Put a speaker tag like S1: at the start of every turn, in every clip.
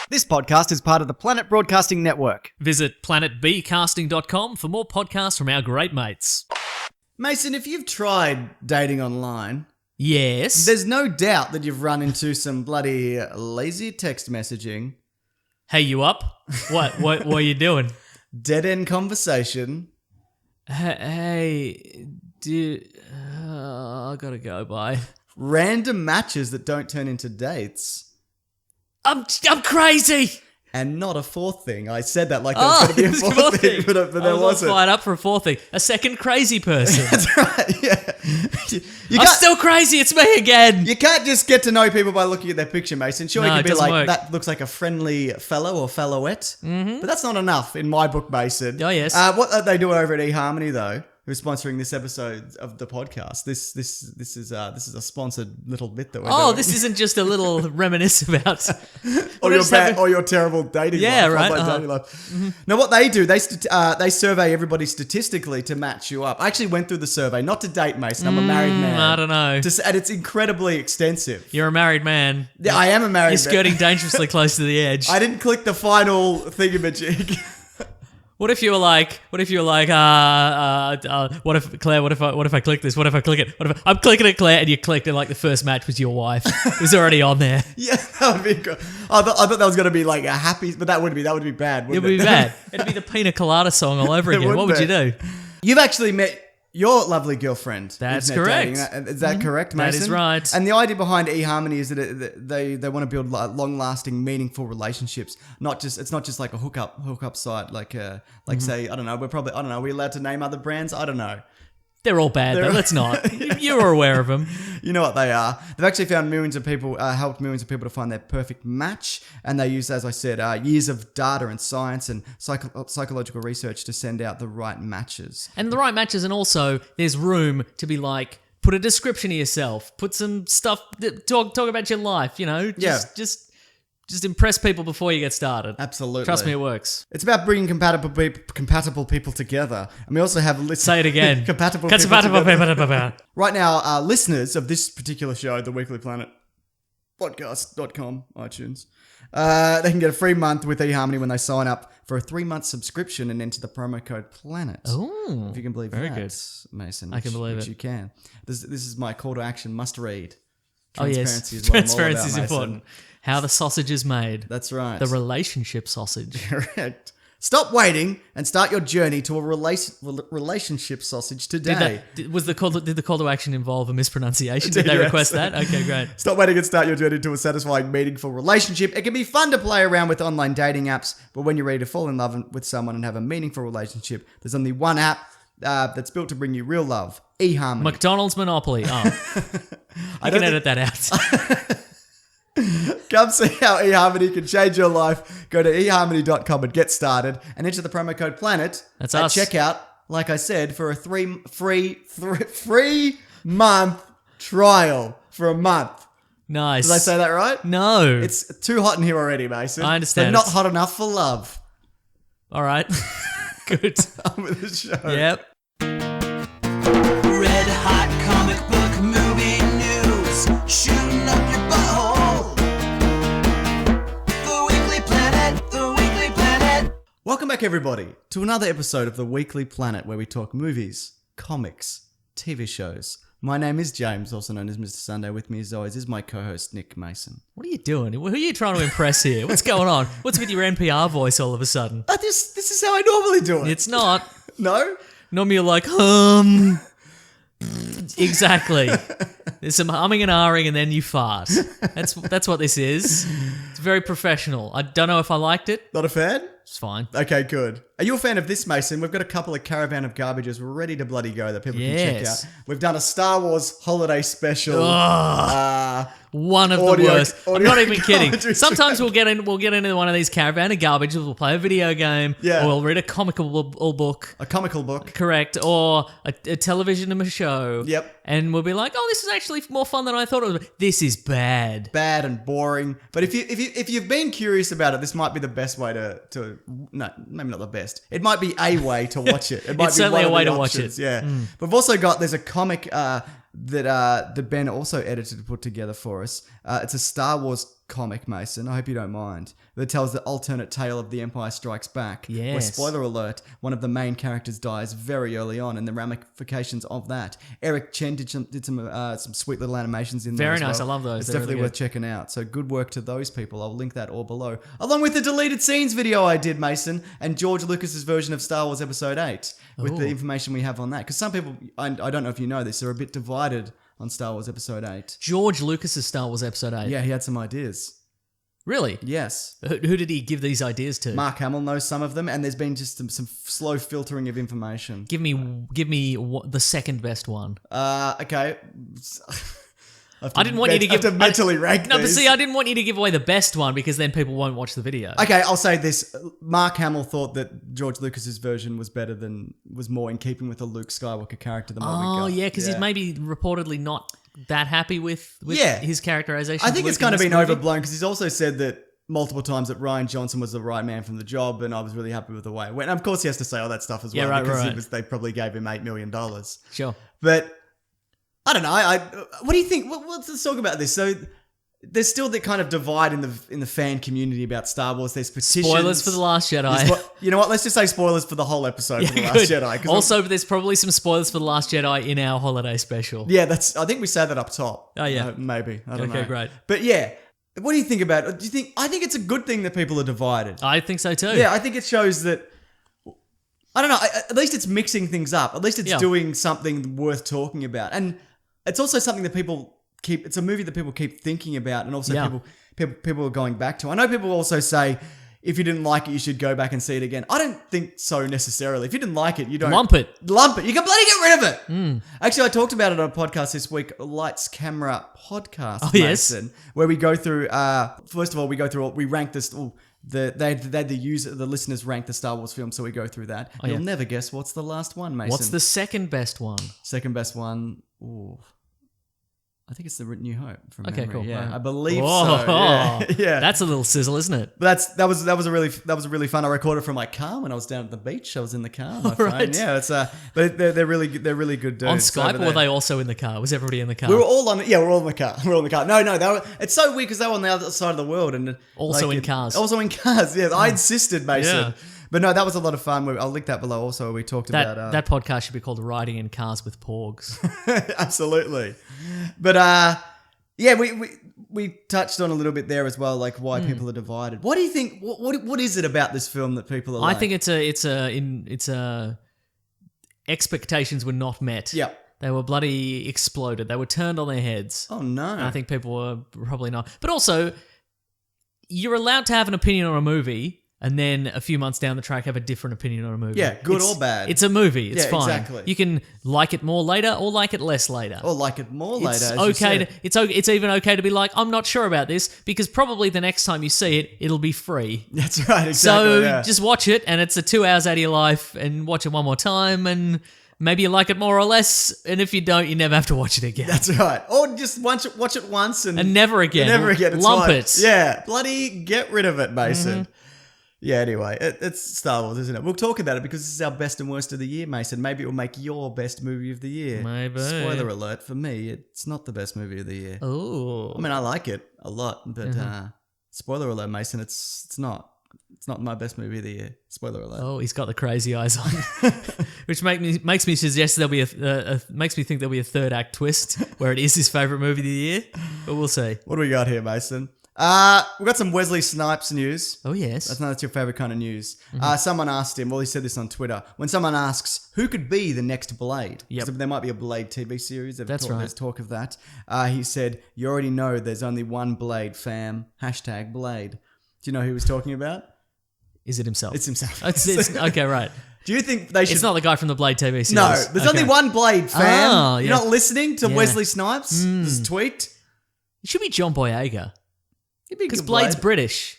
S1: This podcast is part of the Planet Broadcasting Network.
S2: Visit planetbcasting.com for more podcasts from our great mates.
S1: Mason, if you've tried dating online,
S2: Yes.
S1: there's no doubt that you've run into some bloody lazy text messaging,
S2: Hey, you up? What are you doing?
S1: dead-end conversation.
S2: Hey, dude, I gotta go. Bye.
S1: Random matches that don't turn into dates.
S2: I'm crazy.
S1: And not a fourth thing. I said that like there was going to be a
S2: there's
S1: fourth thing, but there
S2: I was
S1: wasn't.
S2: fired up for a fourth thing. A second crazy person.
S1: That's right, yeah. You
S2: I'm
S1: can't,
S2: still crazy. It's me again.
S1: you can't just get to know people by looking at their picture, Mason. Sure,
S2: No,
S1: you
S2: it
S1: can be
S2: doesn't
S1: like,
S2: work.
S1: that looks like a friendly fellow or fellowette. Mm-hmm. But that's not enough in my book, Mason.
S2: Oh, yes.
S1: What are they doing over at eHarmony, though? Who's sponsoring this episode of the podcast? This is a sponsored little bit that we're doing.
S2: This isn't just a little reminisce about
S1: or your terrible dating life.
S2: right.
S1: Online dating life. Now, what they do, they survey everybody statistically to match you up. I actually went through the survey, not to date, Mason. I'm a married man.
S2: I don't know.
S1: And it's incredibly extensive.
S2: You're a married man.
S1: Yeah, I am a married
S2: You're skirting dangerously close to the edge.
S1: I didn't click the final thingamajig.
S2: What if you were like, what if Claire, what if I click this? What if I click it? I'm clicking it, Claire, and you clicked, and like the first match was your wife. It was already on there.
S1: Yeah, that would be good. I thought that was going to be like a happy, but that would be bad.
S2: It
S1: Wouldn't
S2: would be bad. It'd be the pina colada song all over again. What would you do?
S1: You've actually met your lovely girlfriend.
S2: That's
S1: internet
S2: correct.
S1: dating. Is that correct, Mason?
S2: That is right.
S1: And the idea behind eHarmony is that they want to build long-lasting, meaningful relationships. It's not just like a hookup site. Like say, I don't know. We're allowed to name other brands. I don't know.
S2: They're all bad, though. Let's not. You're aware of them.
S1: You know what they are. They've actually found helped millions of people to find their perfect match. And they use, as I said, years of data and science and psychological research to send out the right matches.
S2: And the right matches, and also there's room to be like, put a description of yourself, put some stuff, talk about your life, just impress people before you get started.
S1: Absolutely.
S2: Trust me, it works.
S1: It's about bringing compatible people together. And we also have...
S2: Say it again.
S1: compatible people together. Right now, listeners of this particular show, The Weekly Planet, podcast.com, iTunes, they can get a free month with eHarmony when they sign up for a 3-month subscription and enter the promo code PLANET.
S2: Ooh,
S1: if you can believe
S2: very
S1: that,
S2: good.
S1: Mason.
S2: I can believe it.
S1: You can. This is my call to action, must read.
S2: Transparency
S1: is what I'm all about,
S2: Transparency is
S1: Mason.
S2: important. How the sausage is made.
S1: That's right.
S2: The relationship sausage.
S1: Correct. Stop waiting and start your journey to a relationship sausage today.
S2: Did the call to action involve a mispronunciation? Did they request that? Okay, great.
S1: Stop waiting and start your journey to a satisfying, meaningful relationship. It can be fun to play around with online dating apps, but when you're ready to fall in love with someone and have a meaningful relationship, there's only one app that's built to bring you real love. eHarmony.
S2: McDonald's Monopoly. Oh. I can edit that out.
S1: Come see how eHarmony can change your life. Go to eHarmony.com and get started and enter the promo code PLANET
S2: That's
S1: at
S2: us.
S1: checkout, like I said, for a free month trial for a month.
S2: Nice.
S1: Did I say that right?
S2: No.
S1: It's too hot in here already, Mason.
S2: I understand.
S1: They're not hot enough for love.
S2: All right. Good.
S1: On with the show.
S2: Yep.
S3: Red hot comic book movie news, shooting up your butthole. The Weekly Planet, The Weekly Planet.
S1: Welcome back, everybody, to another episode of The Weekly Planet, where we talk movies, comics, TV shows. My name is James, also known as Mr. Sunday. With me, as always, is my co-host, Nick Mason.
S2: What are you doing? Who are you trying to impress here? What's going on? What's with your NPR voice all of a sudden?
S1: This is how I normally do it.
S2: It's not.
S1: No?
S2: Normally you're like, Exactly. There's some humming and ahhing and then you fart. That's what this is. It's very professional. I don't know if I liked it.
S1: Not a fan?
S2: It's fine.
S1: Okay, good. Are you a fan of this, Mason? We've got a couple of Caravan of Garbages ready to bloody go that people can check
S2: Yes.
S1: out. We've done a Star Wars holiday special.
S2: One of the worst. I'm not even kidding. Sometimes we'll get into one of these Caravan of Garbages. We'll play a video game.
S1: Yeah.
S2: Or we'll read a comical book.
S1: A comical book.
S2: Correct. Or a television show.
S1: Yep.
S2: And we'll be like, oh, this is actually more fun than I thought it was. This is bad.
S1: Bad and boring. But if you've been curious about it, this might be the best way to no, maybe not the best. It might be a way to watch it. It might
S2: It's
S1: be
S2: certainly
S1: one
S2: a
S1: of
S2: way
S1: the
S2: to watch
S1: options,
S2: it.
S1: Yeah. But we've also got, there's a comic that Ben also edited and put together for us. It's a Star Wars comic, Mason. I hope you don't mind. That tells the alternate tale of The Empire Strikes Back. Where,
S2: Yes.
S1: spoiler alert, one of the main characters dies very early on, and the ramifications of that. Eric Chen did some sweet little animations in there.
S2: Very
S1: as
S2: nice.
S1: well.
S2: I love those.
S1: It's
S2: They're
S1: definitely
S2: really
S1: worth checking out. So good work to those people. I'll link that all below, along with the deleted scenes video I did, Mason, and George Lucas's version of Star Wars Episode 8 with the information we have on that. Because some people, I don't know if you know this, are a bit divided on Star Wars Episode 8.
S2: George Lucas's Star Wars Episode 8.
S1: Yeah, he had some ideas.
S2: Really?
S1: Yes.
S2: Who did he give these ideas to?
S1: Mark Hamill knows some of them, and there's been just some slow filtering of information.
S2: Give me the second best one.
S1: Okay.
S2: I didn't want you to give.
S1: I have to mentally rank
S2: No, but
S1: these.
S2: see, I didn't want you to give away the best one because then people won't watch the video.
S1: Okay, I'll say this. Mark Hamill thought that George Lucas's version was more in keeping with the Luke Skywalker character than what we got.
S2: Oh, yeah, because he's maybe reportedly not that happy with
S1: Yeah.
S2: his characterization.
S1: I
S2: of
S1: think
S2: Luke
S1: it's kind
S2: in
S1: of
S2: this
S1: been
S2: movie.
S1: overblown because he's also said that multiple times that Rian Johnson was the right man from the job, and I was really happy with the way it went. And of course, he has to say all that stuff as well because they probably gave him $8 million.
S2: Sure.
S1: But I don't know. What do you think? Let's talk about this. So there's still the kind of divide in the fan community about Star Wars. There's petitions.
S2: Spoilers for The Last Jedi.
S1: You know what? Let's just say spoilers for the whole episode for The Last Jedi. 'cause
S2: Also, there's probably some spoilers for The Last Jedi in our holiday special.
S1: yeah, I think we said that up top.
S2: Oh, yeah.
S1: Maybe. I don't know.
S2: Okay, great.
S1: But yeah, what do you think about it? I think it's a good thing that people are divided.
S2: I think so too.
S1: Yeah, I think it shows that. I don't know. At least it's mixing things up. At least it's doing something worth talking about, and it's also something that people keep. It's a movie that people keep thinking about, and also people are going back to. I know people also say, if you didn't like it, you should go back and see it again. I don't think so necessarily. If you didn't like it, you don't
S2: Lump it.
S1: Lump it. You can bloody get rid of it. Actually, I talked about it on a podcast this week, Lights Camera Podcast.
S2: Oh, yes.
S1: Mason, where we go through. First of all, we rank this. The listeners rank the Star Wars film, so we go through that. You'll never guess what's the last one, Mason.
S2: What's the second best one?
S1: Second best one? Ooh. I think it's the New Hope from memory.
S2: Cool.
S1: Yeah,
S2: Right.
S1: I believe
S2: Whoa.
S1: so. Yeah.
S2: That's a little sizzle, isn't it?
S1: But that was really fun. I recorded from my car when I was down at the beach. I was in the car. My phone.
S2: Right.
S1: Yeah, it's but they're really good dudes.
S2: On Skype, or were they also in the car? Was everybody in the car?
S1: We were all on. Yeah, we're all in the car. We're all in the car. No. It's so weird because they were on the other side of the world and
S2: Also in cars.
S1: Also in cars. Yeah, I insisted, Mason.
S2: Yeah.
S1: But no, that was a lot of fun. I'll link that below. Also, where we talked about
S2: that podcast should be called "Riding in Cars with Porgs."
S1: Absolutely. But yeah, we touched on a little bit there as well, like why people are divided. What do you think? What is it about this film that people are?
S2: I think it's expectations were not met.
S1: Yeah.
S2: They were bloody exploded. They were turned on their heads.
S1: Oh no.
S2: And I think people were probably not. But also, you're allowed to have an opinion on a movie, and then a few months down the track have a different opinion on a movie.
S1: Yeah, good or bad.
S2: It's a movie. It's
S1: Yeah,
S2: fine.
S1: exactly.
S2: You can like it more later or like it less later.
S1: Or like it more later.
S2: It's
S1: as you
S2: okay.
S1: said.
S2: It's even okay to be like, I'm not sure about this, because probably the next time you see it, it'll be free.
S1: That's right. Exactly.
S2: So
S1: yeah.
S2: just watch it, and it's 2 hours out of your life, and watch it one more time, and maybe you like it more or less, and if you don't, you never have to watch it again.
S1: That's right. Or just watch it once and
S2: never again.
S1: Never again. It's
S2: Lump
S1: like,
S2: it.
S1: Yeah, bloody get rid of it, Mason. Yeah, anyway, it's Star Wars, isn't it? We'll talk about it because this is our best and worst of the year, Mason. Maybe it will make your best movie of the year.
S2: Maybe.
S1: Spoiler alert, for me, it's not the best movie of the year.
S2: Oh.
S1: I mean, I like it a lot, but spoiler alert, Mason, it's not. It's not my best movie of the year. Spoiler alert.
S2: Oh, he's got the crazy eyes on, which makes me suggest there'll be makes me think there'll be a third act twist where it is his favorite movie of the year. But we'll see.
S1: What do we got here, Mason? We've got some Wesley Snipes news.
S2: Oh yes,
S1: I know that's your favorite kind of news. Someone asked him, well, he said this on Twitter, when someone asks who could be the next Blade,
S2: Yep.
S1: 'cause there might be a Blade TV series.
S2: That's right.
S1: There's talk of that. He said, you already know there's only one Blade, fam. # Blade. Do you know who he was talking about?
S2: Is it himself?
S1: It's himself.
S2: It's okay, right.
S1: Do you think they should...
S2: It's not the guy from the Blade TV series.
S1: No, there's only one Blade, fam.
S2: Oh,
S1: You're
S2: yeah.
S1: not listening to
S2: Yeah.
S1: Wesley Snipes' this tweet?
S2: It should be John Boyega,
S1: He'd be a
S2: because
S1: good
S2: Blade's
S1: Blade.
S2: British.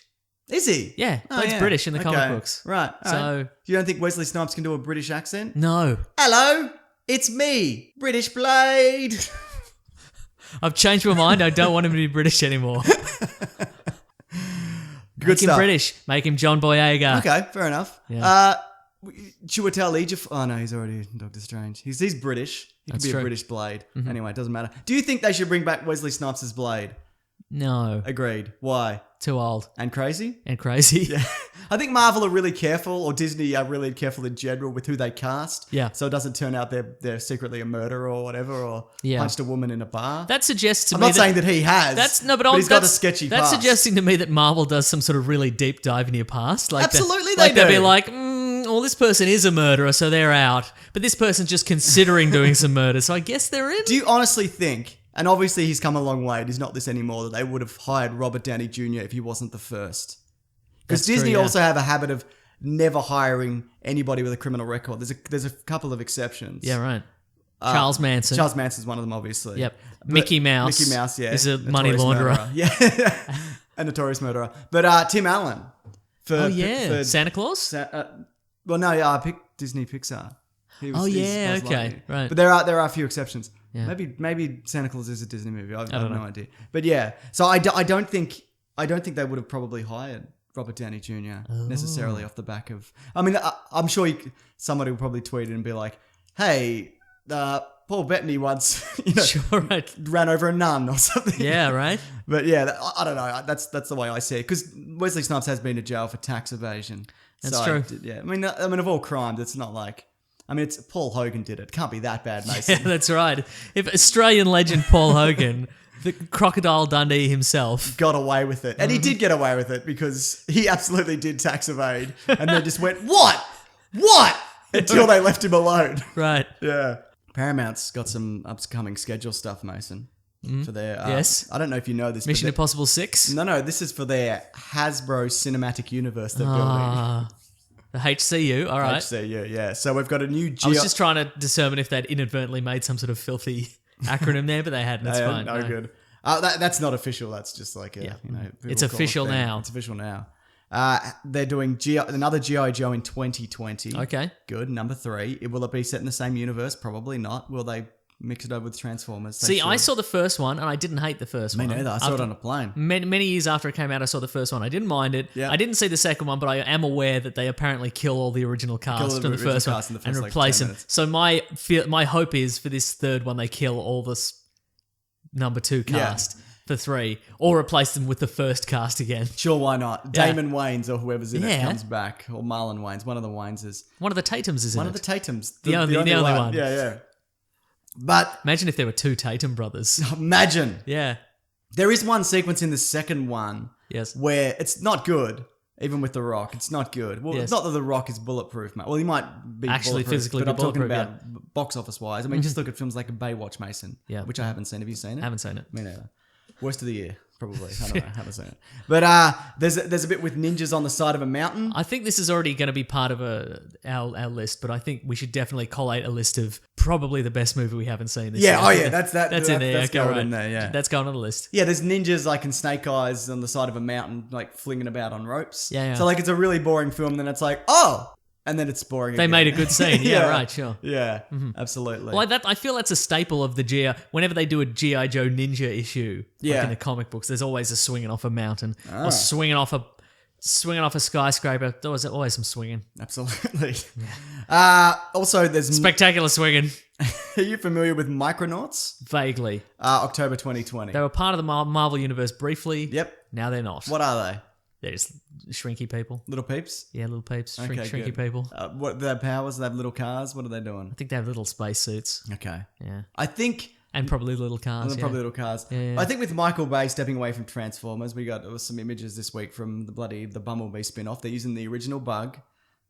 S1: Is he?
S2: Yeah,
S1: Oh,
S2: Blade's
S1: yeah.
S2: British in the comic
S1: Okay.
S2: books.
S1: Right.
S2: So-
S1: all right. You don't think Wesley Snipes can do a British accent?
S2: No,
S1: Hello, it's me, British Blade.
S2: I've changed my mind. I don't want him to be British anymore.
S1: Good
S2: Make him
S1: stuff.
S2: British. Make him John Boyega.
S1: Okay, fair enough.
S2: Yeah.
S1: Chiwetel Ejiofor. Oh no, he's already Doctor Strange. He's British. He could be
S2: true.
S1: a British Blade. Anyway, it doesn't matter. Do you think they should bring back Wesley Snipes as Blade?
S2: No.
S1: Agreed. Why?
S2: Too old.
S1: And crazy?
S2: And crazy.
S1: Yeah. I think Marvel are really careful, or Disney are really careful in general with who they cast.
S2: Yeah.
S1: So it doesn't turn out they're secretly a murderer or whatever, or
S2: Yeah.
S1: punched a woman in a bar.
S2: That suggests to
S1: I'm
S2: me
S1: not saying that he has. But he's got a sketchy
S2: That's
S1: past.
S2: suggesting to me that Marvel does some sort of really deep dive in your past. Like
S1: Absolutely
S2: like
S1: they
S2: they'll be
S1: do.
S2: like, well, this person is a murderer, so they're out. But this person's just considering doing some murder, so I guess they're in.
S1: Do you honestly think, and obviously he's come a long way and he's not this anymore, that they would have hired Robert Downey Jr. if he wasn't the first? Because
S2: That's true,
S1: Disney
S2: yeah.
S1: also have a habit of never hiring anybody with a criminal record. There's a couple of exceptions.
S2: Yeah, right. Charles Manson.
S1: Charles Manson's one of them, obviously.
S2: Yep.
S1: But
S2: Mickey Mouse.
S1: Mickey Mouse, yeah.
S2: Is a money
S1: Notorious
S2: launderer.
S1: murderer. Yeah. A notorious murderer. But Tim Allen.
S2: Oh, yeah. Santa Claus?
S1: I picked Disney Pixar. He's
S2: yeah,
S1: Buzz
S2: okay,
S1: Lightyear.
S2: right.
S1: But there are a few exceptions.
S2: Yeah.
S1: Maybe Santa Claus is a Disney movie. I have
S2: don't
S1: no
S2: know.
S1: idea. But yeah, so I don't think they would have probably hired Robert Downey Jr. necessarily off the back of. I mean, I'm sure somebody will probably tweet it and be like, "Hey, Paul Bettany once,
S2: Sure, right.
S1: ran over a nun or something."
S2: Yeah, right.
S1: But yeah, I don't know. That's the way I see it, because Wesley Snipes has been to jail for tax evasion.
S2: That's true.
S1: Yeah, I mean, of all crimes, it's not like. I mean, it's Paul Hogan did it. Can't be that bad, Mason.
S2: Yeah, that's right. If Australian legend Paul Hogan, the Crocodile Dundee himself,
S1: Got away with it. And he did get away with it because he absolutely did tax evade and then just went, what? Until they left him alone.
S2: right?
S1: Yeah. Paramount's got some upcoming schedule stuff, Mason, for their...
S2: Yes.
S1: I don't know if you know this.
S2: Mission
S1: but
S2: Impossible 6.
S1: No, this is for their Hasbro Cinematic Universe they're building.
S2: Ah, the HCU. All right.
S1: HCU, yeah. So we've got a new...
S2: I was just trying to determine if they'd inadvertently made some sort of filthy acronym there, but they hadn't. That's fine.
S1: No, good. That's not official. That's just like a...
S2: Yeah.
S1: people
S2: It's
S1: call it
S2: official
S1: thing.
S2: now.
S1: It's official now. They're doing another G.I. Joe in 2020.
S2: Okay.
S1: Good. Number 3. Will it be set in the same universe? Probably not. Will they mix it over with Transformers? They
S2: See, I
S1: should.
S2: saw the first one, and I didn't hate the first
S1: Me
S2: one.
S1: neither. I saw it on a plane.
S2: Many years after it came out, I saw the first one. I didn't mind it.
S1: Yeah.
S2: I didn't see the second one, but I am aware that they apparently kill all the original cast from the first one and replace them. So my hope is for this third one, they kill all this number 2 cast for 3, or replace them with the first cast again.
S1: Sure, why not?
S2: Yeah.
S1: Damon Wayans or whoever's in it
S2: Yeah.
S1: comes back. Or Marlon Wayans. One of the Wayanses.
S2: One of the Tatums is in
S1: One
S2: it.
S1: of the Tatums.
S2: The only one.
S1: Yeah. But
S2: Imagine if there were 2 Tatum brothers.
S1: imagine.
S2: Yeah.
S1: There is one sequence in the second one
S2: Yes.
S1: where it's not good. Even with The Rock, it's not good. Well,
S2: Yes.
S1: it's not that The Rock is bulletproof, mate. Well, he might be
S2: Actually
S1: bulletproof,
S2: physically
S1: but
S2: be
S1: I'm talking
S2: bulletproof,
S1: about box office wise. I mean, just look at films like Baywatch, Mason.
S2: Yeah.
S1: Which I haven't seen. Have you seen it?
S2: I haven't seen it.
S1: Me neither. Worst of the year, probably. I don't know. I haven't seen it. But there's a bit with ninjas on the side of a mountain.
S2: I think this is already going to be part of our list, but I think we should definitely collate a list of probably the best movie we haven't seen this year.
S1: That's
S2: in there.
S1: That's
S2: Okay,
S1: going
S2: right.
S1: in there, yeah.
S2: That's going on the list.
S1: Yeah, there's ninjas like in Snake Eyes on the side of a mountain, like flinging about on ropes.
S2: Yeah.
S1: So like it's a really boring film. Then it's like, oh, and then it's boring.
S2: They
S1: again.
S2: made a good scene. Yeah, right, sure.
S1: Yeah, absolutely.
S2: Well, I feel that's a staple of the G.I. Whenever they do a G.I. Joe Ninja issue, like
S1: Yeah.
S2: in the comic books, there's always a swinging off a mountain or swinging off a skyscraper. There was always some swinging.
S1: Absolutely. Also, there's.
S2: Spectacular swinging.
S1: Are you familiar with Micronauts?
S2: Vaguely.
S1: October 2020.
S2: They were part of the Marvel Universe briefly.
S1: Yep.
S2: Now they're not.
S1: What are they?
S2: They're just shrinky people.
S1: Little peeps?
S2: Yeah, little peeps. Shrinky
S1: good.
S2: people.
S1: What do they have powers? Do they have little cars? What are they doing?
S2: I think they have little space suits.
S1: Okay.
S2: Yeah.
S1: I think.
S2: And probably little cars.
S1: Probably little cars.
S2: Yeah.
S1: I think with Michael Bay stepping away from Transformers, we got some images this week from the Bumblebee spin-off. They're using the original bug.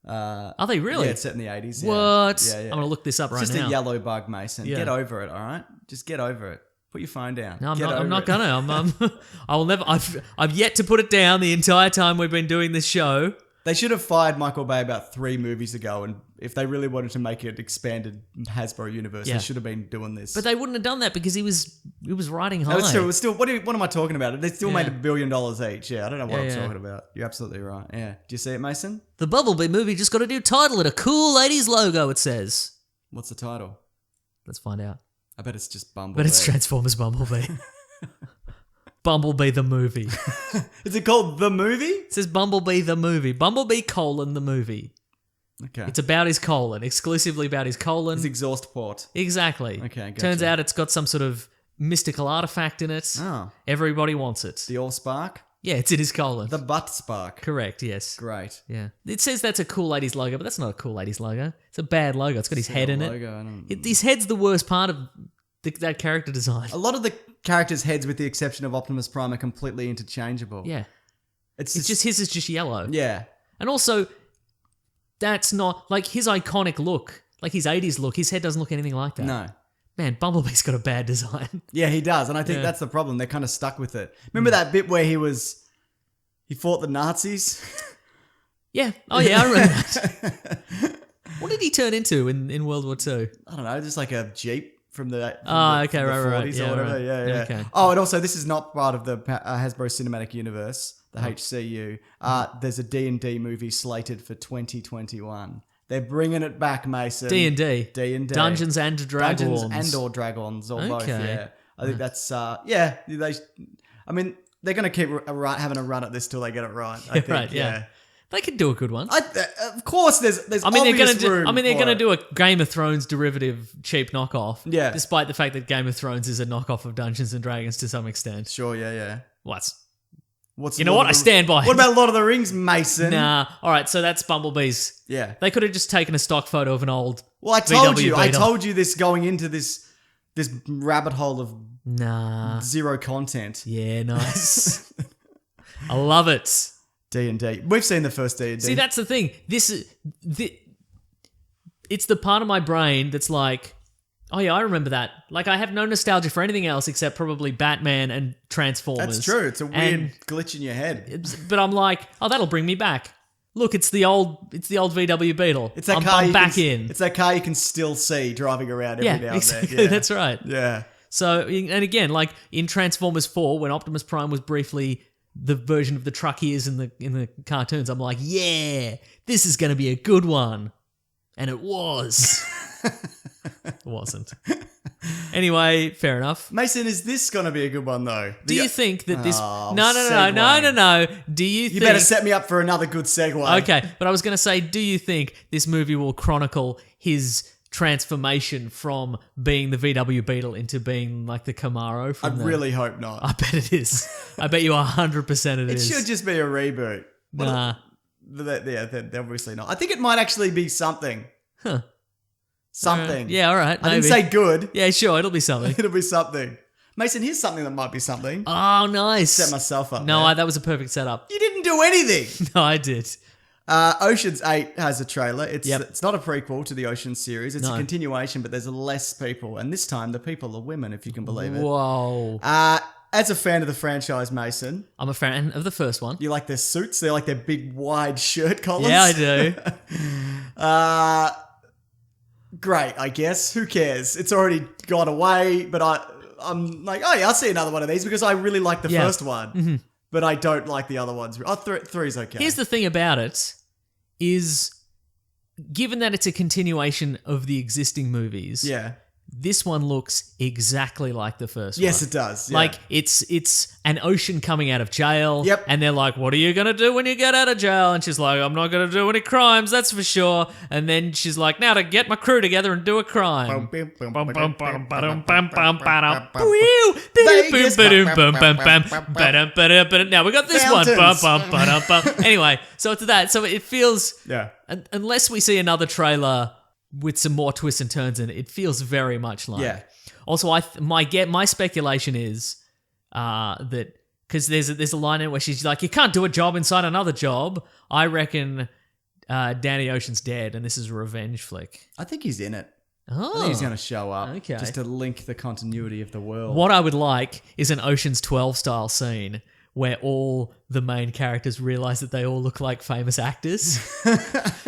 S2: Are they really?
S1: Yeah, it's set in the 80s. Yeah.
S2: What?
S1: Yeah, yeah.
S2: I'm going to look this up right
S1: It's just
S2: now.
S1: a yellow bug, Mason.
S2: Yeah.
S1: Get over it, all right? Just get over it. Put your phone down.
S2: No,
S1: Get
S2: I'm not
S1: over it.
S2: gonna. I will never. I've yet to put it down the entire time we've been doing this show.
S1: They should have fired Michael Bay about 3 movies ago, and if they really wanted to make it expanded Hasbro universe,
S2: Yeah.
S1: they should have been doing this.
S2: But they wouldn't have done that because he was riding high.
S1: No, it's still what am I talking about? They still
S2: Yeah.
S1: made $1 billion each. Yeah, I don't know what I'm
S2: Yeah.
S1: talking about. You're absolutely right. Yeah. Do you see it, Mason?
S2: The Bumblebee movie just got a new title and a cool 80s logo, it says.
S1: What's the title?
S2: Let's find out.
S1: I bet it's just Bumblebee.
S2: But it's Transformers Bumblebee. Bumblebee the movie.
S1: Is it called The Movie?
S2: It says Bumblebee the movie. Bumblebee : the movie.
S1: Okay.
S2: It's about his colon, exclusively about his colon.
S1: His exhaust port.
S2: Exactly.
S1: Okay, gotcha.
S2: Turns out it's got some sort of mystical artifact in it.
S1: Oh.
S2: Everybody wants it.
S1: The all spark?
S2: Yeah, it's in his colon.
S1: The butt spark.
S2: Correct, yes.
S1: Great.
S2: Yeah. It says that's a Cool Ladies logo, but that's not a Cool Ladies logo. It's a bad logo. It's got his head in it. His head's the worst part of that character design.
S1: A lot of the characters' heads, with the exception of Optimus Prime, are completely interchangeable.
S2: Yeah.
S1: It's
S2: just his is just yellow.
S1: Yeah.
S2: And also, that's not, like, his iconic look, like his 80s look, his head doesn't look anything like that.
S1: No.
S2: Man, Bumblebee's got a bad design.
S1: Yeah, he does. And I think that's the problem. They're kind of stuck with it. Remember that bit where he fought the Nazis?
S2: Yeah. Oh, yeah, I remember that. What did he turn into in World War II?
S1: I don't know, just like a Jeep from the
S2: Okay,
S1: from the
S2: right.
S1: 40s
S2: Yeah,
S1: or whatever.
S2: right.
S1: Yeah.
S2: Okay.
S1: Oh, and also, this is not part of the Hasbro Cinematic Universe, the HCU. There's a D&D movie slated for 2021. They're bringing it back, Mason.
S2: D&D.
S1: D&D.
S2: Dungeons and Dragons.
S1: Dungeons and or Dragons, or both,
S2: Okay.
S1: yeah. I think that's, I mean, they're going to keep having a run at this till they get it right, I think.
S2: Right, yeah. They could do a good one.
S1: Of course, there's
S2: I mean,
S1: obvious room
S2: they're
S1: for
S2: going to
S1: it.
S2: do a Game of Thrones derivative cheap knockoff.
S1: Yeah.
S2: Despite the fact that Game of Thrones is a knockoff of Dungeons and Dragons to some extent.
S1: Sure, yeah.
S2: What's you know what? I stand by.
S1: What about Lord of the Rings, Mason?
S2: Nah. All right, so that's Bumblebee's.
S1: Yeah.
S2: They could have just taken a stock photo of an old.
S1: Well, I told you this going into this rabbit hole of
S2: Nah.
S1: zero content.
S2: Yeah, nice. I love it.
S1: D&D. We've seen the first D&D.
S2: See, that's the thing. It's the part of my brain that's like, oh yeah, I remember that. Like, I have no nostalgia for anything else except probably Batman and Transformers.
S1: That's true. It's a weird glitch in your head.
S2: But I'm like, oh, that'll bring me back. Look, it's the old VW Beetle.
S1: It's that
S2: I'm
S1: car
S2: back in.
S1: It's that car you can still see driving around every now and
S2: exactly.
S1: then. Yeah,
S2: That's right.
S1: Yeah.
S2: So, and again, like in Transformers 4, when Optimus Prime was briefly the version of the truck he is in the cartoons, I'm like, yeah, this is going to be a good one. And it was. It wasn't. Anyway, fair enough.
S1: Mason, is this going to be a good one, though?
S2: Do you think that this...
S1: Oh,
S2: No. Do you think...
S1: You better set me up for another good segue.
S2: Okay, but I was going to say, do you think this movie will chronicle his transformation from being the VW Beetle into being like the Camaro?
S1: I really hope not.
S2: I bet it is. I bet you 100% it
S1: It
S2: is.
S1: should just be a reboot.
S2: Nah.
S1: They're obviously not. I think it might actually be something.
S2: Huh.
S1: Something.
S2: Yeah, all right.
S1: I didn't
S2: maybe.
S1: say good.
S2: Yeah, sure, it'll be something.
S1: It'll be something. Mason, here's something that might be something.
S2: Oh, nice.
S1: Set myself up.
S2: No,
S1: there.
S2: that was a perfect setup.
S1: You didn't do anything.
S2: No, I did.
S1: Ocean's 8 has a trailer. It's
S2: Yep.
S1: It's not a prequel to the Ocean's series. It's
S2: No.
S1: a continuation, but there's less people. And this time, the people are women, if you can believe it.
S2: Whoa.
S1: As a fan of the franchise, Mason,
S2: I'm a fan of the first one.
S1: you like their suits? They're like their big, wide shirt collars?
S2: Yeah, I do.
S1: Great, I guess. Who cares? It's already gone away, but I'm like, oh yeah, I'll see another one of these because I really like the first one, but I don't like the other ones. Oh, three's okay.
S2: Here's the thing about it is, given that it's a continuation of the existing movies,
S1: yeah.
S2: this one looks exactly like the first one.
S1: Yes, it does. Yeah.
S2: Like, it's an Ocean coming out of jail.
S1: Yep.
S2: And they're like, what are you going to do when you get out of jail? And she's like, I'm not going to do any crimes, that's for sure. And then she's like, now to get my crew together and do a crime. Now we got this
S1: Fountains.
S2: one. Anyway, so it's that. So it feels,
S1: Yeah.
S2: unless we see another trailer with some more twists and turns in it, it feels very much like.
S1: Yeah.
S2: Also, my speculation is that because there's a line in it where she's like, you can't do a job inside another job. I reckon Danny Ocean's dead, and this is a revenge flick.
S1: I think he's in it.
S2: Oh,
S1: I think he's going to show up
S2: Okay.
S1: just to link the continuity of the world.
S2: What I would like is an Ocean's 12 style scene where all the main characters realize that they all look like famous actors.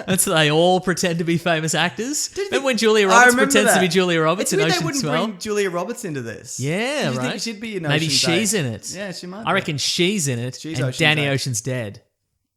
S2: And so they all pretend to be famous actors. And when Julia Roberts pretends to be Julia Roberts
S1: It's
S2: in
S1: weird they
S2: Ocean's
S1: wouldn't
S2: 12.
S1: bring Julia Roberts into this.
S2: Yeah,
S1: You
S2: right.
S1: think she'd be in
S2: Maybe
S1: Ocean's
S2: she's
S1: 8?
S2: in it.
S1: Yeah, she might.
S2: I reckon she's in it,
S1: She's
S2: and
S1: Ocean's
S2: Danny
S1: 8.
S2: Ocean's dead.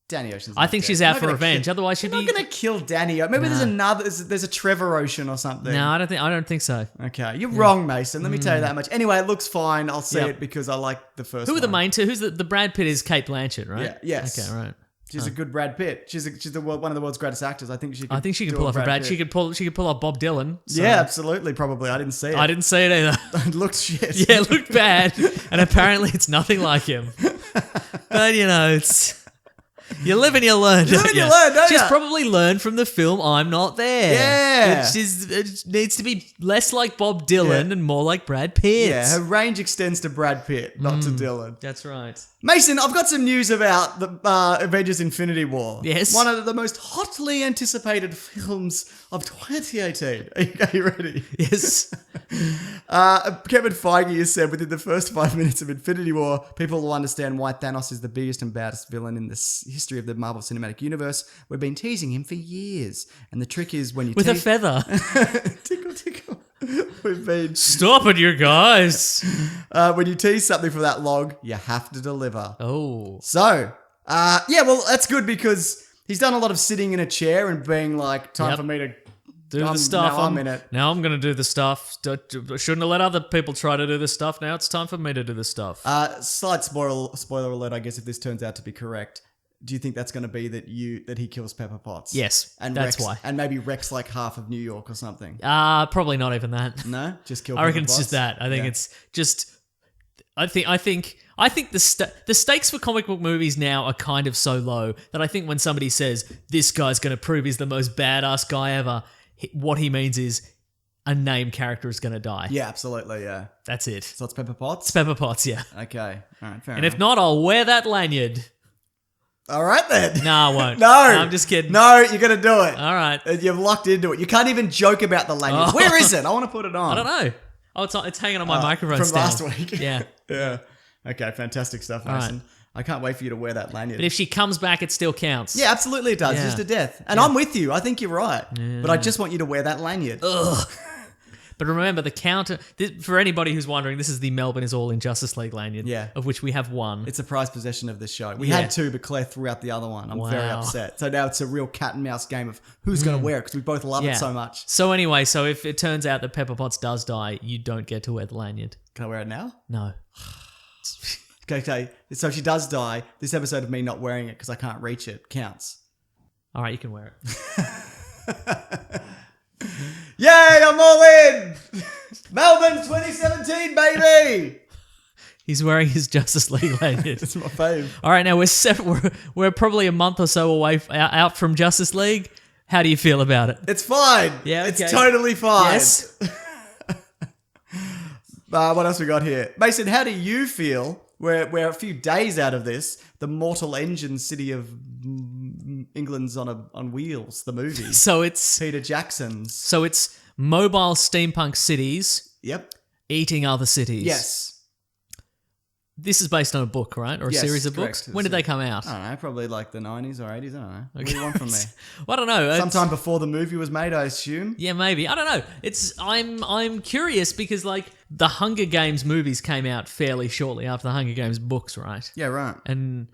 S1: Danny Ocean's.
S2: I think
S1: not
S2: she's
S1: dead.
S2: out
S1: They're
S2: for
S1: not gonna
S2: revenge.
S1: kill-
S2: Otherwise, she'd
S1: They're
S2: be.
S1: not going to kill Danny. Maybe there's another. There's a Trevor Ocean or something.
S2: No, I don't think so.
S1: Okay, you're wrong, Mason. Let me tell you that much. Anyway, it looks fine. I'll see
S2: Yep.
S1: it because I like the first.
S2: Who are the
S1: one.
S2: main two? Who's the Brad Pitt is Kate Blanchett, right?
S1: Yeah, yes.
S2: Okay, right.
S1: She's a good Brad Pitt. She's one of the world's greatest actors. I think she can
S2: pull off a Brad. She could pull off Bob Dylan. So.
S1: Yeah, absolutely. Probably. I didn't see it.
S2: I didn't see it either.
S1: It looked shit.
S2: Yeah, it looked bad, and apparently it's nothing like him. But it's. You live and you learn.
S1: You live and you learn, don't you?
S2: She's probably learned from the film I'm Not There.
S1: Yeah.
S2: It needs to be less like Bob Dylan and more like Brad Pitt.
S1: Yeah, her range extends to Brad Pitt, not to Dylan.
S2: That's right.
S1: Mason, I've got some news about the Avengers Infinity War.
S2: Yes.
S1: One of the most hotly anticipated films of 2018. Are you ready?
S2: Yes.
S1: Kevin Feige has said within the first 5 minutes of Infinity War, people will understand why Thanos is the biggest and baddest villain in the history of the Marvel Cinematic Universe. We've been teasing him for years. And the trick is when you
S2: With a feather.
S1: tickle, tickle. We've been...
S2: Stop it, you guys.
S1: When you tease something for that long, you have to deliver.
S2: Oh.
S1: So, well, that's good because he's done a lot of sitting in a chair and being like, time for me to
S2: do the stuff.
S1: Now I'm in it.
S2: Now I'm going to do the stuff. Shouldn't have let other people try to do this stuff. Now it's time for me to do the stuff.
S1: Slight spoiler alert, I guess, if this turns out to be correct. Do you think that's going to be that he kills Pepper Potts?
S2: Yes,
S1: and
S2: that's
S1: Rex,
S2: why.
S1: And maybe wrecks like half of New York or something.
S2: Probably not even that.
S1: No, just kill.
S2: I reckon it's just that. I think it's just. I think the stakes for comic book movies now are kind of so low that I think when somebody says this guy's going to prove he's the most badass guy ever, what he means is a named character is going to die.
S1: Yeah, absolutely. Yeah,
S2: that's it.
S1: So it's Pepper Potts.
S2: It's Pepper Potts. Yeah.
S1: Okay. All right. Fair
S2: and
S1: enough.
S2: if not, I'll wear that lanyard.
S1: All right then.
S2: No, I won't.
S1: No,
S2: I'm just kidding.
S1: No, you're gonna do it.
S2: All right.
S1: You've locked into it. You can't even joke about the lanyard.
S2: Oh.
S1: Where is it? I want to put it on.
S2: I don't know. Oh, it's hanging on my microphone
S1: from
S2: stand.
S1: last week.
S2: Yeah.
S1: Yeah. Okay, fantastic stuff, Mason.
S2: Right.
S1: I can't wait for you to wear that lanyard.
S2: But if she comes back, it still counts.
S1: Yeah, absolutely it does.
S2: Yeah.
S1: Just to death. And I'm with you. I think you're right. Yeah. But I just want you to wear that lanyard.
S2: Ugh. But remember, the counter... For anybody who's wondering, this is the Melbourne is All in Justice League lanyard, of which we have one.
S1: It's a prized possession of this show. We had two, but Claire threw out the other one. I'm very upset. So now it's a real cat and mouse game of who's going to wear it because we both love it so much.
S2: So anyway, so if it turns out that Pepper Potts does die, you don't get to wear the lanyard.
S1: Can I wear it now?
S2: No.
S1: Okay, so if she does die, this episode of me not wearing it because I can't reach it counts.
S2: All right, you can wear it.
S1: Yay, I'm all in! Melbourne 2017, baby!
S2: He's wearing his Justice League lanyard.
S1: It's my fave.
S2: All right, now we're probably a month or so away out from Justice League. How do you feel about it?
S1: It's fine.
S2: Yeah, okay.
S1: It's totally fine.
S2: Yes.
S1: What else we got here? Mason, how do you feel? We're a few days out of this. The Mortal Engine City of England's on Wheels, the movie.
S2: So it's
S1: Peter Jackson's.
S2: So it's mobile steampunk cities.
S1: Yep.
S2: Eating other cities.
S1: Yes.
S2: This is based on a book, right? Or a series of books? When did they come out?
S1: I don't know, probably like the 90s or 80s, I don't know. Okay. What do you want from me?
S2: Well, I don't know.
S1: Sometime before the movie was made, I assume?
S2: Yeah, maybe. I don't know. I'm curious because like the Hunger Games movies came out fairly shortly after the Hunger Games books, right?
S1: Yeah, right.
S2: And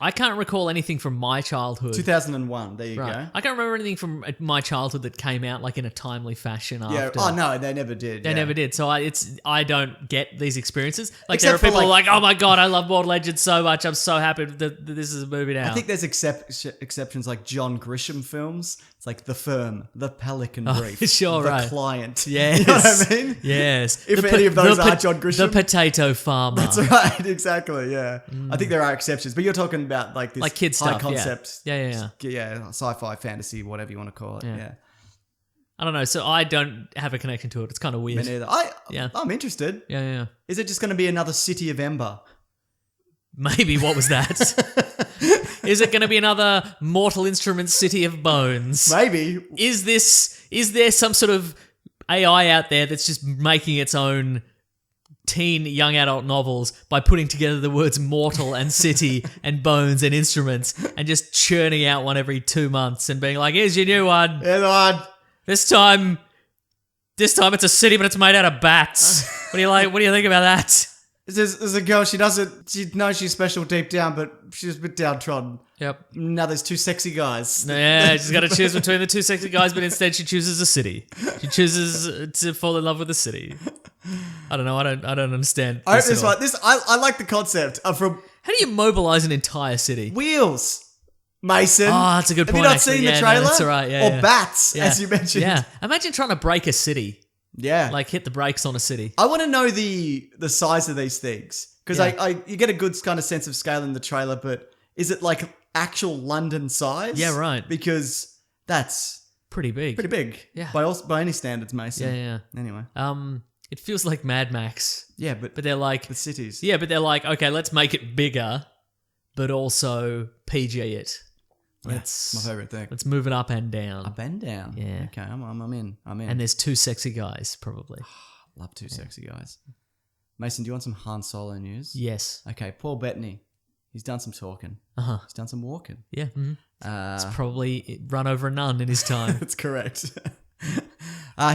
S2: I can't recall anything from my childhood.
S1: 2001, there you go.
S2: I can't remember anything from my childhood that came out like in a timely fashion after.
S1: Oh no, they never did.
S2: They never did. So I don't get these experiences. Like there are people who are like, oh my God, I love Mortal Legends so much. I'm so happy that this is a movie now.
S1: I think there's exceptions like John Grisham films. It's like The Firm, The Pelican Brief,
S2: sure,
S1: The Client.
S2: Yes.
S1: You know what I mean?
S2: Yes.
S1: If any of those are John Grisham.
S2: The Potato Farmer.
S1: That's right, exactly, yeah. I think there are exceptions, but you're talking about like this
S2: like kid
S1: high
S2: stuff,
S1: concept.
S2: Yeah,
S1: sci-fi, fantasy, whatever you want to call it, yeah.
S2: I don't know, so I don't have a connection to it. It's kind of weird.
S1: Me neither. I'm interested.
S2: Yeah.
S1: Is it just going to be another City of Ember?
S2: Maybe. What was that? Is it going to be another Mortal Instruments City of Bones?
S1: Maybe.
S2: Is there some sort of AI out there that's just making its own teen young adult novels by putting together the words mortal and city and bones and instruments and just churning out one every 2 months and being like, here's your new one.
S1: Here's one.
S2: This time it's a city, but it's made out of bats. What do you think about that?
S1: There's a girl, she knows she's special deep down, but she's a bit downtrodden.
S2: Yep.
S1: Now there's two sexy guys.
S2: Yeah, she's got to choose between the two sexy guys, but instead she chooses a city. She chooses to fall in love with a city. I don't know. I don't understand.
S1: I like the concept of from
S2: how do you mobilize an entire city?
S1: Wheels. Mason.
S2: Oh, that's a good point.
S1: Have you not
S2: actually.
S1: seen
S2: Yeah,
S1: the
S2: no,
S1: trailer?
S2: that's all right. Yeah,
S1: or
S2: yeah.
S1: bats,
S2: Yeah.
S1: as you mentioned.
S2: Yeah. Imagine trying to break a city.
S1: Yeah.
S2: Like hit the brakes on a city.
S1: I want to know the size of these things because you get a good kind of sense of scale in the trailer, but is it like actual London size?
S2: Yeah, right.
S1: Because that's
S2: Pretty big.
S1: pretty big.
S2: Yeah.
S1: By any standards, Mason.
S2: Yeah, yeah.
S1: Anyway.
S2: It feels like Mad Max.
S1: Yeah, but
S2: But they're like,
S1: the cities.
S2: yeah, but they're like, okay, let's make it bigger, but also PG it.
S1: That's my favorite thing.
S2: Let's move it up and down.
S1: Up and down.
S2: Yeah.
S1: Okay, I'm in.
S2: And there's 2 sexy guys, probably.
S1: Love 2 sexy guys. Mason, do you want some Han Solo news?
S2: Yes.
S1: Okay, Paul Bettany. He's done some talking.
S2: Uh-huh.
S1: He's done some walking.
S2: Yeah. Mhm. It's probably run over a nun in his time.
S1: That's correct.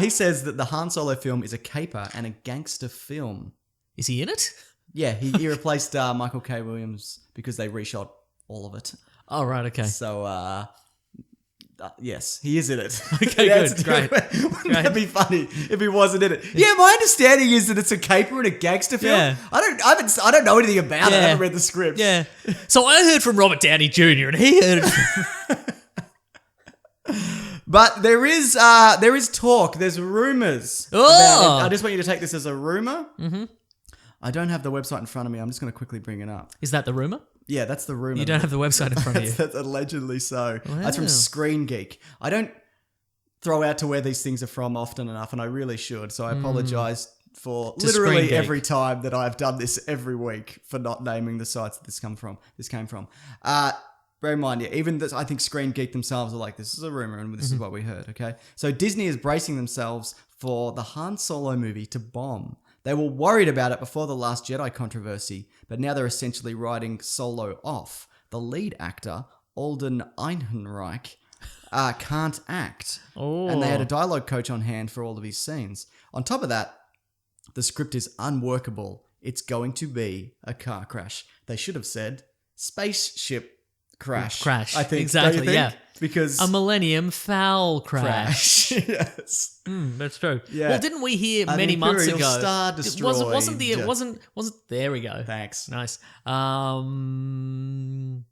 S1: He says that the Han Solo film is a caper and a gangster film.
S2: Is he in it?
S1: Yeah, he replaced Michael K. Williams because they reshot all of it.
S2: Oh, right, okay.
S1: So, yes, he is in it.
S2: Okay, good, great.
S1: Wouldn't that be funny if he wasn't in it? Yeah, my understanding is that it's a caper and a gangster film.
S2: Yeah.
S1: I don't know anything about it. I haven't read the script.
S2: Yeah. So I heard from Robert Downey Jr. and he heard it.
S1: But there is talk. There's rumors.
S2: Oh!
S1: About it. I just want you to take this as a rumor. Mm-hmm. I don't have the website in front of me. I'm just going to quickly bring it up.
S2: Is that the rumor?
S1: Yeah, that's the rumor.
S2: You don't have the website in front of you.
S1: That's allegedly so.
S2: Wow.
S1: That's from Screen Geek. I don't throw out to where these things are from often enough, and I really should. So I apologize for
S2: To
S1: literally
S2: Screen Geek.
S1: every time that I've done this every week for not naming the sites that this came from. Bear in mind, yeah, even this, I think Screen Geek themselves are like, this is a rumor and this is what we heard, okay? So Disney is bracing themselves for the Han Solo movie to bomb. They were worried about it before the Last Jedi controversy, but now they're essentially writing Solo off. The lead actor, Alden Ehrenreich, can't act.
S2: Oh.
S1: And they had a dialogue coach on hand for all of his scenes. On top of that, the script is unworkable. It's going to be a car crash. They should have said spaceship crash.
S2: Crash.
S1: I think.
S2: Exactly,
S1: don't you think?
S2: yeah.
S1: Because
S2: A Millennium Foul crash.
S1: yes.
S2: That's true.
S1: Yeah.
S2: Well, didn't we hear
S1: An
S2: many months
S1: Imperial
S2: ago?
S1: Star
S2: It
S1: destroyed.
S2: wasn't there we go.
S1: Thanks.
S2: Nice.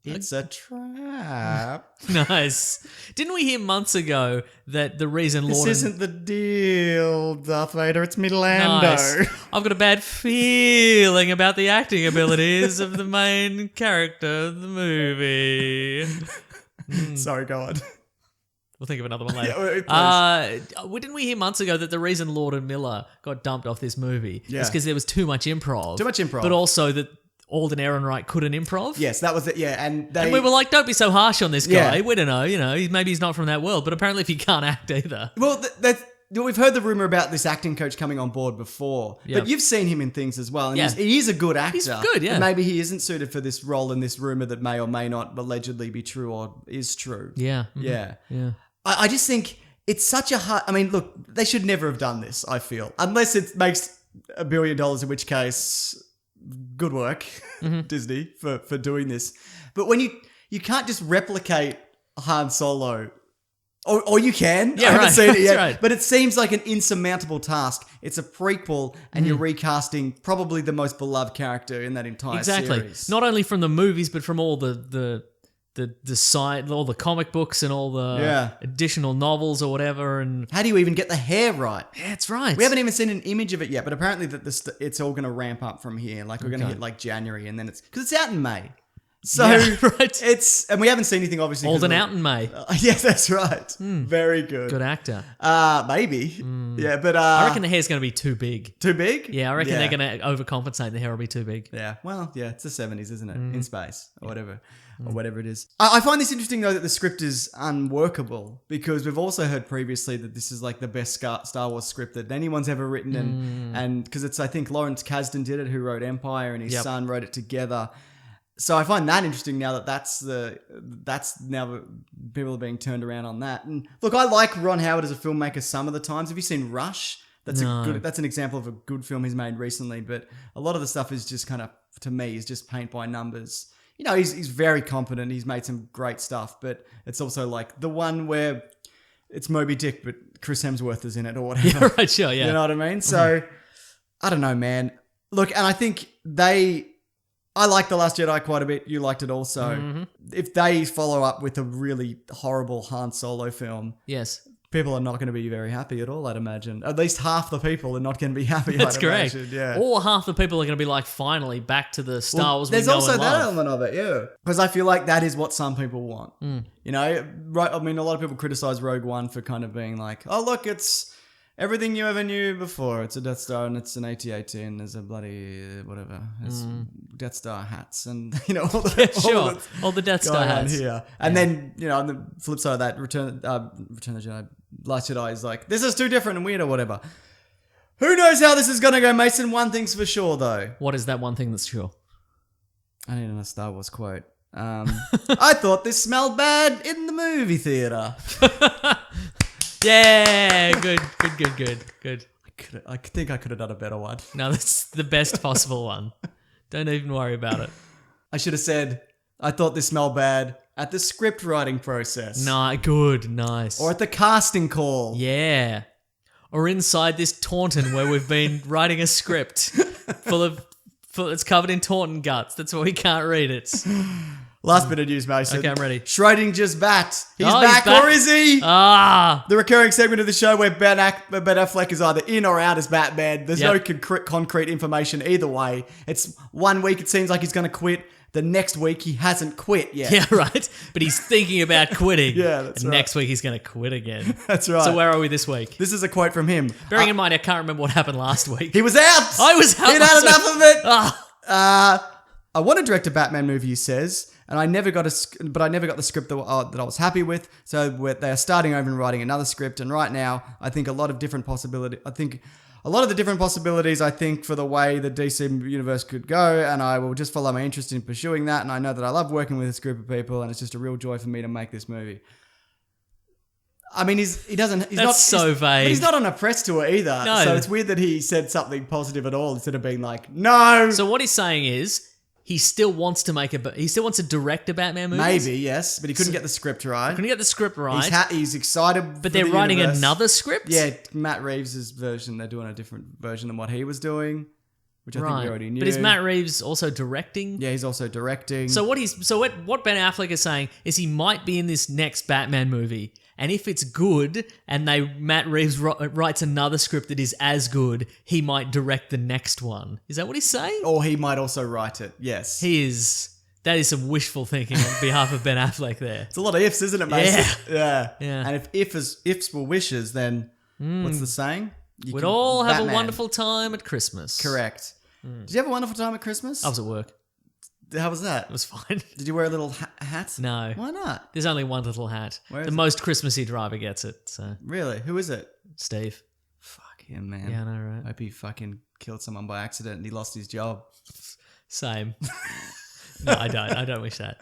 S1: It's a trap.
S2: Nice. Didn't we hear months ago that the reason
S1: This
S2: Lord
S1: isn't the deal, Darth Vader. It's Midlando.
S2: Nice. I've got a bad feeling about the acting abilities of the main character of the movie.
S1: Sorry, go on.
S2: We'll think of another one later.
S1: Yeah, please.
S2: Didn't we hear months ago that the reason Lord and Miller got dumped off this movie is
S1: Yeah.
S2: because there was too much improv.
S1: Too much improv.
S2: But also that Alden Ehrenreich couldn't improv?
S1: Yes, that was it. Yeah, and they.
S2: And we were like, don't be so harsh on this guy.
S1: Yeah.
S2: We don't know, maybe he's not from that world, but apparently if he can't act either.
S1: Well, we've heard the rumor about this acting coach coming on board before,
S2: Yep.
S1: but you've seen him in things as well. And
S2: Yeah.
S1: he is a good actor.
S2: He's good, yeah.
S1: But maybe he isn't suited for this role in this rumor that may or may not allegedly be true or is true.
S2: Yeah.
S1: Yeah.
S2: Yeah.
S1: I just think it's such a hard. I mean, look, they should never have done this, I feel. Unless it makes $1 billion, in which case, good work, Disney, for doing this. But when you can't just replicate Han Solo. Or you can.
S2: Yeah,
S1: I haven't
S2: right.
S1: seen it yet.
S2: That's right.
S1: But it seems like an insurmountable task. It's a prequel, and you're recasting probably the most beloved character in that entire
S2: Exactly.
S1: series.
S2: Not only from the movies, but from all the side, all the comic books and all the
S1: Yeah.
S2: additional novels or whatever. And
S1: How do you even get the hair right?
S2: yeah, that's right.
S1: We haven't even seen an image of it yet, but apparently it's all going to ramp up from here. Like we're going to hit like January, and then because it's out in May. So
S2: Yeah, right.
S1: and we haven't seen anything obviously. 'cause
S2: Alden
S1: of-
S2: out in May.
S1: Yes, that's right. Very good.
S2: Good actor.
S1: Maybe. Yeah, but
S2: I reckon the hair's going to be too big.
S1: too big.
S2: Yeah, I reckon they're going to overcompensate and the hair will be too big.
S1: Yeah, well, yeah, it's the 70s, isn't it? In space or whatever it is. I find this interesting though that the script is unworkable because we've also heard previously that this is like the best Star Wars script that anyone's ever written, and because it's I think Lawrence Kasdan did it, who wrote Empire, and his
S2: Yep.
S1: son wrote it together. So I find that interesting now that that's now people are being turned around on that. And look, I like Ron Howard as a filmmaker some of the times. Have you seen Rush? That's
S2: No.
S1: that's an example of a good film he's made recently. But a lot of the stuff is just kind of, to me, is just paint by numbers. He's very competent. He's made some great stuff, but it's also like the one where it's Moby Dick, but Chris Hemsworth is in it or whatever.
S2: Yeah, right, sure, yeah.
S1: You know what I mean? So I don't know, man. Look, and I think they I like The Last Jedi quite a bit. You liked it also.
S2: Mm-hmm.
S1: If they follow up with a really horrible Han Solo film,
S2: Yes.
S1: people are not going to be very happy at all, I'd imagine. At least half the people are not going to be happy,
S2: That's
S1: I'd
S2: correct.
S1: imagine. Yeah.
S2: Or half the people are going to be like, finally, back to the Star Wars we
S1: There's
S2: know
S1: also
S2: and
S1: that
S2: love.
S1: element of it, yeah. Because I feel like that is what some people want.
S2: Mm.
S1: You know, right? I mean, a lot of people criticize Rogue One for kind of being like, oh, look, it's everything you ever knew before. It's a Death Star and it's an AT-AT and there's a bloody whatever. There's Death Star hats and, you know, all the,
S2: Yeah, sure. All the Death Star
S1: going on
S2: hats.
S1: here. And then, you know, on the flip side of that, Return of the Jedi, Last Jedi is like, this is too different and weird or whatever. Who knows how this is going to go, Mason? One thing's for sure, though.
S2: What is that one thing that's sure?
S1: I need a Star Wars quote. I thought this smelled bad in the movie theater.
S2: Yeah, good.
S1: I think I could have done a better one.
S2: No, that's the best possible one. Don't even worry about it.
S1: I should have said, I thought this smelled bad at the script writing process.
S2: Nah, good, nice.
S1: Or at the casting call.
S2: Yeah. Or inside this Taunton where we've been writing a script full it's covered in Taunton guts. That's why we can't read it.
S1: Last bit of news, Mason.
S2: Okay, I'm ready.
S1: Schrodinger's bat. He's
S2: Oh,
S1: back, or is he?
S2: Ah!
S1: The recurring segment of the show where Ben Affleck is either in or out as Batman. There's no concrete information either way. It's 1 week it seems like he's going to quit. The next week he hasn't quit yet.
S2: Yeah, right. But he's thinking about quitting.
S1: Yeah, that's
S2: and
S1: right.
S2: next weweek he's going to quit again.
S1: That's right.
S2: So where are we this week?
S1: This is a quote from him.
S2: Bearing in mind, I can't remember what happened last week.
S1: He was out.
S2: I was out
S1: He'd had
S2: last
S1: enough
S2: week.
S1: of it.
S2: Ah.
S1: I want to direct a Batman movie, he says, and I never got the script that I was happy with. So they are starting over and writing another script. And right now, I think a lot of the different possibilities. I think for the way the DC universe could go, and I will just follow my interest in pursuing that. And I know that I love working with this group of people, and it's just a real joy for me to make this movie. I mean, he's not
S2: so vague.
S1: But he's not on a press tour either.
S2: No.
S1: So it's weird that he said something positive at all instead of being like, no.
S2: So what he's saying is he still wants to direct a Batman movie.
S1: Maybe, yes, but he couldn't get the script right.
S2: Couldn't get the script right.
S1: He's excited.
S2: But they're writing
S1: universe.
S2: another script?
S1: Yeah, Matt Reeves' version. They're doing a different version than what he was doing, which I think we already knew.
S2: But is Matt Reeves also directing?
S1: Yeah, he's also directing.
S2: So what Ben Affleck is saying is he might be in this next Batman movie, and if it's good, and Matt Reeves writes another script that is as good, he might direct the next one. Is that what he's saying?
S1: Or he might also write it. Yes,
S2: That is some wishful thinking on behalf of Ben Affleck there.
S1: It's a lot of ifs, isn't it, Mason?
S2: Yeah.
S1: And if ifs were wishes, then what's the saying?
S2: We'd all have a wonderful time at Christmas.
S1: Correct. Did you have a wonderful time at Christmas?
S2: I was at work.
S1: How was that?
S2: It was fine.
S1: Did you wear a little hat?
S2: No.
S1: Why not?
S2: There's only one little hat.
S1: Where is
S2: the
S1: it?
S2: most Christmassy driver gets it. So
S1: Really? Who is it?
S2: Steve.
S1: Fuck him, man.
S2: Yeah, I know, right?
S1: Hope he fucking killed someone by accident and he lost his job.
S2: Same. No, I don't. I don't wish that.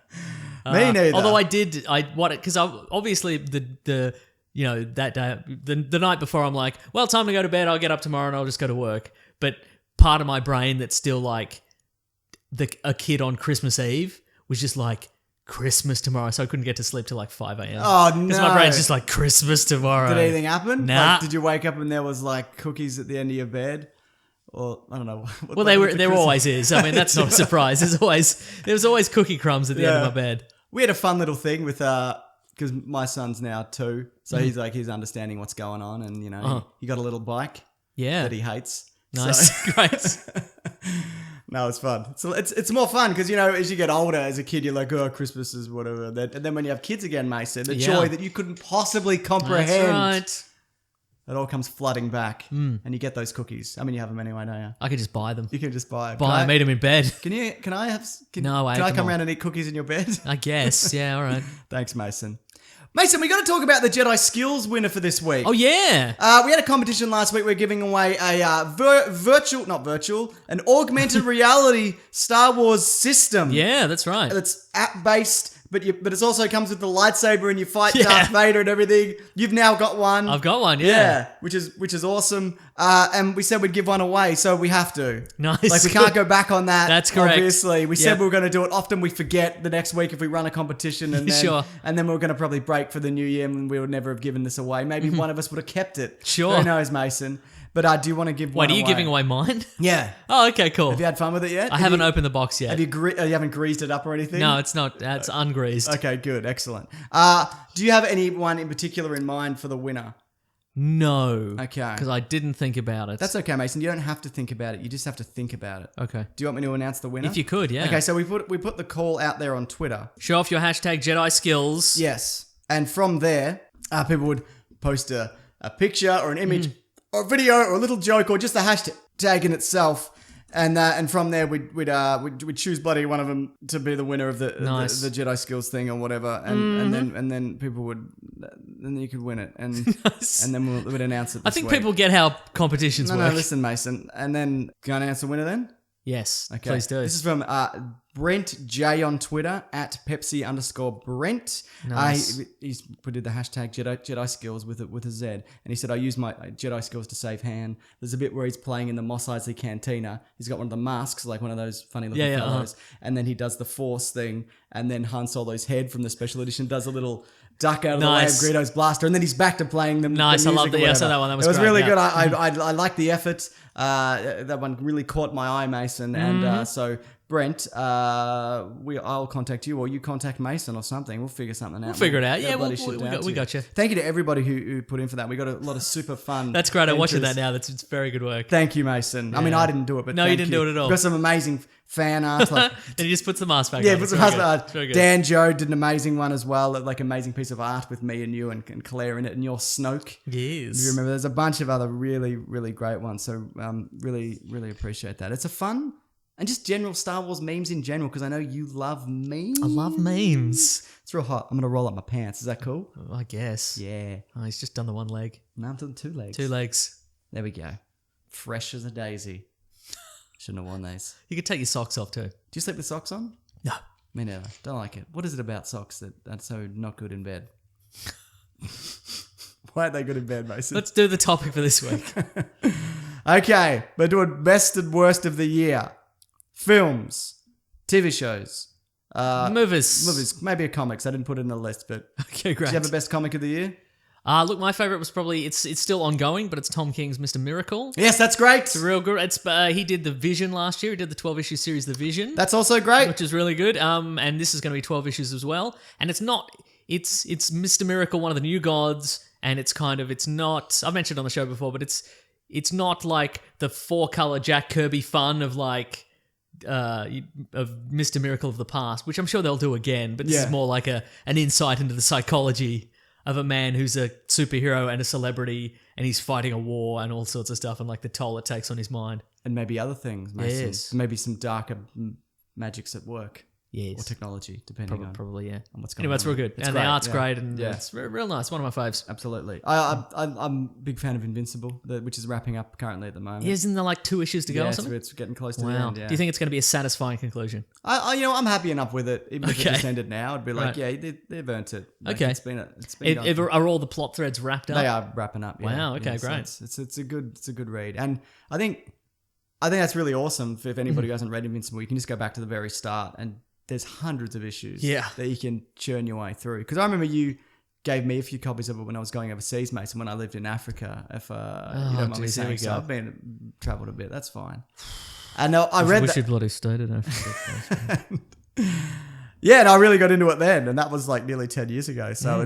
S1: Me neither.
S2: Although because obviously the you know that day the night before I'm like, well, time to go to bed. I'll get up tomorrow and I'll just go to work. But part of my brain that's still like a kid on Christmas Eve was just like Christmas tomorrow, so I couldn't get to sleep till like 5 a.m.
S1: Oh no!
S2: Because my brain's just like Christmas tomorrow.
S1: Did anything happen?
S2: Nah.
S1: Like, did you wake up and there was like cookies at the end of your bed? Or I don't know.
S2: Well, there always is. I mean, that's not a surprise. There was always cookie crumbs at the end of my bed.
S1: We had a fun little thing with because my son's now 2, so he's understanding what's going on, and you know he got a little bike
S2: Yeah.
S1: that he hates.
S2: Nice,
S1: So-
S2: great.
S1: No, it's fun. So it's more fun because you know as you get older, as a kid, you're like, oh, Christmas is whatever. And then when you have kids again, Mason, the joy that you couldn't possibly comprehend.
S2: That's right.
S1: It all comes flooding back, and you get those cookies. I mean, you have them anyway, don't you?
S2: I could just buy them.
S1: You can just buy.
S2: Buy them, eat them in bed.
S1: Can I have?
S2: No, I ate
S1: Can I
S2: them
S1: come
S2: all.
S1: around and eat cookies in your bed?
S2: I guess. Yeah, all right.
S1: Thanks, Mason. Mason, we got to talk about the JediSkillz winner for this week.
S2: Oh, yeah.
S1: We had a competition last week. We're giving away a an augmented reality Star Wars system.
S2: Yeah, that's right.
S1: It's app-based, but it also comes with the lightsaber and you fight
S2: Yeah.
S1: Darth Vader and everything. You've now got one.
S2: I've got one, yeah.
S1: which is awesome. And we said we'd give one away, so we have to.
S2: Nice.
S1: Like we can't go back on that.
S2: That's correct.
S1: Obviously, we
S2: Yep.
S1: said we were going to do it. Often we forget the next week if we run a competition, and then,
S2: Sure.
S1: and then we we're going to probably break for the new year, and we would never have given this away. Maybe one of us would have kept it.
S2: Sure.
S1: Who knows, Mason? But do you want to give one
S2: Wait, are you
S1: away?
S2: giving away mine?
S1: Yeah.
S2: Oh, okay, cool.
S1: Have you had fun with it yet?
S2: I haven't opened the box yet.
S1: You haven't greased it up or anything?
S2: No, it's not. It's ungreased.
S1: Okay, good. Excellent. Do you have anyone in particular in mind for the winner?
S2: No.
S1: Okay.
S2: Because I didn't think about it.
S1: That's okay, Mason. You don't have to think about it. You just have to think about it.
S2: okay.
S1: Do you want me to announce the winner?
S2: If you could, yeah.
S1: Okay, so we put the call out there on Twitter.
S2: Show off your hashtag JediSkillz.
S1: Yes. And from there, people would post a picture or an image or a video or a little joke or just the hashtag in itself. And from there, we'd choose bloody one of them to be the winner of the JediSkillz thing or whatever. And then people would, then you could win it. And and then we'd announce it this
S2: I think
S1: week.
S2: people get how competitions work.
S1: No, listen, Mason. And then, can I announce the winner then?
S2: Yes,
S1: Okay.
S2: please do.
S1: This is from Brent J on Twitter at Pepsi_Brent.
S2: Nice.
S1: He did the hashtag JediSkillz with a Z, and he said, "I use my JediSkillz to save Han." There's a bit where he's playing in the Mos Eisley Cantina. He's got one of the masks, like one of those funny looking fellows, and then he does the Force thing, and then Han Solo's head from the special edition does a little duck out of the way of Greedo's blaster, and then he's back to playing the
S2: Nice,
S1: the
S2: I love
S1: music
S2: that.
S1: or
S2: Yeah, I saw
S1: whatever.
S2: that one. That was
S1: It was
S2: great,
S1: really
S2: yeah.
S1: good. I like the effort. That one really caught my eye, Mason, and so Brent, I'll contact you or you contact Mason or something. We'll figure something out.
S2: We'll figure it out. Yeah,
S1: we
S2: got you.
S1: Thank you to everybody who put in for that. We got a lot of super fun.
S2: That's great. I'm watching
S1: entries.
S2: that now. It's very good work.
S1: Thank you, Mason. I mean, I didn't do it, but
S2: No, you
S1: thank
S2: didn't do it at all.
S1: We've got some amazing fan art. Like,
S2: Then he just puts the mask back
S1: yeah,
S2: on.
S1: but
S2: It's
S1: some
S2: very good.
S1: husband,
S2: It's very good.
S1: Dan Joe did an amazing one as well. Like amazing piece of art with me and you and Claire in it and your Snoke.
S2: Yes.
S1: If you remember, there's a bunch of other really, really great ones. So really, really appreciate that. It's a fun and just general Star Wars memes in general because I know you love memes.
S2: I love memes.
S1: It's real hot. I'm going to roll up my pants. Is that cool?
S2: I guess.
S1: Yeah.
S2: Oh, he's just done the one leg.
S1: Now I'm doing 2 legs.
S2: 2 legs.
S1: There we go. Fresh as a daisy. Shouldn't have worn these.
S2: You could take your socks off too.
S1: Do you sleep with socks on?
S2: No.
S1: Me neither. Don't like it. What is it about socks that's so not good in bed? Why aren't they good in bed, Mason?
S2: Let's do the topic for this week.
S1: Okay, we're doing best and worst of the year. Films, TV shows,
S2: Movies.
S1: maybe a comics. I didn't put it in the list, but
S2: Okay,
S1: do
S2: great.
S1: you have a best comic of the year?
S2: Look, my favorite was probably it's still ongoing, but it's Tom King's Mr. Miracle.
S1: Yes, that's great.
S2: It's real good. It's he did The Vision last year. He did the 12-issue series The Vision,
S1: That's also great.
S2: which is really good. And this is going to be 12 issues as well. And it's Mr. Miracle, one of the new gods, and it's not. I've mentioned it on the show before, but it's not like the 4-color Jack Kirby fun of like. Of Mr. Miracle of the past, which I'm sure they'll do again, but this
S1: Yeah.
S2: is more like an insight into the psychology of a man who's a superhero and a celebrity, and he's fighting a war and all sorts of stuff, and like the toll it takes on his mind.
S1: And maybe other things, Mason.
S2: Yes.
S1: Maybe some darker magics at work.
S2: Yes.
S1: Or technology, depending on
S2: Probably, yeah.
S1: what's going
S2: Anyway,
S1: on.
S2: it's real good.
S1: It's
S2: And
S1: great,
S2: the art's
S1: yeah.
S2: great, and
S1: Yeah.
S2: it's real nice. One of my faves.
S1: Absolutely. I'm a big fan of Invincible, which is wrapping up currently at the moment.
S2: Yeah, isn't there like 2 issues to go
S1: Yeah,
S2: or something?
S1: it's getting close to the
S2: Wow.
S1: end. Yeah.
S2: Do you think it's going to be a satisfying conclusion?
S1: I'm happy enough with it. Even if it
S2: Okay.
S1: just ended now, I'd be like,
S2: Right.
S1: yeah, they've earned it. Like,
S2: Okay.
S1: It's been going
S2: Are all the plot threads wrapped up?
S1: They are wrapping up. Yeah.
S2: Wow, okay,
S1: Yeah, so
S2: great.
S1: it's a good read, and I think that's really awesome. If anybody who hasn't read Invincible, you can just go back to the very start, and there's hundreds of issues.
S2: Yeah.
S1: That you can churn your way through. Because I remember you gave me a few copies of it when I was going overseas, Mason, when I lived in Africa. If you don't mind me
S2: geez, here we
S1: saying so,
S2: go.
S1: I've travelled a bit. That's fine. And I read that.
S2: bloody stayed in Africa.
S1: Yeah, and I really got into it then, and that was like nearly 10 years ago. So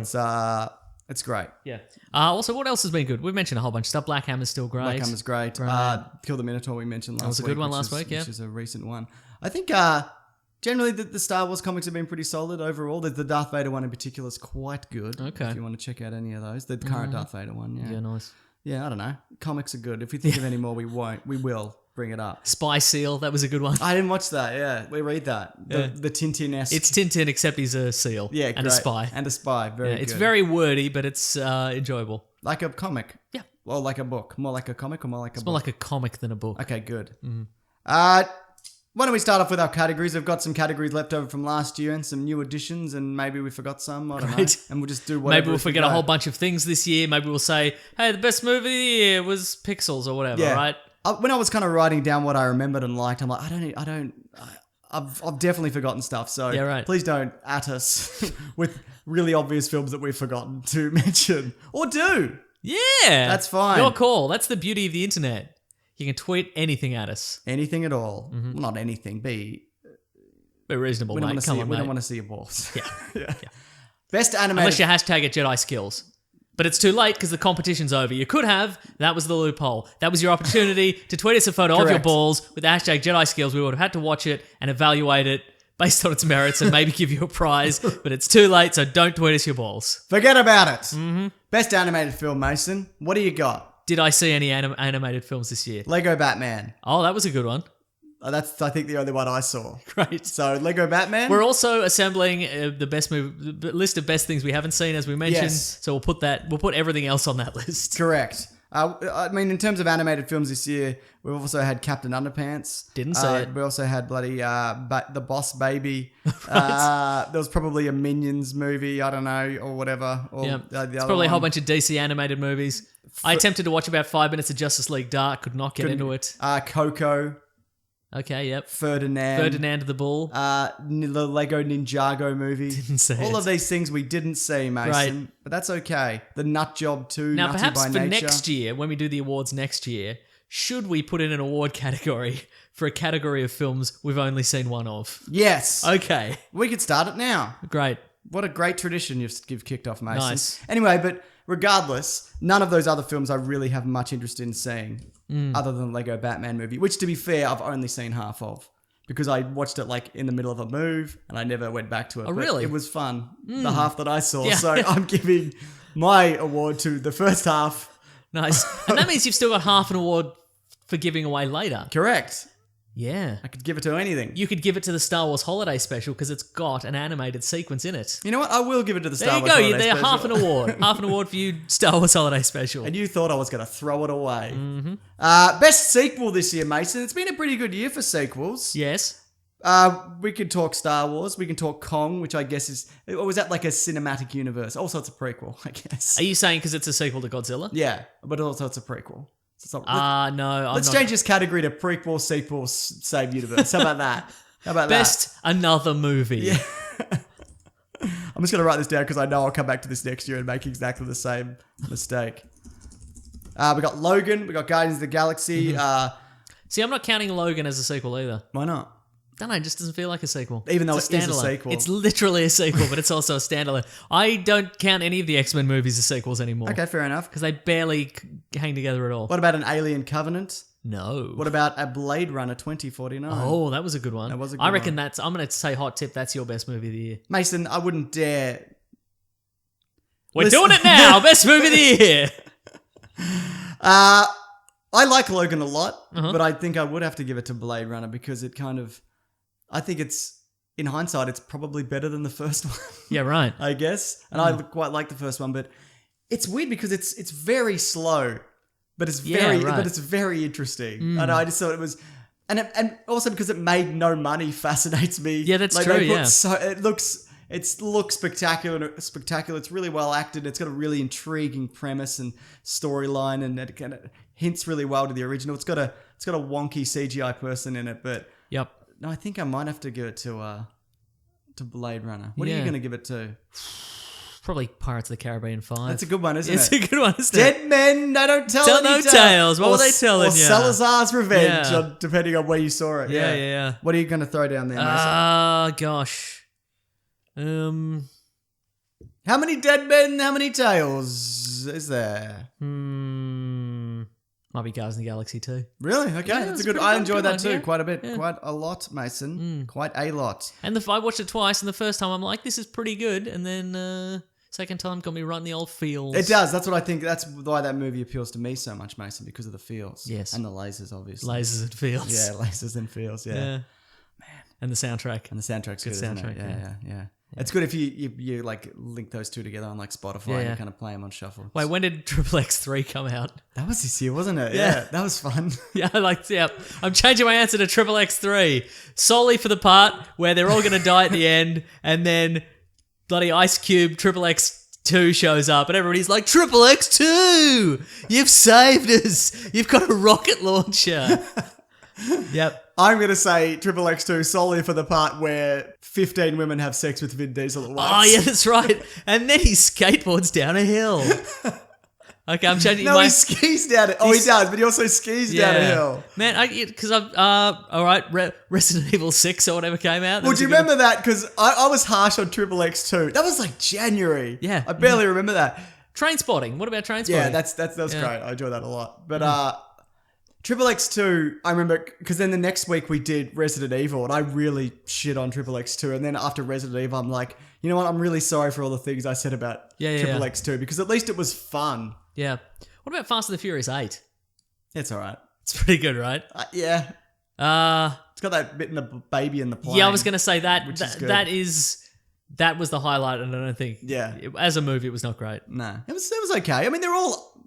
S1: it's great.
S2: Yeah. Also, what else has been good? We've mentioned a whole bunch of stuff. Black Hammer's still great.
S1: Black Hammer's great.
S2: Right.
S1: Kill the Minotaur we mentioned last week.
S2: was a good one
S1: which
S2: last week, yeah.
S1: Which is a recent one. I think generally the Star Wars comics have been pretty solid overall. The Darth Vader one in particular is quite good.
S2: Okay.
S1: If you want to check out any of those. The current Darth Vader one, yeah.
S2: Yeah, nice.
S1: Yeah, I don't know. Comics are good. If we think of any more, we will bring it up.
S2: Spy Seal, that was a good one.
S1: I didn't watch that, yeah. We read that.
S2: Yeah.
S1: The Tintin-esque.
S2: It's Tintin, except he's a seal.
S1: yeah,
S2: and
S1: great.
S2: a spy.
S1: And a spy. Very
S2: Yeah,
S1: good.
S2: it's very wordy, but it's enjoyable.
S1: Like a comic.
S2: Yeah.
S1: Or like a book. More like a comic or more like a
S2: It's
S1: book?
S2: more like a comic than a book.
S1: Okay, good.
S2: Mm-hmm.
S1: Why don't we start off with our categories? We've got some categories left over from last year and some new additions, and maybe we forgot some. I don't know.
S2: Great.
S1: And we'll just do whatever.
S2: Maybe we'll
S1: as we
S2: forget a
S1: go.
S2: whole bunch of things this year. Maybe we'll say, hey, the best movie of the year was Pixels or whatever,
S1: Yeah.
S2: right?
S1: When I was kind of writing down what I remembered and liked, I'm like, I've definitely forgotten stuff. So
S2: Yeah, right.
S1: please don't at us with really obvious films that we've forgotten to mention or do.
S2: Yeah.
S1: That's fine.
S2: Your call. That's the beauty of the internet. You can tweet anything at us.
S1: Anything at all. Well, not anything. Be
S2: reasonable,
S1: we
S2: mate.
S1: don't
S2: Come on,
S1: we don't
S2: mate.
S1: want to see your balls.
S2: Yeah.
S1: Yeah. Best animated.
S2: Unless you hashtag it JediSkillz. But it's too late because the competition's over. You could have. That was the loophole. That was your opportunity to tweet us a photo of your
S1: Correct.
S2: balls with the hashtag JediSkillz. We would have had to watch it and evaluate it based on its merits and maybe give you a prize. But it's too late, so don't tweet us your balls.
S1: Forget about it. Best animated film, Mason. What do you got?
S2: Did I see any animated films this year?
S1: Lego Batman.
S2: Oh, that was a good one.
S1: That's, I think, the only one I saw.
S2: Great.
S1: So, Lego Batman.
S2: We're also assembling the best the list of best things we haven't seen, as we mentioned.
S1: Yes.
S2: So we'll put everything else on that list.
S1: Correct. I mean, in terms of animated films this year, we've also had Captain Underpants.
S2: Didn't say it.
S1: We also had bloody The Boss Baby. There was probably a Minions movie, I don't know, or whatever. Or
S2: Yeah,
S1: the
S2: it's
S1: other
S2: probably a whole
S1: one.
S2: bunch of DC animated movies. I attempted to watch about 5 minutes of Justice League Dark, could not get into it.
S1: Coco.
S2: Okay, yep.
S1: Ferdinand
S2: the Bull.
S1: The Lego Ninjago movie.
S2: Didn't see
S1: All
S2: it.
S1: of these things we didn't see, Mason.
S2: Right.
S1: But that's okay. The Nut Job 2,
S2: Now,
S1: Nutty
S2: perhaps
S1: by
S2: for
S1: Nature.
S2: next year, when we do the awards next year, should we put in an award category for a category of films we've only seen one of?
S1: Yes.
S2: Okay,
S1: We could start it now.
S2: great.
S1: What a great tradition you've kicked off, Mason.
S2: Nice.
S1: Anyway, but regardless, none of those other films I really have much interest in seeing other than Lego Batman movie, which, to be fair, I've only seen half of. Because I watched it like in the middle of a move and I never went back to it.
S2: Oh,
S1: But
S2: really?
S1: it was fun. The half that I saw.
S2: Yeah.
S1: So I'm giving my award to the first half.
S2: Nice. And that means you've still got half an award for giving away later.
S1: Correct.
S2: Yeah.
S1: I could give it to anything.
S2: You could give it to the Star Wars Holiday Special because it's got an animated sequence in it.
S1: You know what? I will give it to the
S2: There
S1: Star
S2: you
S1: Wars
S2: go.
S1: Holiday
S2: They're
S1: Special.
S2: half an award. Half an award for you, Star Wars Holiday Special.
S1: And you thought I was going to throw it away.
S2: Mm-hmm.
S1: Best sequel this year, Mason. It's been a pretty good year for sequels.
S2: Yes.
S1: We could talk Star Wars. We can talk Kong, which I guess is... Or was that like a cinematic universe? Also, it's a prequel, I guess.
S2: Are you saying because it's a sequel to Godzilla?
S1: Yeah, but also it's a prequel. So it's not,
S2: No.
S1: let's change this category to prequel, sequel, same universe. How about that? How about
S2: Best another movie.
S1: Yeah. that? I'm just going to write this down because I know I'll come back to this next year and make exactly the same mistake. We got Logan. We got Guardians of the Galaxy.
S2: See, I'm not counting Logan as a sequel either.
S1: Why not?
S2: Don't know, it just doesn't feel like a sequel.
S1: Even though
S2: It's
S1: it is a
S2: standalone.
S1: sequel.
S2: It's literally a sequel, but it's also a standalone. I don't count any of the X-Men movies as sequels anymore.
S1: Okay, fair enough.
S2: Because they barely hang together at all.
S1: What about an Alien Covenant?
S2: No.
S1: What about a Blade Runner 2049?
S2: Oh, that was a good one.
S1: That was a good
S2: I reckon
S1: one.
S2: I'm going to say hot tip, that's your best movie of the year.
S1: Mason, I wouldn't dare.
S2: We're
S1: Listen-
S2: doing it now! Best movie of the year!
S1: I like Logan a lot,
S2: Uh-huh.
S1: but I think I would have to give it to Blade Runner because it kind of... I think it's... In hindsight, it's probably better than the first one.
S2: Yeah, right.
S1: I guess. And I quite like the first one, but it's weird because it's very slow, but it's very
S2: right.
S1: but it's very interesting. And I just thought it was, and also because it made no money fascinates me.
S2: Yeah, that's
S1: Like,
S2: true,
S1: they put
S2: yeah.
S1: So it looks spectacular. It's really well acted. It's got a really intriguing premise and storyline, and it kind of hints really well to the original. It's got a wonky CGI person in it, but
S2: Yep.
S1: no, I think I might have to give it to Blade Runner. What are you
S2: Yeah.
S1: going to give it to?
S2: Probably Pirates of the Caribbean 5.
S1: That's a good one, isn't
S2: It's
S1: it?
S2: a good one, isn't it?
S1: Dead men, they don't tell
S2: Tell
S1: any
S2: no tales. What were they telling
S1: Or
S2: ya?
S1: Salazar's Revenge,
S2: Yeah.
S1: depending on where you saw it.
S2: Yeah.
S1: What are you going to throw down there, Mason?
S2: Gosh.
S1: How many dead men, how many tales is there?
S2: Might be Guardians of the Galaxy too.
S1: Really? Okay,
S2: Yeah,
S1: that's
S2: it's
S1: a good.
S2: pretty
S1: I
S2: good,
S1: enjoyed
S2: good
S1: that
S2: one,
S1: too,
S2: yeah.
S1: quite a bit,
S2: Yeah.
S1: quite a lot, Mason. Quite a lot.
S2: And I watched it twice, and the first time I'm like, this is pretty good, and then second time got me right in the old feels.
S1: It does. That's what I think. That's why that movie appeals to me so much, Mason, because of the feels.
S2: Yes.
S1: And the lasers, obviously.
S2: Lasers and feels.
S1: Yeah, lasers and feels. Yeah.
S2: Man. And the soundtrack.
S1: And the soundtrack's good,
S2: Good
S1: isn't
S2: soundtrack,
S1: it? Yeah. It's good if you like link those two together on like Spotify and
S2: Yeah.
S1: you kind of play them on shuffle.
S2: Wait, when did Triple X3 come out?
S1: That was this year, wasn't it?
S2: Yeah.
S1: Yeah, that was fun.
S2: Yeah, I'm changing my answer to Triple X3 solely for the part where they're all going to die at the end, and then bloody Ice Cube Triple X2 shows up, and everybody's like, Triple X2, you've saved us. You've got a rocket launcher. Yep.
S1: I'm going to say Triple X2 solely for the part where 15 women have sex with Vin Diesel at once.
S2: Oh, yeah, that's right. And then he skateboards down a hill. Okay, I'm changing.
S1: No, he skis down it. Oh, he does, but he also skis down a hill.
S2: Man, because I've all right, Resident Evil 6 or whatever came out.
S1: Well, do you remember that? Because I was harsh on Triple X 2. That was like January.
S2: Yeah.
S1: I barely remember that.
S2: Trainspotting. What about Trainspotting?
S1: Yeah, that was great. I enjoyed that a lot. But Triple X 2, I remember, because then the next week we did Resident Evil, and I really shit on Triple X 2. And then after Resident Evil, I'm like, you know what? I'm really sorry for all the things I said about Triple X 2, because at least it was fun.
S2: Yeah. What about Fast and the Furious 8?
S1: It's all right.
S2: It's pretty good, right?
S1: Yeah. It's got that bit in the baby in the plane.
S2: Yeah, I was going to say that.
S1: Which is good.
S2: That was the highlight, and I don't think.
S1: Yeah.
S2: As a movie, it was not great.
S1: No, it was okay. I mean,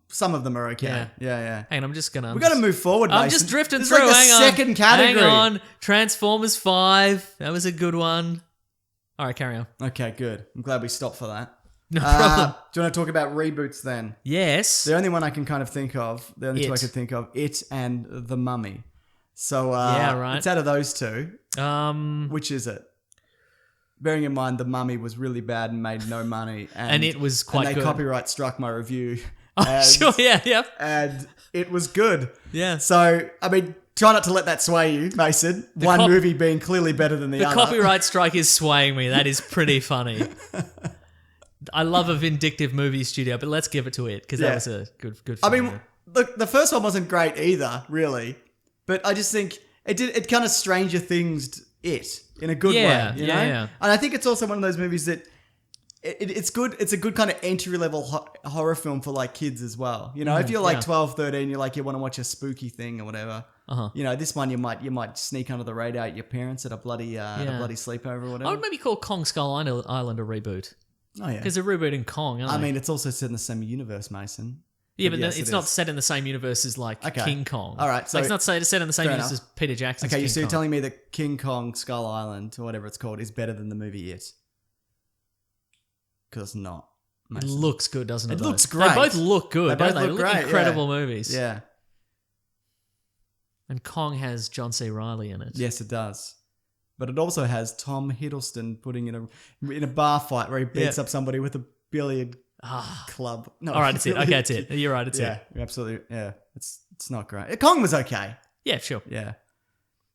S1: some of them are okay. Yeah.
S2: Hang on, I'm just gonna.
S1: We got to move forward.
S2: I'm
S1: Mason.
S2: just drifting
S1: this
S2: through.
S1: Is like the
S2: hang on.
S1: second category.
S2: Hang on. Transformers 5. That was a good one. All right, carry on.
S1: Okay, good. I'm glad we stopped for that.
S2: No problem.
S1: Do you want to talk about reboots then?
S2: Yes.
S1: The only one I can kind of think of, the only two I could think of, It and The Mummy. So
S2: yeah, right.
S1: It's out of those two. Which is it? Bearing in mind The Mummy was really bad and made no money,
S2: and it was quite
S1: and they
S2: good.
S1: Copyright struck my review.
S2: Oh, sure, yeah.
S1: And it was good.
S2: Yeah.
S1: So, I mean, try not to let that sway you, Mason. One movie being clearly better than the other.
S2: The copyright strike is swaying me. That is pretty funny. I love a vindictive movie studio, but let's give it to it, because that was a good film.
S1: I mean, the first one wasn't great either, really. But I just think it kind of Stranger Things it in a good way, you know?
S2: Yeah.
S1: And I think it's also one of those movies that it's good. It's a good kind of entry-level horror film for like kids as well. You know, if you're like 12, 13, you're like, you want to watch a spooky thing or whatever. You know, this one you might sneak under the radar at your parents at a bloody sleepover or whatever.
S2: I would maybe call Kong Skull Island a reboot.
S1: Oh yeah,
S2: because they're rebooting Kong. Aren't they?
S1: I mean, it's also set in the same universe, Mason.
S2: Yeah, but it's not set in the same universe as like King Kong.
S1: All right, so
S2: it's not set in the same universe as Peter Jackson's King
S1: so you're
S2: Kong.
S1: telling me that King Kong Skull Island, or whatever it's called, is better than the movie It? Because it's not. Mason.
S2: It looks good, doesn't it?
S1: It looks great.
S2: They both look good.
S1: They
S2: They
S1: look great,
S2: incredible movies.
S1: Yeah.
S2: And Kong has John C. Reilly in it.
S1: Yes, it does. But it also has Tom Hiddleston putting in a bar fight where he beats up somebody with a billiard club. No,
S2: all right, it's it. Okay, it's it. You're right, it's it.
S1: Yeah, absolutely. Yeah, it's not great. Kong was okay.
S2: Yeah, sure.
S1: Yeah.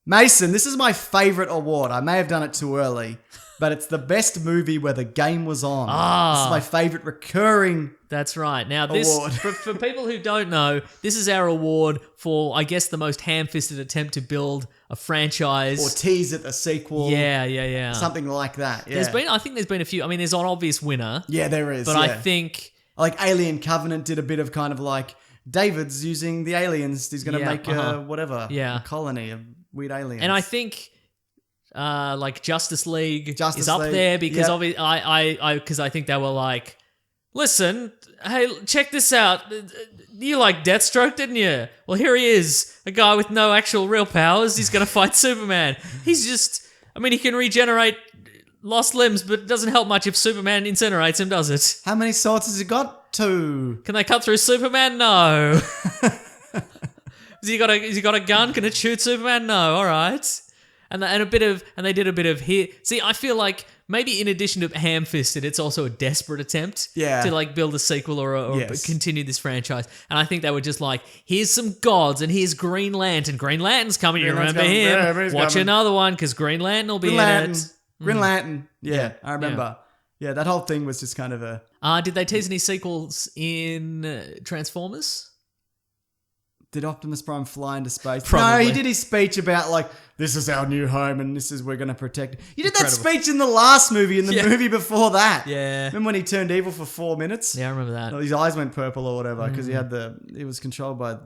S1: Mason, this is my favorite award. I may have done it too early, but it's the best movie where the game was on. This is my favorite recurring.
S2: That's right. Now, this
S1: award.
S2: for people who don't know, this is our award for, I guess, the most ham-fisted attempt to build a franchise
S1: Or tease it a sequel.
S2: Yeah.
S1: Something like that. Yeah.
S2: I think there's been a few. I mean, there's an obvious winner.
S1: Yeah, there is.
S2: But I think
S1: like Alien Covenant did a bit of kind of like David's using the aliens. He's going to make a colony of weird aliens.
S2: And I think like Justice League is up there because I think they were like, listen, hey, check this out. You like Deathstroke, didn't you? Well, here he is, a guy with no actual real powers. He's going to fight Superman. He's just, I mean, he can regenerate lost limbs, but it doesn't help much if Superman incinerates him, does it?
S1: How many swords has he got? 2.
S2: Can they cut through Superman? No. Has he got a gun? Can it shoot Superman? No. All right. And they did a bit of here. See, I feel like maybe in addition to ham-fisted, it's also a desperate attempt to like build a sequel or continue this franchise. And I think they were just like, here's some gods and here's Green Lantern. Green Lantern's coming. You remember him? Watch another one because Green Lantern will be in it.
S1: Green Lantern. Yeah, I remember. Yeah, that whole thing was just kind of a...
S2: Did they tease any sequels in Transformers?
S1: Did Optimus Prime fly into space?
S2: Probably.
S1: No, he did his speech about like, this is our new home and this is we're going to protect it. You did that speech in the last movie and the movie before that.
S2: Yeah.
S1: Remember when he turned evil for 4 minutes?
S2: Yeah, I remember that.
S1: His eyes went purple or whatever because he was controlled by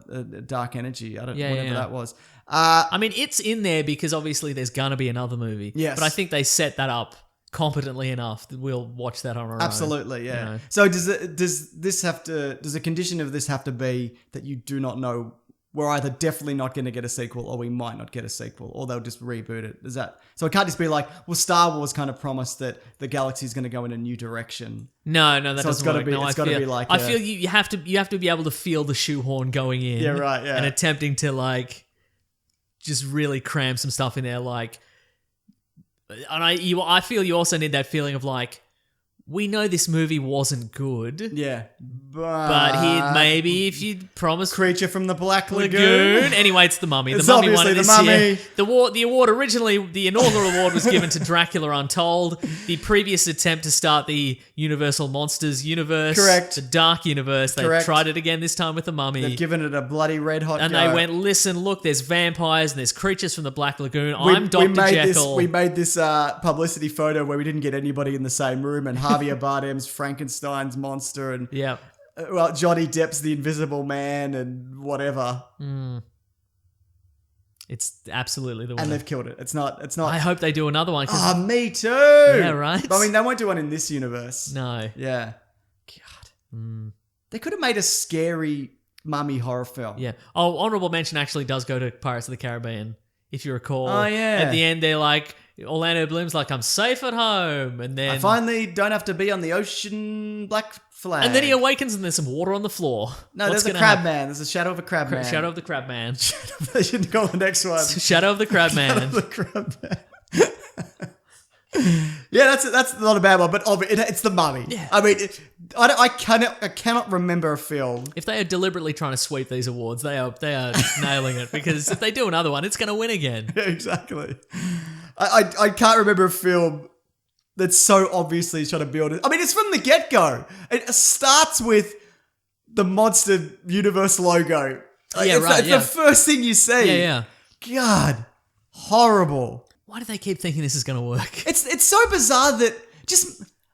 S1: dark energy. Whatever that was.
S2: I mean, it's in there because obviously there's going to be another movie.
S1: Yes.
S2: But I think they set that up competently enough that we'll watch that on our own.
S1: Absolutely, yeah.
S2: You know?
S1: So does a condition of this have to be that you do not know we're either definitely not going to get a sequel or we might not get a sequel or they'll just reboot it? Is that so? It can't just be like, well, Star Wars kind of promised that the galaxy is going to go in a new direction.
S2: No, that
S1: so
S2: doesn't work.
S1: It's got to be like
S2: I feel you have to be able to feel the shoehorn going in.
S1: Yeah, right. Yeah,
S2: and attempting to like just really cram some stuff in there, like. And I feel you also need that feeling of like, we know this movie wasn't good.
S1: Yeah,
S2: But maybe if you promise
S1: Creature from the Black Lagoon.
S2: Anyway, it's the Mummy.
S1: It's
S2: the Mummy won
S1: obviously
S2: it this
S1: the Mummy.
S2: year. The award originally, the inaugural award was given to Dracula Untold. The previous attempt to start the Universal Monsters universe,
S1: Correct.
S2: the Dark Universe, they
S1: Correct.
S2: tried it again this time with the Mummy.
S1: They've given it a bloody red hot
S2: and
S1: go.
S2: they went, listen, look, there's vampires and there's creatures from the Black Lagoon. I'm Dr. Jekyll.
S1: We made this publicity photo where we didn't get anybody in the same room, and Javier Bardem's Frankenstein's monster, and Johnny Depp's the Invisible Man, and whatever.
S2: It's absolutely the one.
S1: And they've killed it. It's not.
S2: I hope they do another one.
S1: Me too.
S2: Yeah, right.
S1: I mean, they won't do one in this universe.
S2: No.
S1: Yeah. God. They could have made a scary mummy horror film.
S2: Yeah. Oh, honorable mention actually does go to Pirates of the Caribbean. If you recall.
S1: Oh, yeah.
S2: At the end, they're like, Orlando Bloom's like, I'm safe at home. And then...
S1: I finally don't have to be on the ocean black flag.
S2: And then he awakens and there's some water on the floor.
S1: No, there's a crab man. There's a shadow of a crab man.
S2: Shadow of the Crab Man.
S1: They shouldn't call the next one.
S2: Shadow of the Crab Man.
S1: Shadow of the crab man. Yeah, that's not a bad one, but it's the Mummy.
S2: Yeah.
S1: I mean, I cannot remember a film.
S2: If they are deliberately trying to sweep these awards, they are nailing it, because if they do another one, it's going to win again.
S1: Yeah, exactly. I can't remember a film that's so obviously trying to build it. I mean, it's from the get-go. It starts with the Monster Universe logo. It's the first thing you see.
S2: Yeah.
S1: God, horrible.
S2: Why do they keep thinking this is going to work?
S1: It's so bizarre that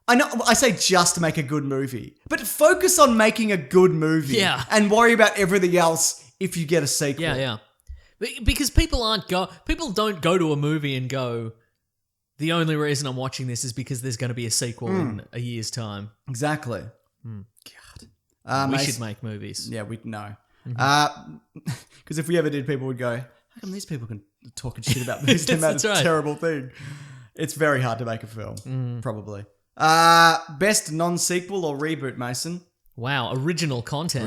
S1: I know I say just to make a good movie, but focus on making a good movie.
S2: Yeah.
S1: And worry about everything else if you get a sequel.
S2: Yeah. Because people don't go to a movie and go, the only reason I'm watching this is because there's going to be a sequel in a year's time.
S1: Exactly. God.
S2: We should make movies.
S1: Yeah, we'd know. Because if we ever did, people would go, how come these people can talk shit about movies? That's a terrible thing. It's very hard to make a film, probably. Best non-sequel or reboot, Mason?
S2: Wow, original content.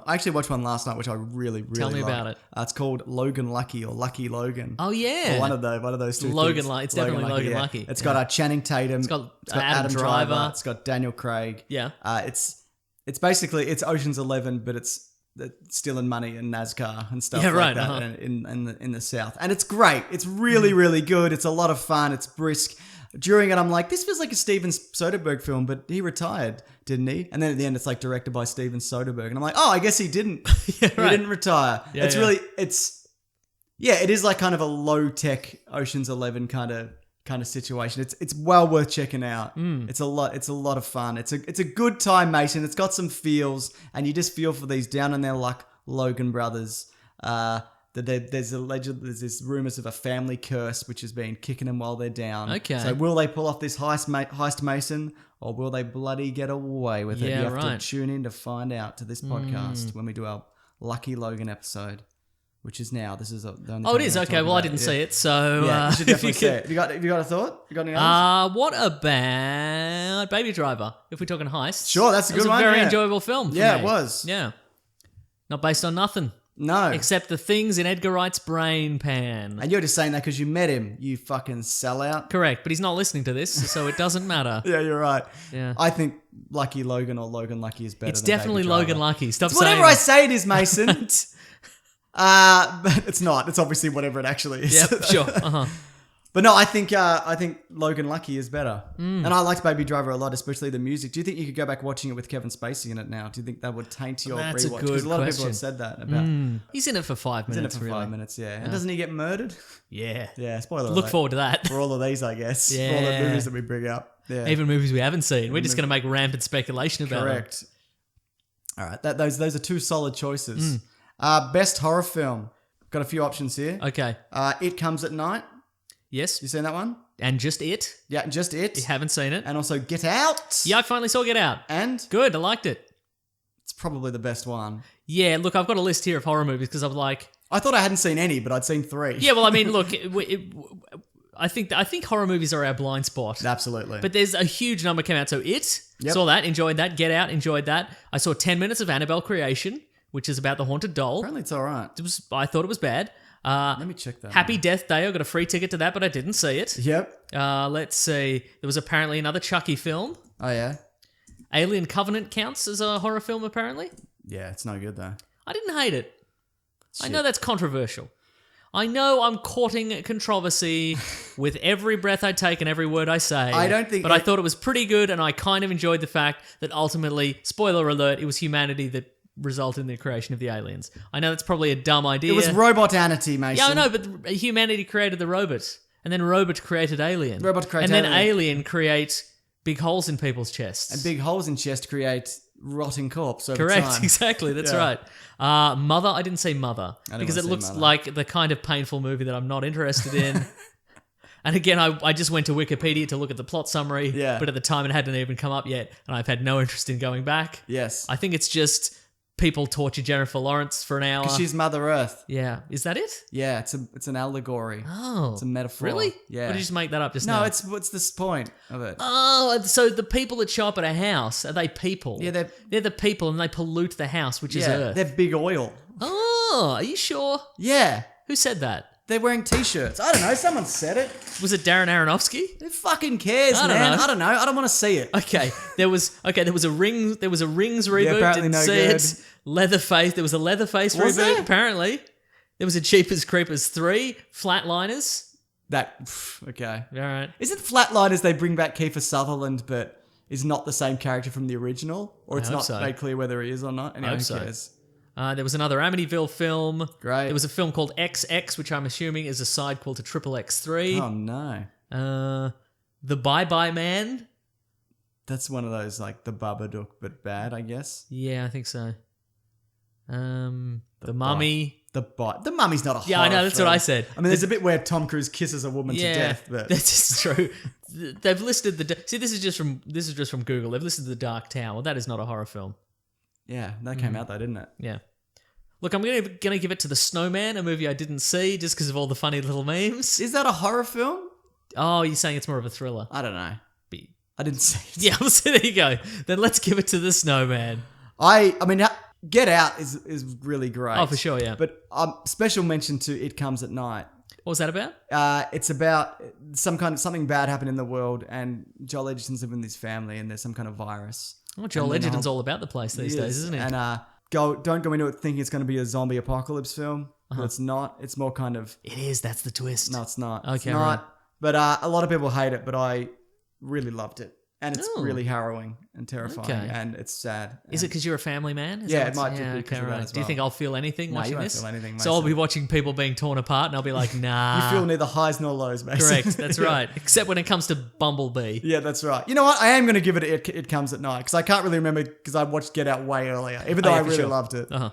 S1: I actually watched one last night, which I really, really
S2: Tell me
S1: liked.
S2: about it.
S1: It's called Logan Lucky or Lucky Logan.
S2: Oh yeah,
S1: or one of those two.
S2: Logan
S1: things.
S2: It's definitely Logan
S1: yeah.
S2: Lucky.
S1: It's got Channing Tatum.
S2: It's got Adam Driver.
S1: It's got Daniel Craig.
S2: Yeah.
S1: It's basically Ocean's 11, but it's stealing money in NASCAR and stuff like that in the South. And it's great. It's really, really good. It's a lot of fun. It's brisk. During it, I'm like, this feels like a Steven Soderbergh film, but he retired, didn't he? And then at the end, it's like directed by Steven Soderbergh. And I'm like, oh, I guess he didn't. He didn't retire. It is like kind of a low-tech Ocean's 11 kind of situation. It's well worth checking out. It's a lot of fun. It's a good time, Mason. It's got some feels, and you just feel for these down on their luck Logan brothers. There's this rumors of a family curse which has been kicking them while they're down. Okay. So will they pull off this heist, Mason, or will they bloody get away with it? You have to tune in to find out to this podcast when we do our Lucky Logan episode. Which is now. This is the only
S2: it is. Okay, well, I didn't see it, so...
S1: Yeah, you should definitely see it. Have you got a thought? You got any others?
S2: What about Baby Driver, if we're talking heists?
S1: Sure, that's a good one.
S2: It was a very enjoyable film for me.
S1: It was.
S2: Yeah. Not based on nothing.
S1: No.
S2: Except the things in Edgar Wright's brain pan.
S1: And you're just saying that because you met him, you fucking sellout.
S2: Correct, but he's not listening to this, so it doesn't matter.
S1: Yeah, you're right.
S2: Yeah.
S1: I think Lucky Logan or Logan Lucky is better
S2: It's
S1: than
S2: definitely
S1: Baby Driver.
S2: Logan Lucky. Stop
S1: it's
S2: saying
S1: whatever I say it is, Mason. But it's not. It's obviously whatever it actually is.
S2: Yep, sure.
S1: But no, I think Logan Lucky is better. And I liked Baby Driver a lot, especially the music. Do you think you could go back watching it with Kevin Spacey in it now? Do you think that would taint your
S2: That's
S1: rewatch?
S2: a good
S1: Because a lot of people
S2: question.
S1: have said that about.
S2: He's in it for 5 minutes.
S1: He's in it for 5 minutes, yeah. And doesn't he get murdered?
S2: Yeah.
S1: Yeah. Spoiler.
S2: Look
S1: alert.
S2: forward to that.
S1: For all of these, I guess.
S2: Yeah.
S1: For all the movies that we bring up. Yeah.
S2: Even movies we haven't seen. We're just going to make rampant speculation about
S1: Correct. All right. Those are two solid choices. Best horror film. Got a few options here.
S2: Okay.
S1: It Comes at Night.
S2: Yes.
S1: You seen that one?
S2: And Just It.
S1: Yeah, Just It.
S2: You haven't seen it.
S1: And also Get Out.
S2: Yeah, I finally saw Get Out.
S1: And?
S2: Good, I liked it.
S1: It's probably the best one.
S2: Yeah, look, I've got a list here of horror movies because I'm like...
S1: I thought I hadn't seen any, but I'd seen 3.
S2: Yeah, well, I mean, look, I think horror movies are our blind spot.
S1: Absolutely.
S2: But there's a huge number came out. So saw that, enjoyed that. Get Out, enjoyed that. I saw 10 minutes of Annabelle Creation, which is about the haunted doll.
S1: Apparently it's all right.
S2: I thought it was bad.
S1: Let me check that.
S2: Happy Death Day. I got a free ticket to that, but I didn't see it.
S1: Yep.
S2: Let's see. There was apparently another Chucky film.
S1: Oh, yeah?
S2: Alien Covenant counts as a horror film, apparently.
S1: Yeah, it's no good though.
S2: I didn't hate it. I
S1: Shit.
S2: know that's controversial. I know I'm courting controversy with every breath I take and every word I say.
S1: I don't think
S2: But I thought it was pretty good, and I kind of enjoyed the fact that ultimately, spoiler alert, it was humanity that resulted in the creation of the aliens. I know that's probably a dumb idea.
S1: It was robotanity, Mason.
S2: Yeah, I know, but humanity created the robot, and then robot created alien.
S1: Robot created
S2: and then
S1: alien.
S2: alien creates big holes in people's chests.
S1: And big holes in chest create rotting corpse over
S2: Correct,
S1: time.
S2: exactly, that's
S1: Yeah.
S2: right. Mother, I didn't say Mother,
S1: didn't
S2: because it
S1: wanna say
S2: looks
S1: Mother.
S2: like the kind of painful movie that I'm not interested in. And again, I just went to Wikipedia to look at the plot summary,
S1: Yeah.
S2: but at the time it hadn't even come up yet, and I've had no interest in going back.
S1: Yes.
S2: I think it's just people torture Jennifer Lawrence for an hour.
S1: Because she's Mother Earth.
S2: Yeah, is that it?
S1: Yeah, it's an allegory.
S2: Oh.
S1: It's a metaphor.
S2: Really?
S1: Yeah.
S2: Or did you just make that up just now?
S1: No, it's what's the point of it?
S2: Oh, so the people that show up at a house, are they people?
S1: Yeah,
S2: they're the people, and they pollute the house, which is Earth.
S1: they're big oil.
S2: Oh, are you sure?
S1: Yeah,
S2: Who said that?
S1: they're wearing t-shirts. I don't know. Someone said it.
S2: Was it Darren Aronofsky?
S1: Who fucking cares,
S2: I don't
S1: man?
S2: know.
S1: I don't know. I don't want to see it.
S2: Okay, there was a Rings reboot.
S1: apparently
S2: Didn't
S1: no
S2: see
S1: good.
S2: it. Leatherface. There was a Leatherface
S1: Was
S2: reboot.
S1: there?
S2: Apparently, there was a Jeepers Creepers 3, Flatliners.
S1: Okay.
S2: All right.
S1: Is it Flatliners they bring back Kiefer Sutherland, but is not the same character from the original? Or it's
S2: hope
S1: not
S2: so.
S1: made clear whether he is or not? Anyway,
S2: Hope
S1: who
S2: so.
S1: cares?
S2: There was another Amityville film.
S1: Great.
S2: There was a film called XX, which I'm assuming is a sidequel to Triple X3.
S1: Oh, no.
S2: The Bye Bye Man.
S1: That's one of those, like, the Babadook, but bad, I guess.
S2: Yeah, I think so. The Mummy.
S1: The Mummy's not a horror
S2: Yeah, I know, that's
S1: film.
S2: what I said.
S1: I mean, there's a bit where Tom Cruise kisses a woman to death, but...
S2: that's just true. They've listed See, this is just from Google. They've listed The Dark Tower. That is not a horror film.
S1: Yeah, that came out though, didn't it?
S2: Yeah. Look, I'm gonna give it to The Snowman, a movie I didn't see just because of all the funny little memes.
S1: Is that a horror film?
S2: Oh, you're saying it's more of a thriller?
S1: I don't know.
S2: Be-
S1: I didn't see it.
S2: Yeah, well, so there you go. Then let's give it to The Snowman.
S1: I mean, Get Out is really great.
S2: Oh, for sure, yeah.
S1: But special mention to It Comes at Night.
S2: What was that about?
S1: It's about something bad happened in the world, and Joel Edgerton's living with his family, and there's some kind of virus.
S2: Oh, Joel
S1: And then
S2: Edgerton's all about the place these days, isn't he?
S1: And don't go into it thinking it's going to be a zombie apocalypse film. But it's not. It's more kind of...
S2: It is. That's the twist.
S1: No, it's not.
S2: Okay,
S1: it's not.
S2: right.
S1: But a lot of people hate it, but I really loved it. And it's
S2: Oh.
S1: really harrowing and terrifying,
S2: Okay.
S1: and it's sad.
S2: Is it because you're a family man? Is
S1: Yeah,
S2: that
S1: it might
S2: what's-
S1: just be 'cause of that as
S2: Do you
S1: well.
S2: think I'll feel anything
S1: No, you
S2: watching
S1: won't
S2: this?
S1: feel anything,
S2: So I'll
S1: Mason.
S2: be watching people being torn apart, and I'll be like, nah.
S1: You feel neither highs nor lows, Mason.
S2: Correct. That's
S1: Yeah.
S2: right. Except when it comes to Bumblebee.
S1: Yeah, that's right. You know what? I am going to give it It Comes at Night, because I can't really remember, because I watched Get Out way earlier, even though
S2: yeah,
S1: I
S2: for
S1: really
S2: sure.
S1: loved it.
S2: Uh-huh.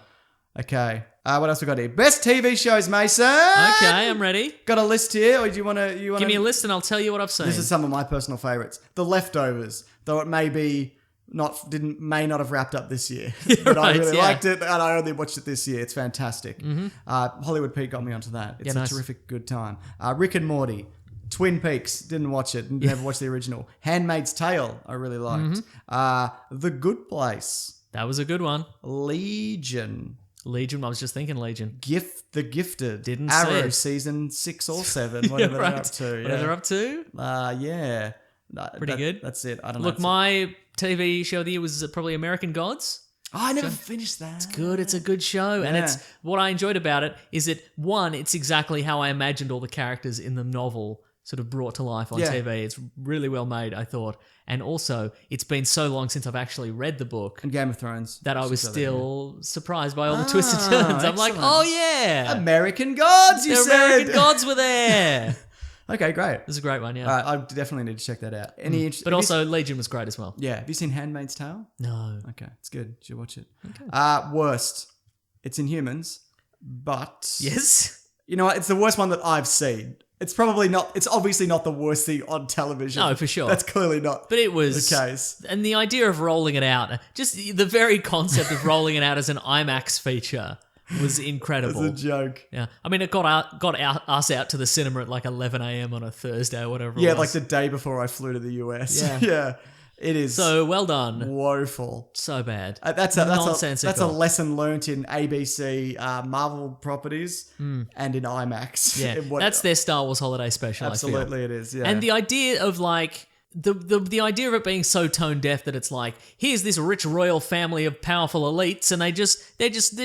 S1: Okay. What else we got here? Best TV shows, Mason.
S2: Okay, I'm ready.
S1: Got a list here, or do you want to?
S2: Give me a list, and I'll tell you what I've seen.
S1: This is some of my personal favorites. The Leftovers, though it may not have wrapped up this year, but I
S2: Right,
S1: really
S2: yeah.
S1: liked it, and I only watched it this year. It's fantastic. Hollywood Pete got me onto that. It's
S2: Yeah, nice.
S1: a terrific good time. Rick and Morty, Twin Peaks, didn't watch it, never watched the original. Handmaid's Tale, I really liked. The Good Place,
S2: That was a good one.
S1: Legion,
S2: Legion. I was just thinking Legion.
S1: The Gifted,
S2: Didn't see
S1: Arrow
S2: it.
S1: season 6 or 7, whatever they're up to.
S2: What they're up to?
S1: Yeah.
S2: Pretty good.
S1: That's it. I don't know.
S2: Look, my TV show of the year was probably American Gods.
S1: Oh, I never finished that.
S2: Good. It's a good show. And
S1: Yeah.
S2: it's what I enjoyed about it is that, one, it's exactly how I imagined all the characters in the novel sort of brought to life on
S1: Yeah.
S2: TV. It's really well made, I thought. And also, it's been so long since I've actually read the book
S1: And Game of Thrones.
S2: that I was
S1: Just so
S2: still surprised by all the twists and turns. I'm like,
S1: excellent.
S2: oh yeah,
S1: American Gods, you
S2: the
S1: said.
S2: American Gods were there.
S1: Okay, great.
S2: It was a great one, yeah.
S1: I definitely need to check that out. Any interest?
S2: But also, Legion was great as well.
S1: yeah. Have you seen Handmaid's Tale?
S2: No.
S1: Okay, it's good. You should watch it. Worst. It's Inhumans, but
S2: Yes?
S1: you know what? It's the worst one that I've seen. It's probably not. It's obviously not the worst thing on television.
S2: No, for sure.
S1: That's clearly not.
S2: But it was...
S1: the case.
S2: And the idea of rolling it out, just the very concept of rolling it out as an IMAX feature was incredible.
S1: It's a joke.
S2: Yeah. I mean, it got us out to the cinema at like 11 a.m. on a Thursday or whatever
S1: Yeah,
S2: it
S1: like
S2: was.
S1: the day before I flew to the US.
S2: Yeah.
S1: yeah. It is
S2: So, well done.
S1: woeful.
S2: So bad.
S1: That's
S2: Nonsensical.
S1: a lesson learnt in ABC Marvel properties and in IMAX.
S2: Yeah,
S1: In what-
S2: that's their Star Wars holiday special, I feel.
S1: absolutely it is. Yeah,
S2: And the idea of like the idea of it being so tone deaf that it's like, here's this rich royal family of powerful elites, and they're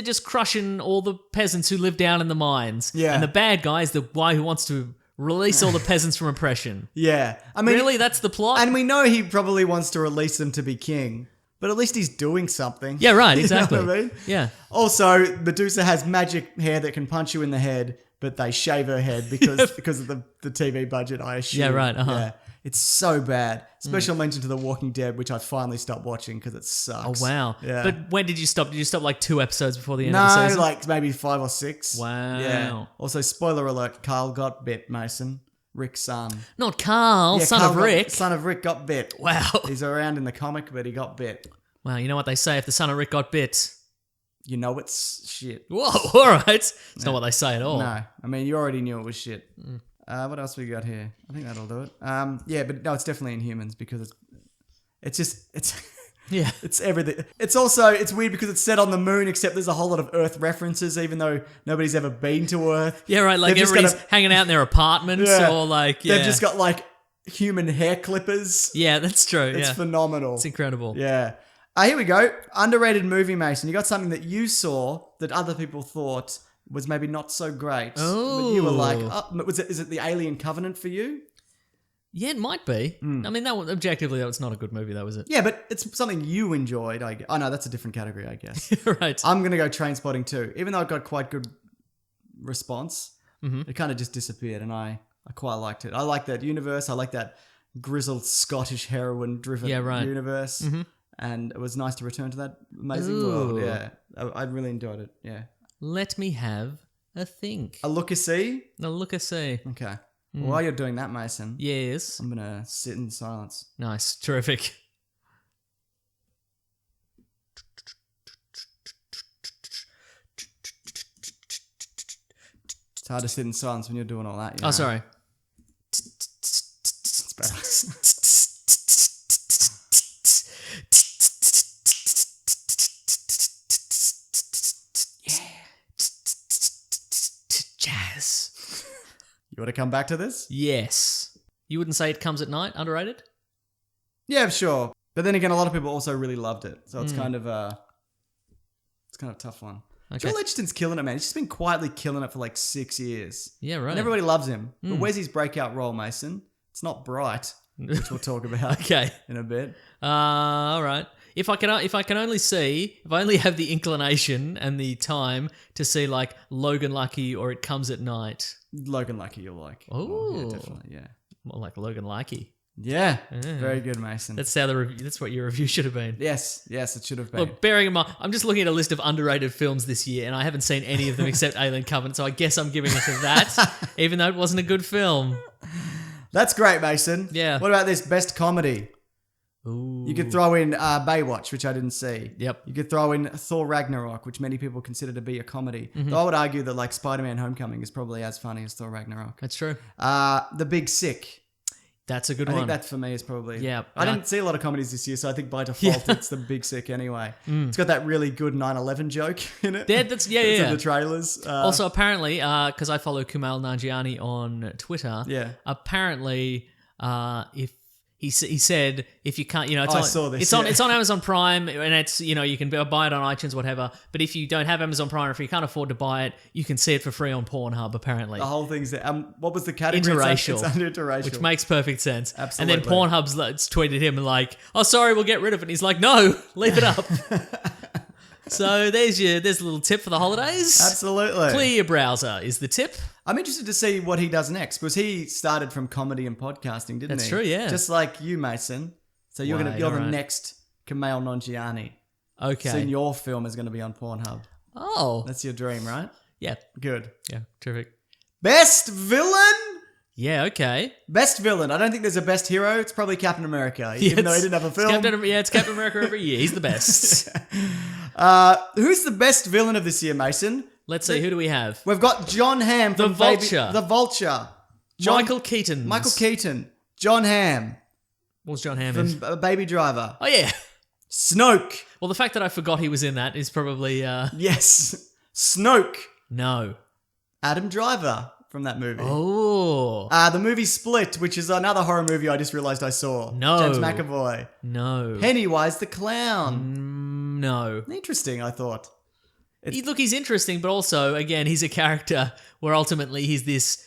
S2: just crushing all the peasants who live down in the mines.
S1: Yeah.
S2: And the bad guy is the guy who wants to release all the peasants from oppression.
S1: Yeah. I mean,
S2: Really? That's the plot?
S1: and we know he probably wants to release them to be king, but at least he's doing something.
S2: Yeah, right,
S1: You know
S2: exactly.
S1: what I mean?
S2: Yeah.
S1: Also, Medusa has magic hair that can punch you in the head, but they shave her head because of the TV budget, I assume.
S2: Yeah, right, uh-huh.
S1: Yeah. It's so bad. Special mention to The Walking Dead, which I finally stopped watching because it
S2: Oh,
S1: sucks.
S2: wow.
S1: Yeah.
S2: But when did you stop? Did you stop like 2 episodes before the end of the
S1: No,
S2: season?
S1: like maybe 5 or 6.
S2: Wow.
S1: Yeah. Also, spoiler alert, Carl got bit, Mason. Rick's son.
S2: Not Carl,
S1: Yeah,
S2: son
S1: Carl
S2: of Rick.
S1: Son of Rick got bit.
S2: Wow.
S1: He's around in the comic, but he got bit.
S2: Wow, you know what they say, if the son of Rick got bit.
S1: You know it's shit.
S2: Whoa, all right. It's not what they say at all.
S1: No, I mean, you already knew it was shit. What else we got here? I think that'll do it. Yeah, but no, it's definitely Inhumans because it's
S2: Yeah.
S1: it's everything. It's weird because it's set on the moon, except there's a whole lot of Earth references, even though nobody's ever been to Earth.
S2: Yeah, right. Like
S1: They've just
S2: everybody's
S1: got
S2: hanging out in their apartments or like, yeah.
S1: They've just got like human hair clippers.
S2: Yeah, that's true.
S1: It's
S2: yeah.
S1: phenomenal.
S2: It's incredible.
S1: Yeah. Here we go. Underrated movie, Mason. You got something that you saw that other people thought was maybe not so great. But you were like, is it the Alien Covenant for you?
S2: Yeah, it might be. I mean, objectively, that was not a good movie, though, was it?
S1: Yeah, but it's something you enjoyed. Oh, no, that's a different category, I guess.
S2: Right.
S1: I'm going to go Trainspotting too. Even though it got quite good response, it kind of just disappeared, and I quite liked it. I like that universe. I like that grizzled Scottish heroine-driven universe. And it was nice to return to that amazing world. Yeah, I really enjoyed it. Yeah.
S2: Let me have a think.
S1: A look-a-see?
S2: A look-a-see.
S1: Okay. While you're doing that, Mason,
S2: Yes.
S1: I'm going to sit in silence.
S2: Nice. Terrific.
S1: It's hard to sit in silence when you're doing all that. You know?
S2: Oh, sorry.
S1: It's better.
S2: Jazz.
S1: You want to come back to this?
S2: Yes. You wouldn't say It Comes at Night? Underrated?
S1: Yeah, sure. But then again, a lot of people also really loved it. So it's kind of a tough one.
S2: Okay.
S1: Joel Edgerton's killing it, man. He's just been quietly killing it for like 6 years.
S2: Yeah, right.
S1: And everybody loves him. But where's his breakout role, Mason? It's not Bright, which we'll talk about
S2: Okay.
S1: in a bit.
S2: All right. If I only have the inclination and the time to see like Logan Lucky or It Comes at Night.
S1: Logan Lucky you'll like.
S2: Oh.
S1: Yeah, definitely, yeah.
S2: More like Logan Lucky.
S1: Yeah, very good, Mason.
S2: That's what your review should have been.
S1: Yes, it should have been.
S2: Look, bearing in mind, I'm just looking at a list of underrated films this year, and I haven't seen any of them except Alien Covenant, so I guess I'm giving it to that, even though it wasn't a good film.
S1: That's great, Mason.
S2: Yeah.
S1: What about this best comedy?
S2: Ooh.
S1: You could throw in Baywatch, which I didn't see.
S2: Yep.
S1: You could throw in Thor Ragnarok, which many people consider to be a comedy. Though I would argue that like Spider-Man Homecoming is probably as funny as Thor Ragnarok.
S2: That's true.
S1: The Big Sick.
S2: That's a good
S1: I
S2: one.
S1: think that for me is probably...
S2: Yeah.
S1: I didn't see a lot of comedies this year, so I think by default it's The Big Sick anyway. It's got that really good 9/11 joke in it.
S2: That's
S1: It's in
S2: yeah.
S1: the trailers.
S2: Also, apparently, because I follow Kumail Nanjiani on Twitter,
S1: Yeah.
S2: apparently, if he said if you can't, it's
S1: I
S2: on,
S1: saw this,
S2: it's on Amazon Prime, and it's you can buy it on iTunes, whatever. But if you don't have Amazon Prime, or if you can't afford to buy it, you can see it for free on Pornhub. Apparently,
S1: The whole thing's there. What was the category?
S2: Interracial.
S1: It's under interracial.
S2: which makes perfect sense.
S1: Absolutely.
S2: And then Pornhub's tweeted him and like, "Oh, sorry, we'll get rid of it." And he's like, "No, leave it up." So there's a little tip for the holidays.
S1: Absolutely.
S2: Clear your browser is the tip.
S1: I'm interested to see what he does next, because he started from comedy and podcasting, didn't
S2: That's
S1: he?
S2: true, yeah.
S1: Just like you, Mason. So you're
S2: Right,
S1: the
S2: alright.
S1: next Kumail Nanjiani.
S2: Okay.
S1: Soon your film is going to be on Pornhub.
S2: Oh.
S1: That's your dream, right?
S2: Yeah.
S1: Good.
S2: Yeah. Terrific.
S1: Best villain?
S2: Yeah. Okay.
S1: Best villain. I don't think there's a best hero. It's probably Captain America, even though he didn't have a film.
S2: It's Captain America every year. He's the best.
S1: Who's the best villain of this year, Mason?
S2: Let's see. Who do we have?
S1: We've got John Hamm from
S2: The Vulture.
S1: The Vulture.
S2: Michael Keaton.
S1: Michael Keaton. John Hamm
S2: What was John Hamm in?
S1: from Baby Driver.
S2: Oh yeah.
S1: Snoke.
S2: Well, the fact that I forgot he was in that is probably
S1: Yes. Snoke.
S2: no.
S1: Adam Driver. from that movie.
S2: Oh.
S1: The movie Split, which is another horror movie I just realised I saw.
S2: No.
S1: James McAvoy.
S2: No.
S1: Pennywise the Clown.
S2: No.
S1: Interesting, I thought.
S2: He's interesting, but also, again, he's a character where ultimately he's this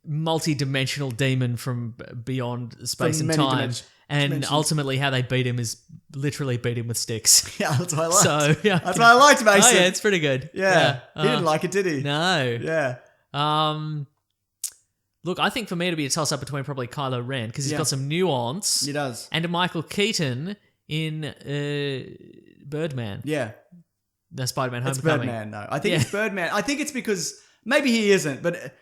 S2: multi-dimensional demon from beyond space
S1: From
S2: and
S1: many
S2: time. And
S1: dimensions.
S2: ultimately how they beat him is literally beat him with sticks.
S1: Yeah, that's what I liked.
S2: So, yeah.
S1: That's what I liked, Mason.
S2: Oh, yeah, it's pretty good.
S1: Yeah. He didn't like it, did he?
S2: No.
S1: Yeah.
S2: Look, I think for me it'd be a toss-up between probably Kylo Ren, because he's
S1: Yeah.
S2: got some nuance.
S1: He does.
S2: And Michael Keaton in Birdman.
S1: Yeah.
S2: The Spider-Man
S1: It's
S2: Homecoming.
S1: Birdman, though. I think it's Birdman. I think it's because maybe he isn't, but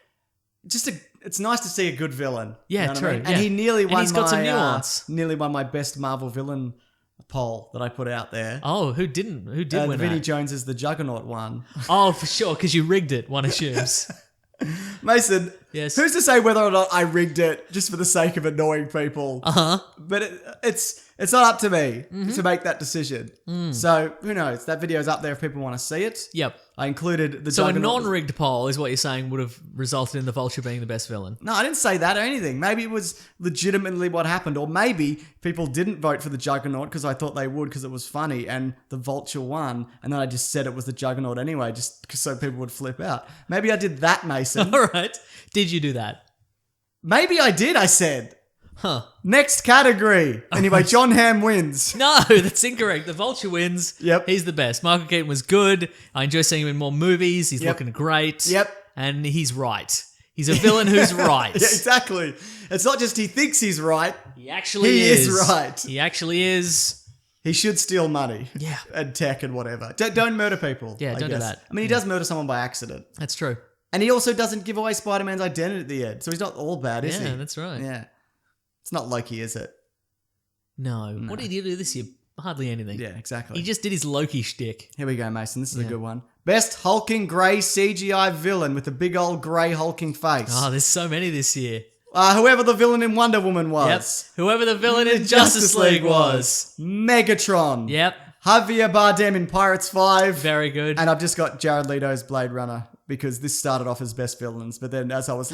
S1: it's nice to see a good villain.
S2: Yeah,
S1: You know what
S2: true.
S1: I mean?
S2: Yeah.
S1: And he nearly
S2: And
S1: won
S2: he's got some nuance.
S1: nearly won my best Marvel villain poll that I put out there.
S2: Oh, who did win
S1: Vinnie
S2: that?
S1: Jones is the Juggernaut one.
S2: Oh, for sure, because you rigged it, one assumes.
S1: Mason,
S2: Yes.
S1: who's to say whether or not I rigged it just for the sake of annoying people?
S2: Uh-huh.
S1: But it's not up to me to make that decision. So who knows? That video's up there if people want to see it.
S2: Yep.
S1: I included the
S2: So a
S1: Juggernaut.
S2: non-rigged poll is what you're saying would have resulted in the Vulture being the best villain.
S1: No, I didn't say that or anything. Maybe it was legitimately what happened. Or maybe people didn't vote for the Juggernaut because I thought they would because it was funny and the Vulture won. And then I just said it was the Juggernaut anyway just so people would flip out. Maybe I did that, Mason.
S2: All right. Did you do that?
S1: Maybe I did, I said.
S2: Huh.
S1: Next category. Anyway, John Hamm wins.
S2: No, that's incorrect. The Vulture wins.
S1: Yep.
S2: He's the best. Michael Keaton was good. I enjoy seeing him in more movies. He's looking great.
S1: Yep.
S2: And he's right. He's a villain who's right.
S1: Yeah, exactly. It's not just he thinks he's right.
S2: He actually
S1: He
S2: is.
S1: is right.
S2: He actually is.
S1: He should steal money.
S2: Yeah.
S1: And tech and whatever. Don't murder people.
S2: Yeah,
S1: I
S2: don't do
S1: guess.
S2: that.
S1: I mean, he does murder someone by accident.
S2: That's true.
S1: And he also doesn't give away Spider-Man's identity at the end. So he's not all bad, is he?
S2: Yeah, that's right.
S1: Yeah. It's not Loki, is it?
S2: No. What did he do this year? Hardly anything.
S1: Yeah, exactly.
S2: He just did his Loki shtick.
S1: Here we go, Mason. This is a good one. Best hulking grey CGI villain with a big old grey hulking face.
S2: Oh, there's so many this year.
S1: Whoever the villain in Wonder Woman was.
S2: Yep. Whoever the villain in Justice League was.
S1: Megatron.
S2: Yep.
S1: Javier Bardem in Pirates 5.
S2: Very good.
S1: And I've just got Jared Leto's Blade Runner because this started off as best villains, but then as I was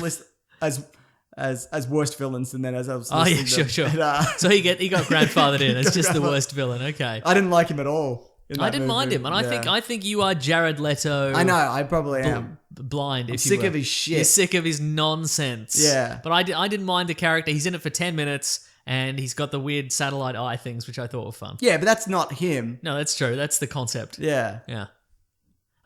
S1: as worst villains, and then as I was listening
S2: sure.
S1: it,
S2: So he got grandfathered in as just the worst villain. Okay.
S1: I didn't like him at all.
S2: I didn't mind him, and I think you are Jared Leto.
S1: I know, I probably am.
S2: Blind.
S1: I'm
S2: if
S1: sick
S2: you
S1: of his shit.
S2: You're sick of his nonsense.
S1: Yeah.
S2: But I didn't mind the character. He's in it for 10 minutes, and he's got the weird satellite eye things, which I thought were fun.
S1: Yeah, but that's not him.
S2: No, that's true. That's the concept.
S1: Yeah.
S2: Yeah.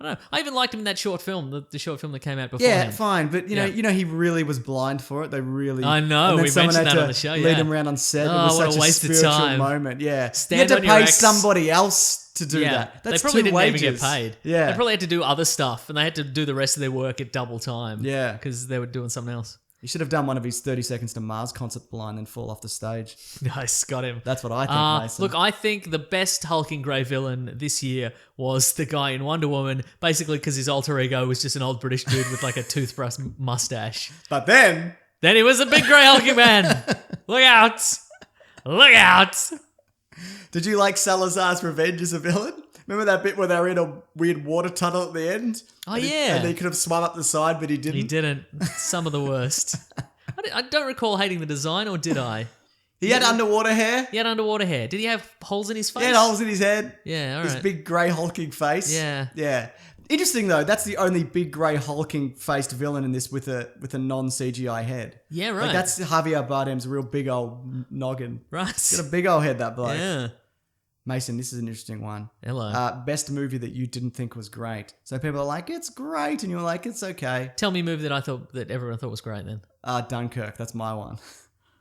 S2: I don't know. I even liked him in that short film, the short film that came out before.
S1: Yeah, fine, but you know he really was blind for it. They really.
S2: I know,
S1: and then
S2: we
S1: someone
S2: mentioned
S1: had
S2: that
S1: to
S2: on the show,
S1: Lead
S2: yeah.
S1: him around on set.
S2: Oh,
S1: It was
S2: what
S1: such
S2: a waste of
S1: spiritual
S2: time.
S1: moment. Yeah,
S2: Stand
S1: you
S2: on
S1: had to
S2: your
S1: pay
S2: ex.
S1: somebody else to do that. That's
S2: they probably
S1: 2
S2: didn't
S1: wages.
S2: even get paid.
S1: Yeah,
S2: They probably had to do other stuff, and they had to do the rest of their work at double time.
S1: Yeah.
S2: Because they were doing something else.
S1: You should have done one of his 30 Seconds to Mars concert blind and fall off the stage.
S2: Nice, got him.
S1: That's what I think, Mason.
S2: Look, I think the best hulking grey villain this year was the guy in Wonder Woman, basically because his alter ego was just an old British dude with like a toothbrush mustache.
S1: But then
S2: he was a big grey hulking man. Look out! Look out!
S1: did you like Salazar's revenge as a villain? Remember that bit where they were in a weird water tunnel at the end?
S2: Oh,
S1: and
S2: yeah.
S1: And he could have swum up the side, but he didn't.
S2: He didn't. Some of the worst. I don't recall hating the design, or did I?
S1: He had underwater hair.
S2: He had underwater hair. Did he have holes in his face?
S1: He had holes in his head.
S2: Yeah, all
S1: His
S2: right.
S1: big grey hulking face.
S2: Yeah.
S1: Yeah. Interesting though, that's the only big grey hulking faced villain in this with a non-CGI head.
S2: Yeah, right.
S1: Like that's Javier Bardem's real big old noggin.
S2: Right.
S1: He's got a big old head, that bloke.
S2: Yeah.
S1: Mason, this is an interesting one.
S2: Hello.
S1: Best movie that you didn't think was great. So people are like, it's great, and you're like, it's okay.
S2: Tell me a movie that everyone thought was great then.
S1: Dunkirk, that's my one.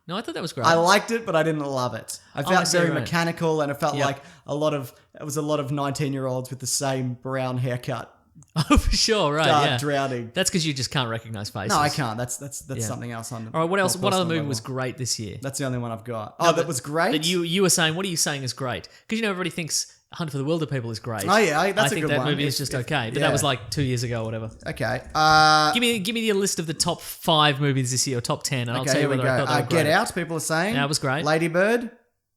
S2: No, I thought that was great.
S1: I liked it, but I didn't love it. I felt
S2: see,
S1: very
S2: right.
S1: mechanical, and it felt
S2: Yep.
S1: like it was a lot of 19-year-olds with the same brown haircut.
S2: Oh, for sure, right, yeah.
S1: Drowning.
S2: That's because you just can't recognize faces.
S1: No, I can't. That's
S2: Yeah.
S1: something else. On
S2: All right, what else?
S1: more
S2: What other
S1: personal
S2: movie
S1: level.
S2: was great this year?
S1: That's the only one I've got.
S2: No,
S1: That was great.
S2: That you were saying, what are you saying is great? Because everybody thinks Hunt for the Wilder People is great.
S1: Oh, yeah, that's
S2: I
S1: a
S2: think
S1: good
S2: that
S1: one.
S2: movie is just okay, but that was like 2 years ago or whatever.
S1: Okay.
S2: Give me a list of the top 5 movies this year, or top 10, and I'll
S1: Okay,
S2: tell you
S1: here we
S2: whether I
S1: go.
S2: thought they were
S1: Get
S2: great.
S1: Out, people are saying.
S2: That was great.
S1: Lady Bird.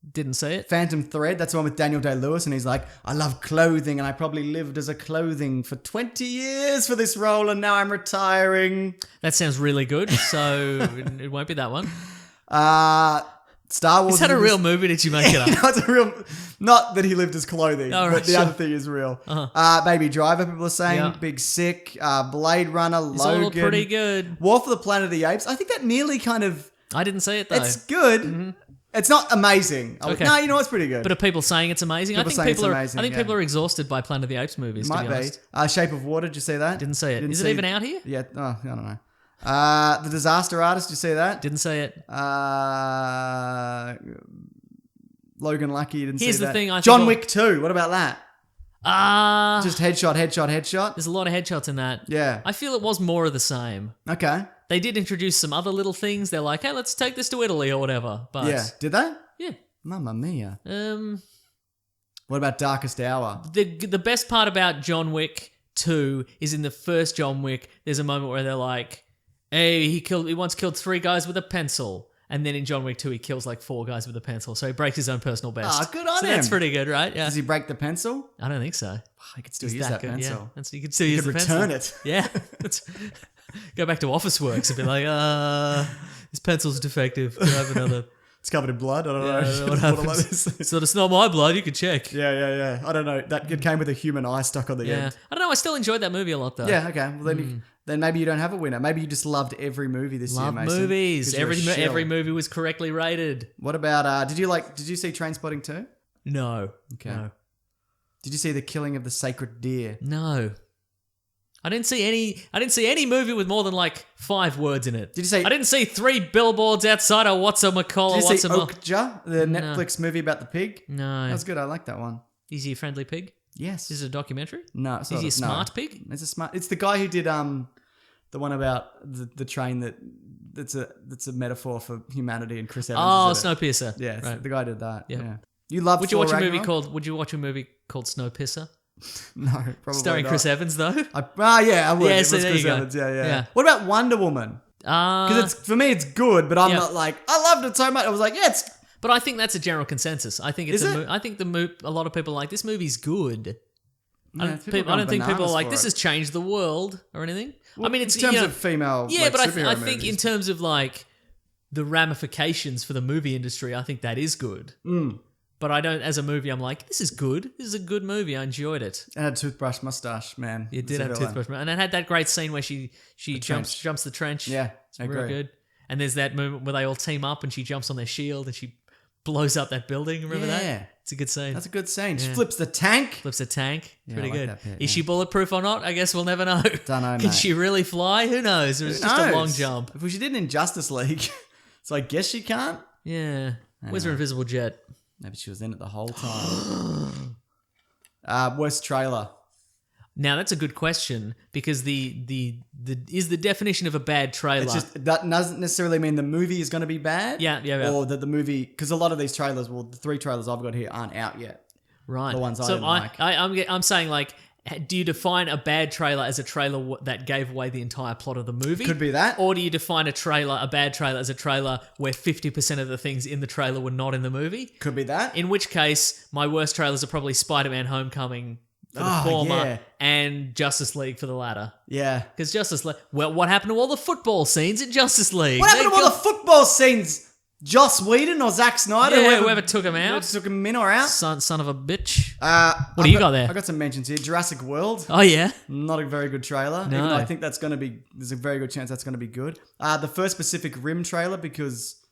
S2: Didn't see it.
S1: Phantom Thread, that's the one with Daniel Day-Lewis, and he's like, I love clothing, and I probably lived as a clothing for 20 years for this role, and now I'm retiring.
S2: That sounds really good, so it won't be that one.
S1: Star Wars.
S2: Is that a real movie? Did you make it up?
S1: No, it's a real... Not that he lived as clothing,
S2: Oh, right,
S1: but the
S2: sure.
S1: other thing is real. Baby Driver, people are saying.
S2: Yeah.
S1: Big Sick. Blade Runner,
S2: It's
S1: Logan.
S2: all pretty good.
S1: War for the Planet of the Apes. I think that nearly kind of...
S2: I didn't see it, though.
S1: It's good. It's not amazing.
S2: Okay.
S1: No, you know, it's pretty good.
S2: But are people saying it's amazing?
S1: People saying it's amazing,
S2: I think
S1: yeah.
S2: people are exhausted by Planet of the Apes movies, to
S1: Might
S2: be honest.
S1: be. Shape of Water, did you see that?
S2: Didn't see it.
S1: Didn't
S2: Is
S1: see-
S2: it even out here?
S1: Yeah, I don't know. The Disaster Artist, did you see that?
S2: Didn't see it.
S1: Logan Lucky, you didn't
S2: Here's
S1: see
S2: the
S1: that.
S2: thing, I
S1: John
S2: forgot-
S1: Wick 2, what about that? Just headshot.
S2: There's a lot of headshots in that.
S1: Yeah.
S2: I feel it was more of the same.
S1: Okay.
S2: They did introduce some other little things. They're like, hey, let's take this to Italy or whatever. But
S1: Yeah. Did they?
S2: yeah.
S1: Mamma mia.
S2: Um,
S1: What about Darkest Hour?
S2: the best part about John Wick 2 is in the first John Wick, there's a moment where they're like, hey, he once killed 3 guys with a pencil. And then in John Wick 2, he kills like 4 guys with a pencil. So he breaks his own personal best.
S1: Ah, good on
S2: so
S1: him.
S2: that's pretty good, right? Yeah.
S1: Does he break the pencil?
S2: I don't think so.
S1: I could still
S2: He's
S1: use that
S2: good,
S1: pencil.
S2: Yeah. You could still use
S1: could
S2: the pencil.
S1: return it.
S2: Yeah. Go back to Office Works and be like, this pencil's defective. Can I have another?
S1: It's covered in blood. I don't
S2: I don't know
S1: know.
S2: what happens. So it's not my blood. You can check.
S1: Yeah. I don't know. That it came with a human eye stuck on the
S2: Yeah.
S1: end.
S2: I don't know. I still enjoyed that movie a lot, though.
S1: Yeah, okay. Well, then maybe you don't have a winner. Maybe you just loved every movie this
S2: Love
S1: year, Mason.
S2: movies.
S1: 'Cause you're a shill.
S2: Every movie was correctly rated.
S1: What about, did you see Trainspotting 2?
S2: No.
S1: Okay.
S2: No.
S1: Did you see The Killing of the Sacred Deer?
S2: No. I didn't see any movie with more than like 5 words in it.
S1: Did you see-
S2: I didn't see 3 billboards outside of What's-a-McCall
S1: Did
S2: or
S1: you see
S2: What's-a-Mo.
S1: Okja, the Netflix movie about the pig?
S2: No.
S1: That was good. I like that one.
S2: Is he a friendly pig?
S1: Yes.
S2: Is it a documentary?
S1: No.
S2: Is he a smart pig?
S1: It's the guy who did the one about the train that's a metaphor for humanity, and Chris Evans.
S2: Oh,
S1: is in it.
S2: Snowpiercer.
S1: Yeah,
S2: Right.
S1: the guy did that.
S2: Yep.
S1: Yeah. You love.
S2: Would you watch a movie called Snowpiercer?
S1: No, probably
S2: Starring
S1: not.
S2: Chris Evans, though?
S1: Yeah, I would.
S2: Yeah,
S1: It
S2: so
S1: was
S2: there
S1: Chris
S2: you go.
S1: Evans. Yeah.
S2: Yeah.
S1: What about Wonder Woman? Because for me it's good, but I'm
S2: Yeah.
S1: not like I loved it so much. I was like, yeah, it's
S2: But I think that's a general consensus. I think it's
S1: Is it?
S2: I think a lot of people are like, this movie's good. I don't think
S1: going
S2: people are like,
S1: bananas
S2: this
S1: for
S2: has
S1: it.
S2: changed the world or anything. I mean, it's
S1: in terms
S2: you know,
S1: of female.
S2: yeah,
S1: like,
S2: but I
S1: superhero
S2: think in
S1: movies.
S2: terms of like the ramifications for the movie industry, I think that is good. But I don't, as a movie, I'm like, this is good. This is a good movie. I enjoyed it.
S1: It had a toothbrush mustache, man.
S2: It
S1: It's
S2: did
S1: a
S2: have
S1: villain.
S2: toothbrush, and it had that great scene where she
S1: trench.
S2: jumps the trench.
S1: Yeah,
S2: it's
S1: I
S2: real
S1: agree.
S2: good. And there's that moment where they all team up, and she jumps on their shield, and she blows up that building. Remember
S1: Yeah.
S2: that? It's a good scene.
S1: That's a good scene. She
S2: Yeah.
S1: flips the tank.
S2: Flips a tank.
S1: Yeah,
S2: Pretty
S1: I like
S2: good.
S1: that bit,
S2: Is
S1: yeah.
S2: she bulletproof or not? I guess we'll never know.
S1: Dunno,
S2: Can
S1: mate.
S2: she really fly? Who knows? It was just a long jump.
S1: If she did it in Justice League, so I guess she can't.
S2: Yeah. Where's her invisible jet?
S1: Maybe she was in it the whole time. Worst trailer.
S2: Now that's a good question because the is the definition of a bad trailer.
S1: It's just that doesn't necessarily mean the movie is going to be bad.
S2: Yeah.
S1: Or that the movie, because a lot of these trailers, well, the 3 trailers I've got here aren't out yet.
S2: right.
S1: the ones I
S2: so
S1: didn't like.
S2: I'm saying like, do you define a bad trailer as a trailer that gave away the entire plot of the movie?
S1: Could be that.
S2: Or do you define a bad trailer as a trailer where 50% of the things in the trailer were not in the movie?
S1: Could be that.
S2: In which case, my worst trailers are probably Spider-Man Homecoming for the former
S1: yeah.
S2: and Justice League for the latter.
S1: Yeah.
S2: Because Justice League, well, what happened to all the football scenes in Justice League?
S1: What happened to all the football scenes? Joss Whedon or Zack Snyder?
S2: Yeah, whoever took him out.
S1: Whoever took him in or out?
S2: Son of a bitch.
S1: What
S2: do you got there?
S1: I got some mentions here. Jurassic World.
S2: Oh, yeah?
S1: Not a very good trailer.
S2: No.
S1: Even though I think that's going to be, there's a very good chance that's going to be good. The first Pacific Rim trailer because,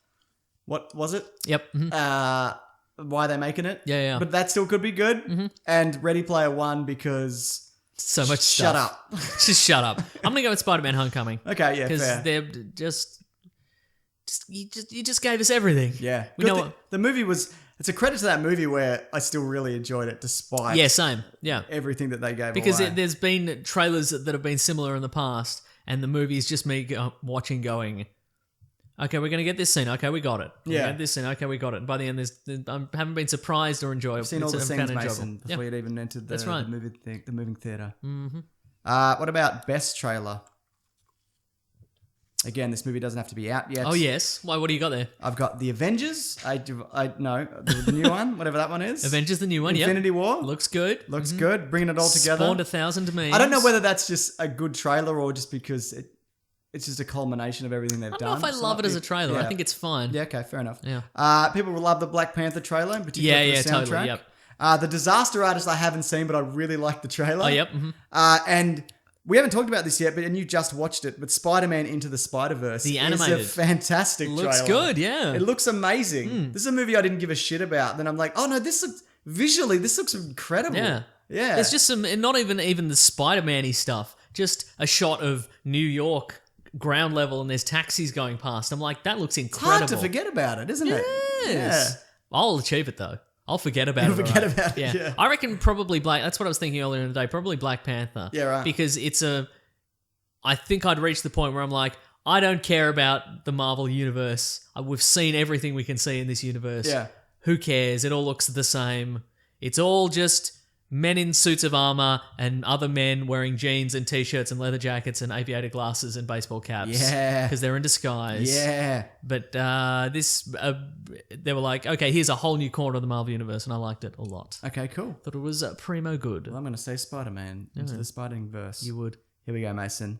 S1: what was it?
S2: Yep. Mhm.
S1: Why are they making it?
S2: Yeah.
S1: But that still could be good. And Ready Player One because...
S2: So much
S1: Shut
S2: stuff.
S1: up.
S2: Just shut up. I'm going to go with Spider-Man Homecoming.
S1: Okay, yeah,
S2: Because
S1: fair.
S2: they're you just gave us everything.
S1: Yeah.
S2: We know
S1: Good
S2: what-
S1: the movie was... It's a credit to that movie where I still really enjoyed it despite
S2: Yeah, same. Yeah.
S1: everything that they gave
S2: Because
S1: away.
S2: there's been trailers that have been similar in the past, and the movie is just me watching going, okay, we're going to get this scene. Okay, we got it. We're
S1: Yeah.
S2: gonna get this scene. Okay, we got it. And by the end, I haven't been surprised or enjoyed it.
S1: I've seen all the
S2: It's
S1: scenes,
S2: kinda
S1: Mason,
S2: enjoyable.
S1: before
S2: Yeah.
S1: you'd even entered the,
S2: That's right.
S1: the moving theatre. Mm-hmm. What about best trailer? Again, this movie doesn't have to be out yet.
S2: Oh, yes. Why? What do you got there?
S1: I've got the Avengers. The new one, whatever that one is.
S2: Avengers, the new one,
S1: Infinity War.
S2: Looks good.
S1: Looks good. Bringing it all together.
S2: Spawned 1,000 memes.
S1: I don't know whether that's just a good trailer or just because it's just a culmination of everything they've
S2: I
S1: done.
S2: don't know if I love it as a trailer.
S1: Yeah.
S2: I think it's fine.
S1: Yeah, okay, fair enough.
S2: Yeah.
S1: People will love the Black Panther trailer, in particular for the soundtrack.
S2: Totally. Yep.
S1: The Disaster Artist I haven't seen, but I really like the trailer.
S2: Oh, yep. Mm-hmm.
S1: And we haven't talked about this yet, and you just watched it, but Spider-Man Into the Spider-Verse
S2: The animated.
S1: is a fantastic trailer.
S2: Looks good, yeah.
S1: It looks amazing. This is a movie I didn't give a shit about. Then I'm like, oh no, this looks incredible.
S2: Yeah.
S1: Yeah.
S2: There's just some, not even the Spider-Man-y stuff, just a shot of New York ground level and there's taxis going past. I'm like, that looks incredible.
S1: Hard to forget about it, isn't it?
S2: Yes. I'll achieve it though. I'll forget about
S1: You'll
S2: it.
S1: forget about it, yeah.
S2: I reckon probably that's what I was thinking earlier in the day, probably Black Panther.
S1: Yeah, right.
S2: Because I think I'd reached the point where I'm like, I don't care about the Marvel universe. We've seen everything we can see in this universe.
S1: Yeah.
S2: Who cares? It all looks the same. It's all just men in suits of armor and other men wearing jeans and t-shirts and leather jackets and aviator glasses and baseball caps.
S1: Yeah.
S2: Because they're in disguise.
S1: Yeah.
S2: But they were like, okay, here's a whole new corner of the Marvel universe, and I liked it a lot.
S1: Okay, cool.
S2: Thought it was primo good.
S1: Well, I'm going to say Spider-Man Into the Spider-Verse.
S2: You would.
S1: Here we go, Mason.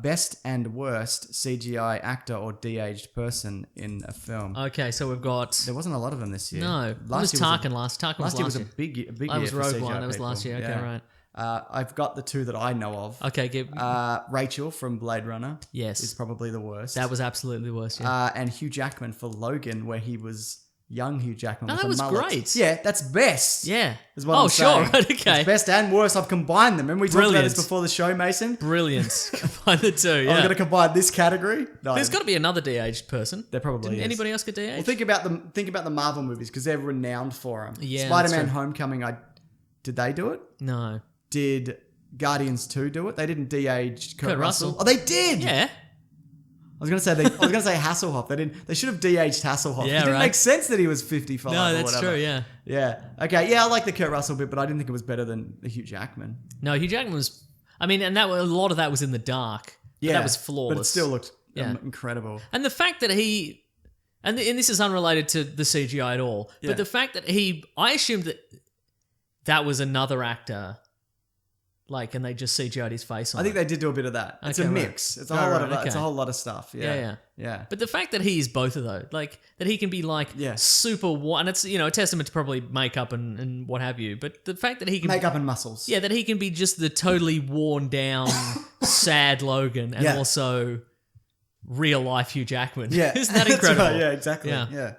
S1: Best and worst CGI actor or de-aged person in a film.
S2: Okay, so we've got...
S1: There wasn't a lot of them this year.
S2: No. It was Tarkin last. Tarkin
S1: Last year was a
S2: year.
S1: big year
S2: That was
S1: for
S2: Rogue
S1: CGI
S2: One. That was
S1: people.
S2: last year. Okay, right.
S1: I've got the two that I know of.
S2: Okay,
S1: Rachel from Blade Runner.
S2: Yes.
S1: Is probably the worst.
S2: That was absolutely the worst, yeah.
S1: And Hugh Jackman for Logan, where he was young Hugh Jackman.
S2: No,
S1: with
S2: that
S1: a
S2: was
S1: mullet.
S2: great.
S1: Yeah, that's best.
S2: Yeah.
S1: Is what I'm saying.
S2: Sure. Right, okay.
S1: It's best and worst. I've combined them. Remember we talked about
S2: Brilliant.
S1: this before the show, Mason?
S2: Brilliant. Combine the two, yeah.
S1: I'm going to combine this category. No,
S2: There's got to be another de-aged person.
S1: There probably
S2: Didn't
S1: is.
S2: anybody else get de-aged?
S1: Well, think about the Marvel movies because they're renowned for them.
S2: Yeah,
S1: Spider-Man
S2: that's true.
S1: Homecoming, did they do it?
S2: No.
S1: Did Guardians 2 do it? They didn't de-age Kurt
S2: Russell.
S1: Oh, they did.
S2: Yeah.
S1: I was gonna say Hasselhoff. They didn't. They should have de-aged Hasselhoff.
S2: Yeah,
S1: It didn't
S2: right.
S1: make sense that he was 55.
S2: No,
S1: or
S2: that's
S1: whatever.
S2: true, yeah.
S1: Yeah. Okay. Yeah, I like the Kurt Russell bit, but I didn't think it was better than the Hugh Jackman.
S2: No, Hugh Jackman was... I mean, and a lot of that was in the dark.
S1: Yeah,
S2: That was flawless.
S1: but it still looked
S2: Yeah.
S1: incredible.
S2: And the fact that he... And this is unrelated to the CGI at all.
S1: Yeah.
S2: But the fact that I assumed that was another actor... and they just CGI'd his face on
S1: I think
S2: it.
S1: they did do a bit of that. It's
S2: Okay,
S1: a
S2: right.
S1: mix. It's a
S2: Right,
S1: whole lot
S2: right,
S1: of. It's a
S2: okay.
S1: whole lot of stuff. Yeah.
S2: Yeah. But the fact that he is both of those, that he can be
S1: Yeah.
S2: super, and it's a testament to probably makeup and what have you. But the fact that he can
S1: Makeup and muscles.
S2: that he can be just the totally worn down, sad Logan, and
S1: Yeah.
S2: also real life Hugh Jackman.
S1: Yeah.
S2: Isn't that
S1: That's
S2: incredible?
S1: right, yeah. Exactly.
S2: Yeah.
S1: Yeah.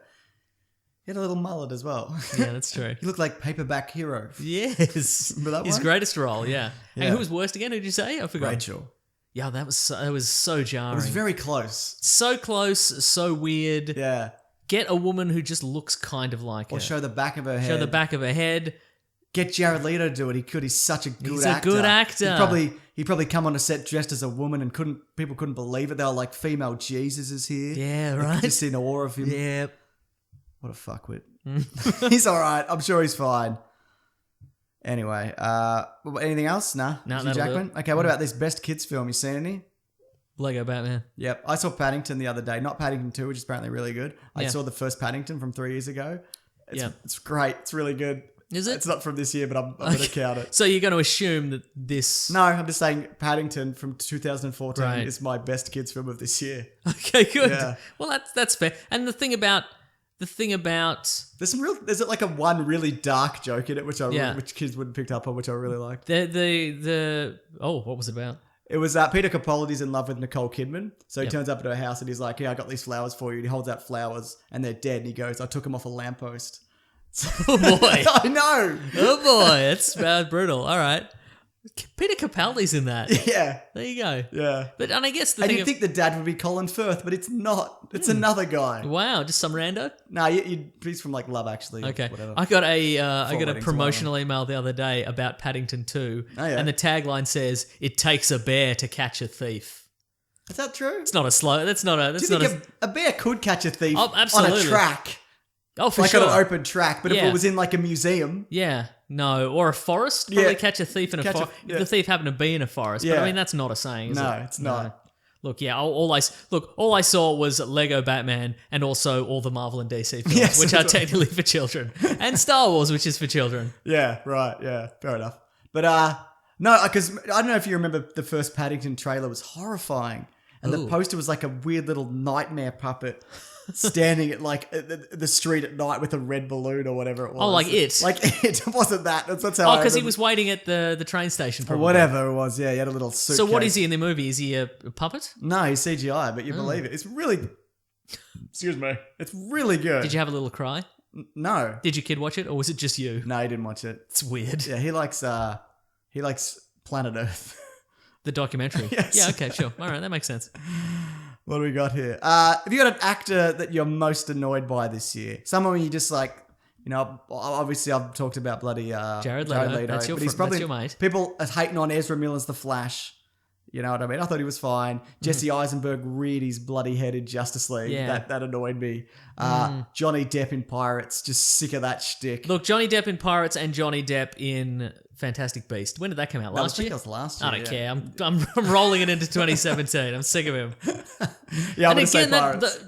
S1: He had a little mullet as well.
S2: Yeah, that's true.
S1: He looked like Paperback Hero.
S2: Yes,
S1: Remember that
S2: his
S1: one?
S2: greatest role. Yeah.
S1: Yeah.
S2: And who was worst again? Who did you say? I forgot.
S1: Rachel.
S2: Yeah, that was so jarring.
S1: It was very close.
S2: so close, so weird.
S1: Yeah.
S2: Get a woman who just looks kind of like
S1: Or
S2: her.
S1: show the back of her head.
S2: Show the back of her head.
S1: Get Jared Leto to do it. He could. He's such a good
S2: He's a
S1: actor.
S2: good actor.
S1: He'd probably come on a set dressed as a woman and people couldn't believe it. They were like, female Jesus is here.
S2: Yeah,
S1: They could
S2: right.
S1: just see an awe of him.
S2: Yeah.
S1: What a fuckwit. He's all right. I'm sure he's fine. Anyway, anything else? Nah.
S2: No,
S1: Hugh
S2: that'll do
S1: Jackman. Okay, what about this best kids film? You seen any?
S2: Lego Batman.
S1: Yep. I saw Paddington the other day. Not Paddington 2, which is apparently really good. I
S2: Yeah.
S1: saw the first Paddington from 3 years ago.
S2: Yeah.
S1: It's great. It's really good.
S2: Is it?
S1: It's not from this year, but I'm going to count it.
S2: So you're going to assume that this...
S1: No, I'm just saying Paddington from 2014
S2: Right.
S1: is my best kids film of this year.
S2: Okay, good.
S1: Yeah.
S2: Well, that's fair. And the thing about...
S1: There's like a one really dark joke in it, which
S2: Yeah.
S1: which kids wouldn't picked up on, which I really liked.
S2: what was it about?
S1: It was Peter Capaldi's in love with Nicole Kidman. So he turns up at her house and he's like, yeah, I got these flowers for you. And he holds out flowers and they're dead. And he goes, I took them off a lamppost.
S2: Oh boy.
S1: I know.
S2: Oh boy, that's brutal. All right. Peter Capaldi's in that.
S1: Yeah.
S2: There you go.
S1: Yeah.
S2: But and I guess the
S1: And
S2: thing
S1: you'd think the dad would be Colin Firth, but it's not. It's another guy.
S2: wow, just some rando.
S1: Nah, he's from like Love Actually.
S2: Okay,
S1: Whatever.
S2: I got a
S1: weddings,
S2: promotional email the other day about Paddington 2,
S1: Oh, yeah.
S2: and the tagline says, "It takes a bear to catch a thief."
S1: Is that true?
S2: It's not a slow. That's not a.
S1: Do
S2: That's
S1: you
S2: not
S1: think a bear could catch a thief
S2: Oh,
S1: on
S2: absolutely.
S1: a track?
S2: Oh, for
S1: Like
S2: sure.
S1: on an open track, but if
S2: Yeah.
S1: it was in like a museum,
S2: Yeah, no, or a forest. Probably
S1: Yeah.
S2: catch a thief in a
S1: Catch a-
S2: forest.
S1: yeah.
S2: If the thief happened to be in a forest, but
S1: Yeah.
S2: I mean that's not a saying. Is
S1: no,
S2: it?
S1: it's not.
S2: Look, yeah, all I saw was Lego Batman and also all the Marvel and DC films, which are technically for children, and Star Wars, which is for children.
S1: Yeah, right. Yeah, fair enough. But no, because I don't know if you remember the first Paddington trailer was horrifying, and the poster was like a weird little nightmare puppet standing at like the street at night with a red balloon or whatever it was.
S2: Oh, like it.
S1: Like it wasn't that. That's how.
S2: Oh, because he was waiting at the train station. Probably.
S1: Or whatever it was. Yeah, he had a little suitcase.
S2: So what is he in the movie? Is he a puppet?
S1: No, he's CGI, but you believe it. It's really. Excuse me. It's really good.
S2: Did you have a little cry?
S1: No.
S2: Did your kid watch it, or was it just you?
S1: No, he didn't watch it.
S2: It's weird.
S1: Yeah, he likes Planet Earth.
S2: The documentary.
S1: Yes.
S2: Yeah. Okay. Sure. All right. That makes sense.
S1: What do we got here? Have you got an actor that you're most annoyed by this year? Someone you just like, you know, obviously I've talked about bloody
S2: Jared Leto. That's your mate.
S1: People are hating on Ezra Miller's The Flash. You know what I mean? I thought he was fine. Jesse Eisenberg read his bloody headed Justice League.
S2: Yeah.
S1: That annoyed me. Johnny Depp in Pirates, just sick of that shtick.
S2: Look, Johnny Depp in Pirates and Johnny Depp in Fantastic Beast. When did that come out? Last year?
S1: I think it was last year.
S2: I don't care. I'm rolling it into 2017. I'm sick of him.
S1: Yeah, I'm
S2: and
S1: going to say
S2: again,
S1: Pirates.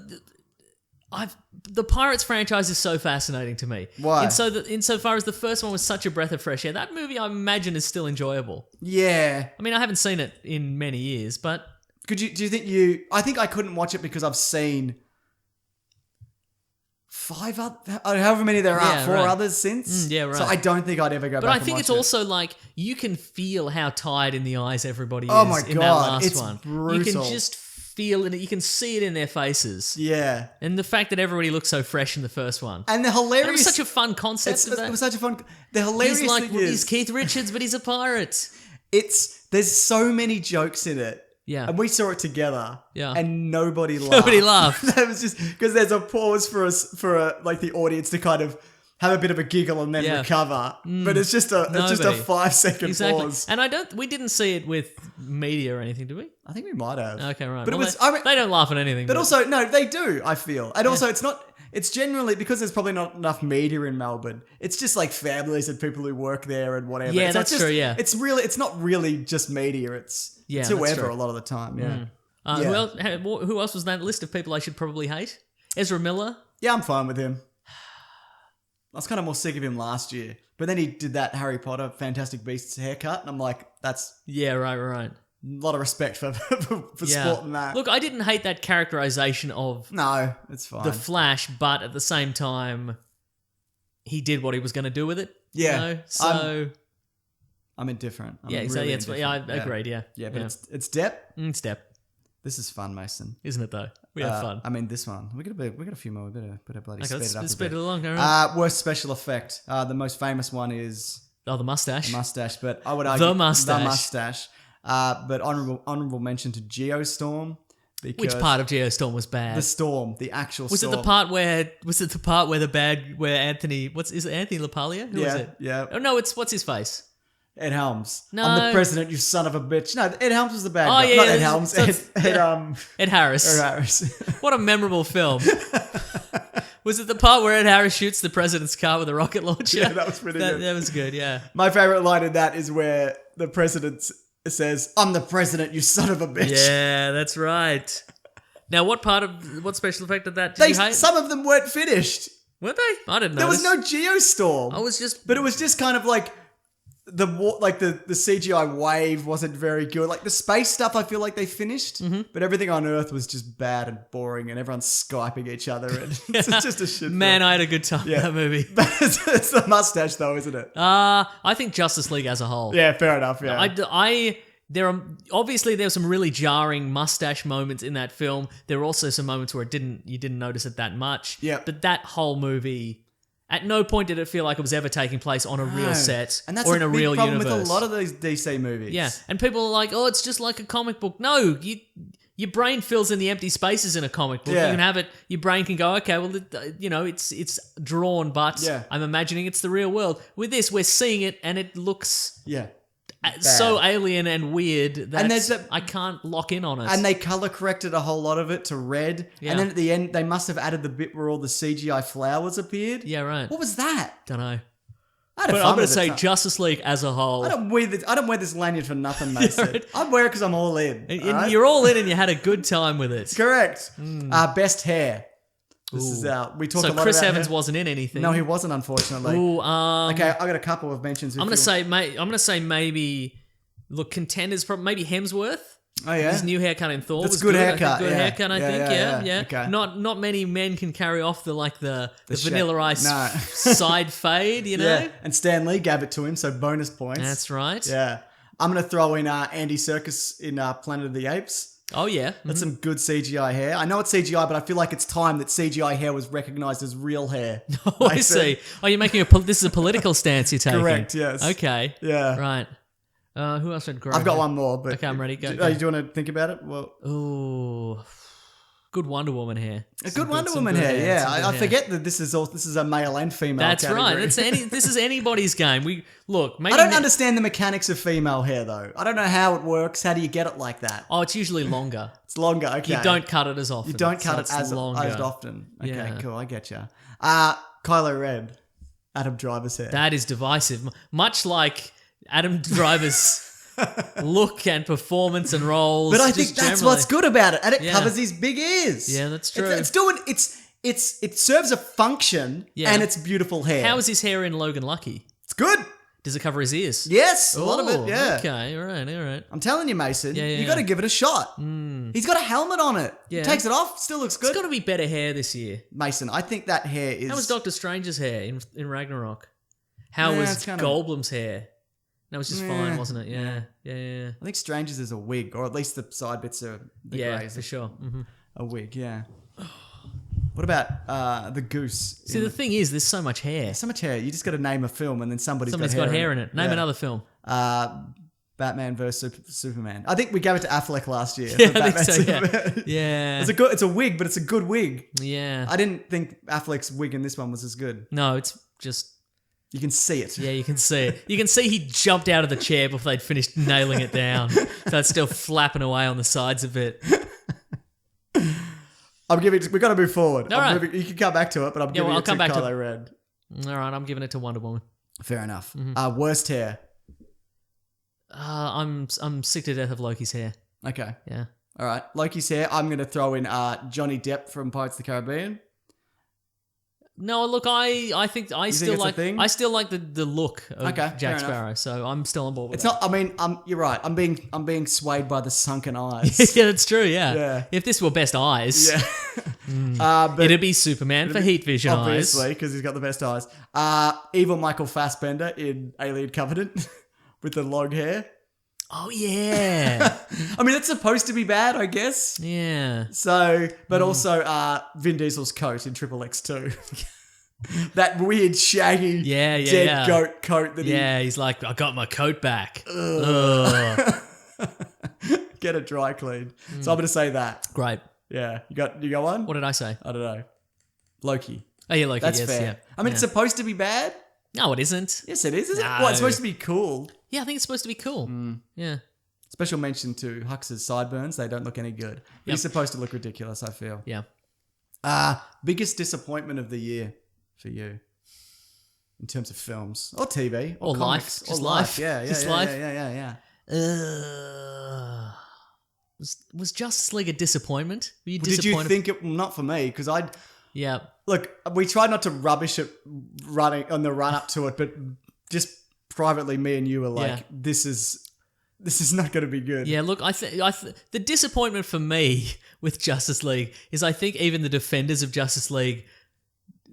S2: the Pirates franchise is so fascinating to me.
S1: Why?
S2: Insofar as the first one was such a breath of fresh air, that movie I imagine is still enjoyable.
S1: Yeah.
S2: I mean, I haven't seen it in many years, but
S1: do you think I think I couldn't watch it because I've seen however many there are, four others since.
S2: Yeah, right.
S1: So I don't think I'd ever go back and watch it.
S2: But I think it's also like, you can feel how tired in the eyes everybody
S1: Oh my
S2: is in
S1: God,
S2: that last
S1: it's
S2: one.
S1: brutal.
S2: You can just feel it, you can see it in their faces.
S1: Yeah.
S2: And the fact that everybody looked so fresh in the first one.
S1: And the hilarious...
S2: And it was such a fun concept.
S1: It was such a fun... The hilarious
S2: He's like,
S1: thing is...
S2: he's Keith Richards, but he's a pirate.
S1: There's so many jokes in it.
S2: Yeah.
S1: And we saw it together.
S2: Yeah.
S1: And nobody laughed.
S2: Nobody laughed.
S1: That was just... Because there's a pause for the audience to kind of have a bit of a giggle and then recover. But it's just a 5-second pause.
S2: And we didn't see it with media or anything, did we?
S1: I think we might have.
S2: Okay, right.
S1: But
S2: they don't laugh at anything.
S1: But also, no, they do, I feel. And also, it's generally, because there's probably not enough media in Melbourne, it's just like families and people who work there and whatever.
S2: Yeah,
S1: so
S2: that's true, yeah.
S1: It's not really just media, it's whoever a lot of the time, yeah.
S2: Who else was on that list of people I should probably hate? Ezra Miller?
S1: Yeah, I'm fine with him. I was kind of more sick of him last year. But then he did that Harry Potter Fantastic Beasts haircut, and I'm like, that's...
S2: Yeah, right.
S1: A lot of respect for sporting that.
S2: Look, I didn't hate that characterization of...
S1: No, it's fine.
S2: The Flash, but at the same time, he did what he was going to do with it.
S1: Yeah.
S2: You know? So...
S1: I'm indifferent.
S2: I agreed, yeah.
S1: Yeah, but it's Depp.
S2: It's Depp.
S1: This is fun, Mason.
S2: Isn't it, though? We have fun.
S1: I mean, this one. We got a few more. We better bloody speed it up.
S2: Let's speed it along. All right.
S1: Worst special effect. The most famous one is...
S2: Oh, the mustache.
S1: The mustache, but I would argue...
S2: The mustache.
S1: But honorable mention to Geostorm.
S2: Which part of Geostorm was bad?
S1: The storm, the actual storm.
S2: Was it the part where Anthony... Is it Anthony LaPaglia? Who is it?
S1: Yeah.
S2: Oh, no, what's his face?
S1: Ed Helms.
S2: No.
S1: I'm the president, you son of a bitch. No, Ed Helms was the bad guy.
S2: Yeah,
S1: not Ed Helms.
S2: Ed Harris.
S1: Ed Harris.
S2: What a memorable film. Was it the part where Ed Harris shoots the president's car with a rocket launcher?
S1: Yeah, that was pretty good.
S2: That was good, yeah.
S1: My favorite line in that is where the president says, "I'm the president, you son of a bitch."
S2: Yeah, that's right. Now, what special effect of that did you hate?
S1: Some of them weren't finished.
S2: Weren't they? I didn't know.
S1: There was no Geostorm. But it was just kind of like... The CGI wave wasn't very good. Like the space stuff, I feel like they finished, but everything on Earth was just bad and boring, and everyone's Skyping each other, and it's just a shit.
S2: Man, I had a good time in that movie.
S1: But it's the mustache, though, isn't it?
S2: I think Justice League as a whole.
S1: Yeah, fair enough. Yeah,
S2: there's some really jarring mustache moments in that film. There were also some moments where you didn't notice it that much.
S1: Yeah,
S2: but that whole movie. At no point did it feel like it was ever taking place on a real set or in a real universe.
S1: With a lot of these DC movies.
S2: Yeah, and people are like, "Oh, it's just like a comic book." No, your brain fills in the empty spaces in a comic book.
S1: Yeah.
S2: You can have it. Your brain can go, "Okay, well, it's drawn, but I'm imagining it's the real world." With this, we're seeing it, and it looks so alien and weird that I can't lock in on it.
S1: And they color corrected a whole lot of it to red. Yeah. And then at the end, they must have added the bit where all the CGI flowers appeared.
S2: Yeah, right.
S1: What was that?
S2: Don't know.
S1: I had
S2: But
S1: fun
S2: I'm going
S1: with
S2: to say
S1: it.
S2: Justice League as a whole.
S1: I don't wear this lanyard for nothing, Mason. I wear it because I'm all in.
S2: And
S1: all right?
S2: you're all in and you had a good time with it.
S1: Correct. Best hair. This is we talked a
S2: So
S1: lot
S2: Chris
S1: about
S2: Evans
S1: hair.
S2: wasn't in anything.
S1: No, he wasn't, unfortunately.
S2: Ooh,
S1: Okay, I got a couple of mentions.
S2: I'm going to say maybe. Look, contenders from maybe Hemsworth.
S1: Oh yeah,
S2: His new haircut in Thor
S1: That's
S2: was
S1: good
S2: good.
S1: haircut,
S2: Good
S1: yeah.
S2: haircut, I think. Yeah.
S1: Okay.
S2: Not many men can carry off the
S1: shape.
S2: Vanilla Ice
S1: No.
S2: side fade. You know.
S1: Yeah, and Stan Lee gave it to him, so bonus points.
S2: That's right.
S1: Yeah, I'm gonna throw in Andy Serkis in Planet of the Apes.
S2: Oh yeah.
S1: That's some good CGI hair. I know it's CGI, but I feel like it's time that CGI hair was recognized as real hair.
S2: Oh, I see. Oh, you're making this is a political stance you're taking.
S1: Correct. Yes.
S2: Okay.
S1: Yeah.
S2: Right. Who else had great?
S1: I've got one more, but
S2: Okay, I'm ready. Go.
S1: Do you want to think about it? Well,
S2: Ooh. Good Wonder Woman hair.
S1: a good Wonder
S2: some
S1: Woman
S2: good
S1: hair. Yeah,
S2: some good
S1: I
S2: hair.
S1: forget that this is a male and female.
S2: That's
S1: category.
S2: right. This is anybody's game. We look. Maybe
S1: I don't understand the mechanics of female hair though. I don't know how it works. How do you get it like that?
S2: Oh, it's usually longer.
S1: It's longer. Okay.
S2: You don't cut it as often.
S1: You don't cut
S2: so
S1: it
S2: it's
S1: as
S2: longer.
S1: often. Okay,
S2: Yeah.
S1: cool. I get you. Kylo Ren, Adam Driver's hair.
S2: That is divisive. Much like Adam Driver's look and performance and roles.
S1: but I
S2: just
S1: think that's
S2: generally.
S1: what's good about it, and it
S2: Yeah.
S1: covers his big ears.
S2: Yeah, that's true.
S1: It serves a function,
S2: Yeah.
S1: and it's beautiful hair.
S2: How is his hair in Logan Lucky?
S1: It's good.
S2: Does it cover his ears?
S1: Yes, a lot of
S2: Oh,
S1: it. Yeah.
S2: Okay. All right.
S1: I'm telling you, Mason.
S2: Yeah,
S1: You got to give it a shot. He's got a helmet on it.
S2: Yeah.
S1: He takes it off. Still looks good.
S2: It's got to be better hair this year.
S1: Mason, I think that hair is.
S2: How was Doctor Strange's hair in Ragnarok? How
S1: Yeah,
S2: was
S1: it's kind of-
S2: Goldblum's hair? That was just fine, wasn't it? Yeah.
S1: I think Strange's is a wig, or at least the side bits are the
S2: Yeah,
S1: greys.
S2: for sure. Mm-hmm.
S1: A wig, yeah. What about the goose?
S2: See, the thing is, there's so much hair.
S1: So much hair. You just got to name a film, and then somebody's
S2: Somebody's got hair in it. Name another film.
S1: Batman vs Superman. I think we gave it to Affleck last year.
S2: Yeah,
S1: for
S2: I think
S1: Batman,
S2: so, yeah.
S1: Superman.
S2: Yeah.
S1: It's a wig, but it's a good wig.
S2: Yeah.
S1: I didn't think Affleck's wig in this one was as good.
S2: No, it's just...
S1: You can see it.
S2: Yeah, you can see it. You can see he jumped out of the chair before they'd finished nailing it down. So it's still flapping away on the sides of it.
S1: We've got to move forward.
S2: All right.
S1: You can come back to it, but I'm giving
S2: I'll
S1: it
S2: come
S1: to
S2: back to
S1: Kylo Ren.
S2: All right, I'm giving it to Wonder Woman.
S1: Fair enough.
S2: Mm-hmm.
S1: Worst hair.
S2: I'm sick to death of Loki's hair.
S1: Okay.
S2: Yeah.
S1: All right. Loki's hair. I'm going to throw in Johnny Depp from Pirates of the Caribbean.
S2: No, look, I think I still
S1: it's a
S2: like
S1: thing?
S2: I still like the look of
S1: Okay, fair
S2: Jack
S1: enough.
S2: Sparrow, so I'm still on board with
S1: It's
S2: that.
S1: not. I mean, you're right. I'm being swayed by the sunken eyes.
S2: Yeah, that's true. Yeah.
S1: Yeah.
S2: If this were best eyes,
S1: yeah. But
S2: it'd be Superman for heat vision
S1: obviously,
S2: eyes.
S1: because he's got the best eyes. Evil Michael Fassbender in Alien Covenant with the long hair.
S2: Oh yeah,
S1: I mean, it's supposed to be bad, I guess.
S2: yeah.
S1: So, but also Vin Diesel's coat in Triple X2. That weird shaggy dead goat coat that
S2: Yeah, he's like, I got my coat back. Ugh.
S1: get it dry cleaned. So I'm going to say that.
S2: Great.
S1: Yeah. You got one?
S2: What did I say?
S1: I don't know. Loki.
S2: Oh yeah, Loki.
S1: That's
S2: yes,
S1: fair.
S2: yeah.
S1: I mean,
S2: yeah.
S1: it's supposed to be bad.
S2: No, it isn't.
S1: Yes, it is. Is it?
S2: No.
S1: Well, it's supposed to be cool.
S2: Yeah, I think it's supposed to be cool. Yeah.
S1: Special mention to Hux's sideburns. They don't look any good. But
S2: Yep.
S1: he's supposed to look ridiculous, I feel.
S2: Yeah.
S1: Biggest disappointment of the year for you in terms of films or TV or
S2: Or
S1: comics
S2: life. Just
S1: or
S2: life.
S1: Yeah,
S2: Just
S1: yeah,
S2: life.
S1: Yeah.
S2: Was Justice League a disappointment? Were you
S1: Did you
S2: disappointed?
S1: think it? Not for me, because
S2: Yeah.
S1: look. We tried not to rubbish it running on the run up to it, but just privately, me and you were like,
S2: Yeah.
S1: "This is not going to be good."
S2: Yeah, look, I think the disappointment for me with Justice League is I think even the defenders of Justice League,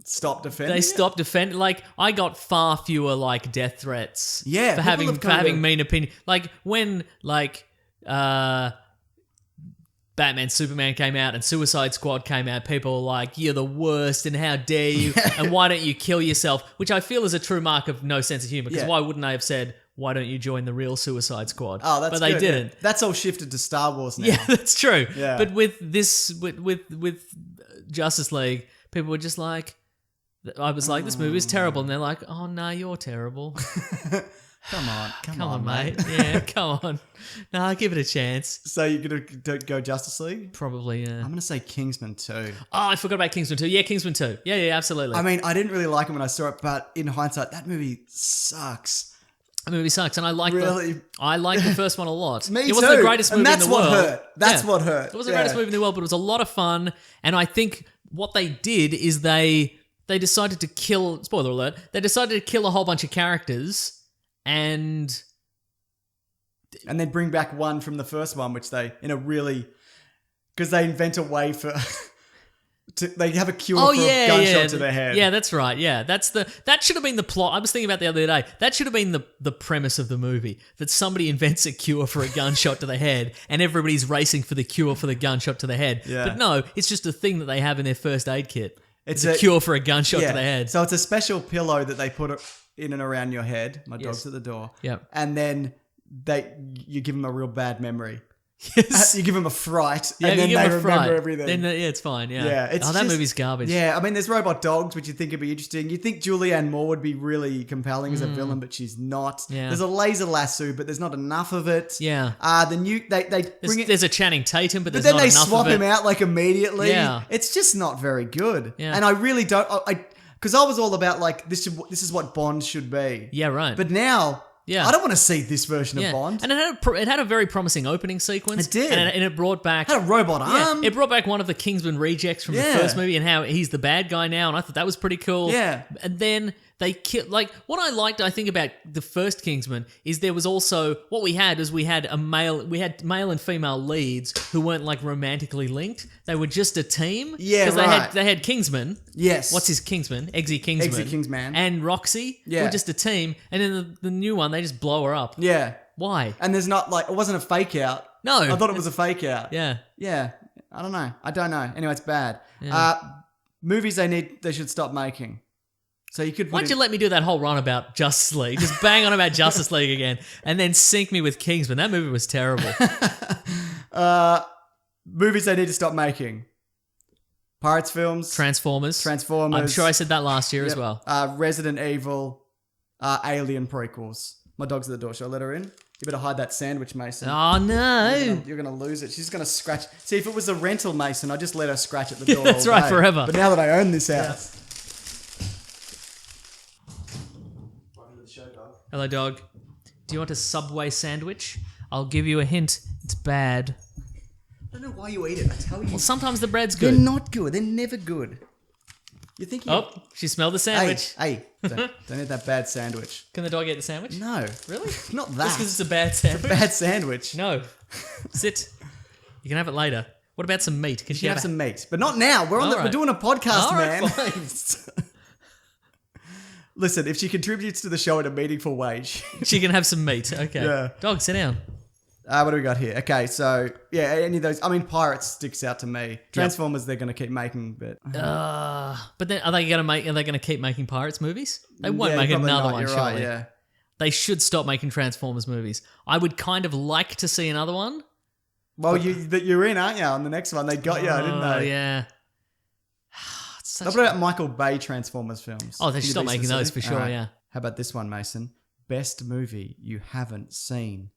S1: Stop defending.
S2: they
S1: it?
S2: stopped defending. Like, I got far fewer like death threats.
S1: Yeah,
S2: for
S1: people have
S2: having
S1: kind of-
S2: mean opinion. Like when Batman Superman came out and Suicide Squad came out, people were like, "You're the worst," and "How dare you?" and "Why don't you kill yourself?" Which I feel is a true mark of no sense of humor. Because
S1: Yeah.
S2: why wouldn't they have said, "Why don't you join the real Suicide Squad?"
S1: Oh, that's
S2: but they
S1: good,
S2: didn't.
S1: yeah. That's all shifted to Star Wars now.
S2: Yeah, that's true.
S1: Yeah.
S2: But with this, with Justice League, people were just like, I was like, this movie is terrible, and they're like, oh no, you're terrible.
S1: Come on.
S2: Come on, mate. Yeah, come on. No, I'll give it a chance.
S1: So you're going to go Justice League?
S2: Probably, yeah.
S1: I'm going to say Kingsman 2.
S2: Oh, I forgot about Kingsman 2. Yeah, Kingsman 2. Yeah, absolutely.
S1: I mean, I didn't really like it when I saw it, but in hindsight, that movie sucks.
S2: That movie sucks, and I like the first one a lot.
S1: Me
S2: it wasn't
S1: too.
S2: the greatest movie in the world.
S1: That's what hurt.
S2: It wasn't the greatest movie in the world, but it was a lot of fun. And I think what they did is they decided to kill. Spoiler alert! They decided to kill a whole bunch of characters, and
S1: then bring back one from the first one, which they because they invent a way for. They have a cure for a gunshot to their head.
S2: Yeah, that's right. Yeah, that should have been the plot. I was thinking about the other day. That should have been the premise of the movie. That somebody invents a cure for a gunshot to the head, and everybody's racing for the cure for the gunshot to the head. Yeah. But no, it's just a thing that they have in their first aid kit. It's a cure for a gunshot to the head.
S1: So it's a special pillow that they put in and around your head. My dog's at the door.
S2: Yeah.
S1: And then you give them a real bad memory.
S2: Yes.
S1: You give them a fright, and then they remember everything.
S2: Then it's fine. Yeah. That movie's garbage.
S1: Yeah, I mean, there's robot dogs, which you think would be interesting. You think Julianne Moore would be really compelling as a villain, but she's not.
S2: Yeah.
S1: There's a laser lasso, but there's not enough of it.
S2: Yeah.
S1: The new they bring it.
S2: There's a Channing Tatum, but there's
S1: then
S2: not
S1: they
S2: enough
S1: swap
S2: of it.
S1: him out like immediately.
S2: Yeah.
S1: It's just not very good.
S2: Yeah.
S1: And I really don't. Because I was all about like this is what Bond should be.
S2: Yeah. Right.
S1: But now. Yeah. I don't want to see this version of Bond.
S2: And it had a very promising opening sequence.
S1: It did.
S2: And it brought back...
S1: Had a robot arm.
S2: It brought back one of the Kingsman rejects from the first movie and how he's the bad guy now, and I thought that was pretty cool.
S1: Yeah.
S2: And then they killed... Like, what I liked, I think, about the first Kingsman is there was also... What we had male and female leads who weren't, like, romantically linked. They were just a team.
S1: Yeah,
S2: Because they had Kingsman.
S1: Yes.
S2: What's his Kingsman? Eggsy Kingsman.
S1: Eggsy Kingsman.
S2: And Roxy.
S1: Yeah.
S2: Were just a team. And then the new one, they just blow her up.
S1: Yeah.
S2: Why?
S1: And there's not like... It wasn't a fake out.
S2: No.
S1: I thought it was a fake out.
S2: Yeah.
S1: Yeah. I don't know. Anyway, it's bad.
S2: Yeah.
S1: Movies they should stop making. So you could...
S2: Why don't you let me do that whole run about Justice League? Just bang on about Justice League again. And then sink me with Kingsman. That movie was terrible.
S1: Movies they need to stop making. Pirates films.
S2: Transformers.
S1: I'm
S2: sure I said that last year as well.
S1: Resident Evil. Alien prequels. My dog's at the door. Shall I let her in? You better hide that sandwich, Mason.
S2: Oh, no.
S1: You're going to lose it. She's going to scratch. See, if it was a rental, Mason, I'd just let her scratch at the door.
S2: That's
S1: all
S2: right,
S1: day.
S2: forever.
S1: But now that I own this house.
S2: Hello, dog. Do you want a Subway sandwich? I'll give you a hint. It's bad.
S1: I don't know why you eat it. I tell you.
S2: Well, sometimes the bread's good.
S1: They're not good. They're never good. You're thinking...
S2: Oh, she smelled the sandwich.
S1: Hey, don't eat that bad sandwich.
S2: Can the dog eat the sandwich?
S1: No.
S2: Really?
S1: Not that.
S2: Just because it's a bad sandwich?
S1: Bad sandwich.
S2: No. Sit. You can have it later. What about some meat? Can she
S1: have some meat? But not now. We're doing a podcast, man.
S2: Fine.
S1: Listen, if she contributes to the show at a meaningful wage...
S2: She can have some meat. Okay.
S1: Yeah.
S2: Dog, sit down.
S1: What do we got here? Okay, so, yeah, any of those... I mean, Pirates sticks out to me. Transformers, they're going to keep making, but...
S2: But then are they going to keep making Pirates movies? They won't make another one, surely.
S1: Right, yeah.
S2: They should stop making Transformers movies. I would kind of like to see another one.
S1: Well, you're in, aren't you, on the next one? They got you, didn't they?
S2: Yeah.
S1: How about Michael Bay Transformers films?
S2: Oh, they should stop making those for sure, yeah.
S1: How about this one, Mason? Best movie you haven't seen.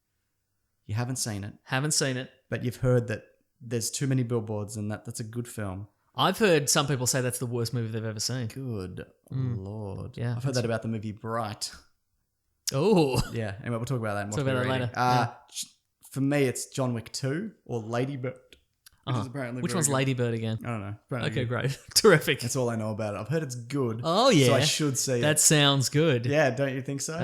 S1: You haven't seen it.
S2: Haven't seen it.
S1: But you've heard that there's too many billboards and that's a good film.
S2: I've heard some people say that's the worst movie they've ever seen.
S1: Good Lord.
S2: Yeah.
S1: I've heard that about the movie Bright.
S2: Oh.
S1: Yeah. Anyway, we'll talk about that more.
S2: Talk about that later.
S1: For me, it's John Wick 2 or Lady Bird.
S2: Which one's Lady Bird again?
S1: I don't know.
S2: Okay, great. Terrific.
S1: That's all I know about it. I've heard it's good.
S2: Oh, yeah.
S1: So I should see it.
S2: That sounds good.
S1: Yeah, don't you think so?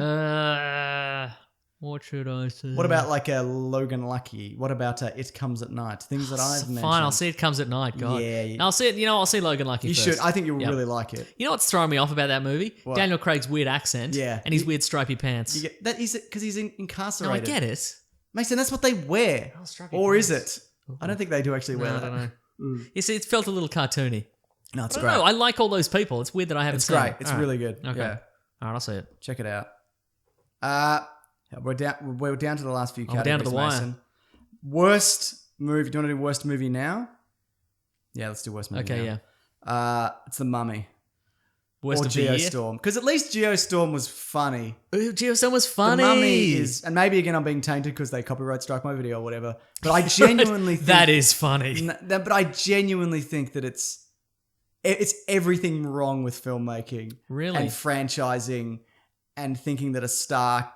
S2: What should I say?
S1: What about like a Logan Lucky? What about It Comes at Night? Things that I've mentioned.
S2: Fine, I'll see It Comes at Night. God.
S1: Yeah.
S2: I'll see it. I'll see Logan Lucky first.
S1: You should. I think you'll really like it.
S2: You know what's throwing me off about that movie?
S1: What?
S2: Daniel Craig's weird accent.
S1: Yeah.
S2: And his weird stripy pants.
S1: That is because he's
S2: No,
S1: incarcerated.
S2: I get it.
S1: Mason, that's what they wear. Or is it? I don't think they do actually wear
S2: No, I
S1: that.
S2: don't know. You see, it felt a little cartoony.
S1: No, it's
S2: I
S1: great.
S2: don't know. I like all those people. It's weird that I haven't seen
S1: great.
S2: it.
S1: It's
S2: All right.
S1: really good.
S2: Okay.
S1: Yeah.
S2: All right, I'll see it.
S1: Check it out. We're down to the last few
S2: we're
S1: categories,
S2: down to the wire.
S1: Mason. Worst movie. Do you want to do worst movie now? Yeah, let's do worst movie
S2: Okay,
S1: now.
S2: yeah.
S1: It's The Mummy.
S2: Worst
S1: or
S2: of the year.
S1: Geostorm. Because at least Geostorm was funny.
S2: Ooh, Geostorm was funny.
S1: The Mummy is, and maybe again I'm being tainted because they copyright strike my video or whatever. But I genuinely think
S2: that is funny.
S1: But I genuinely think that it's everything wrong with filmmaking,
S2: Really?
S1: and franchising, and thinking that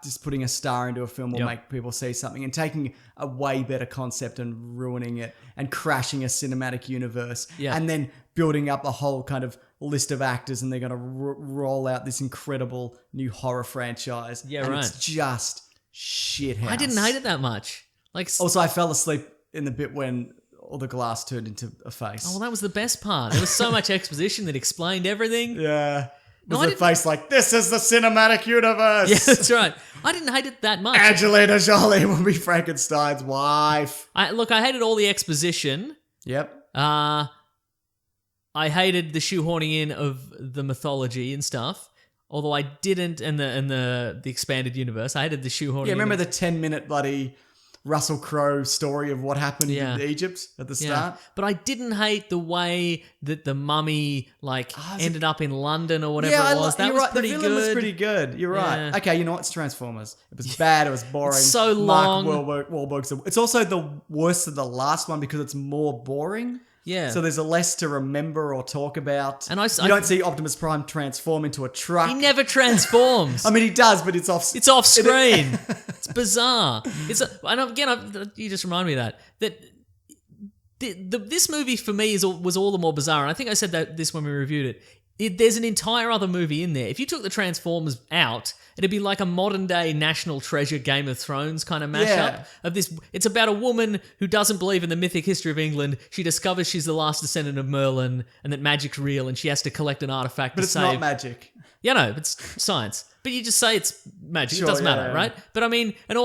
S1: just putting a star into a film will make people see something, and taking a way better concept and ruining it, and crashing a cinematic universe, and then building up a whole kind of list of actors, and they're going to roll out this incredible new horror franchise.
S2: Yeah,
S1: and
S2: right.
S1: It's just shithouse.
S2: I didn't hate it that much. Like,
S1: Also, I fell asleep in the bit when all the glass turned into a face.
S2: oh, well, that was the best part. There was so much exposition that explained everything.
S1: Yeah.
S2: No,
S1: With
S2: I
S1: the face like, this is the cinematic universe.
S2: Yeah, that's right. I didn't hate it that much.
S1: Angelina Jolie will be Frankenstein's wife.
S2: I hated all the exposition.
S1: Yep.
S2: I hated the shoehorning in of the mythology and stuff. Although I didn't, and the expanded universe. I hated the shoehorning.
S1: Yeah, remember
S2: in
S1: the 10-minute bloody Russell Crowe story of what happened
S2: Yeah.
S1: in Egypt at the start?
S2: But I didn't hate the way that the mummy ended up in London or whatever it was. That
S1: you're
S2: was
S1: right.
S2: pretty
S1: The villain
S2: good.
S1: was pretty good. You're right.
S2: Yeah.
S1: Okay, you know what? It's Transformers. It was bad. It was boring.
S2: It's so long.
S1: Mark Wahlberg's. It's also the worst of the last one because it's more boring.
S2: Yeah.
S1: So there's a less to remember or talk about.
S2: And
S1: you don't see Optimus Prime transform into a truck.
S2: He never transforms.
S1: I mean, he does, but it's off.
S2: It's off screen. It's bizarre. And again, you just remind me of that this movie for me was all the more bizarre. And I think I said this when we reviewed it. There's an entire other movie in there. If you took the Transformers out, it'd be like a modern day National Treasure Game of Thrones kind of mashup of this. It's about a woman who doesn't believe in the mythic history of England. She discovers she's the last descendant of Merlin and that magic's real, and she has to collect an artifact
S1: But
S2: to
S1: it's
S2: save.
S1: not magic.
S2: Yeah, no, it's science. But you just say it's magic.
S1: Sure,
S2: it doesn't matter,
S1: yeah.
S2: right? But I mean, and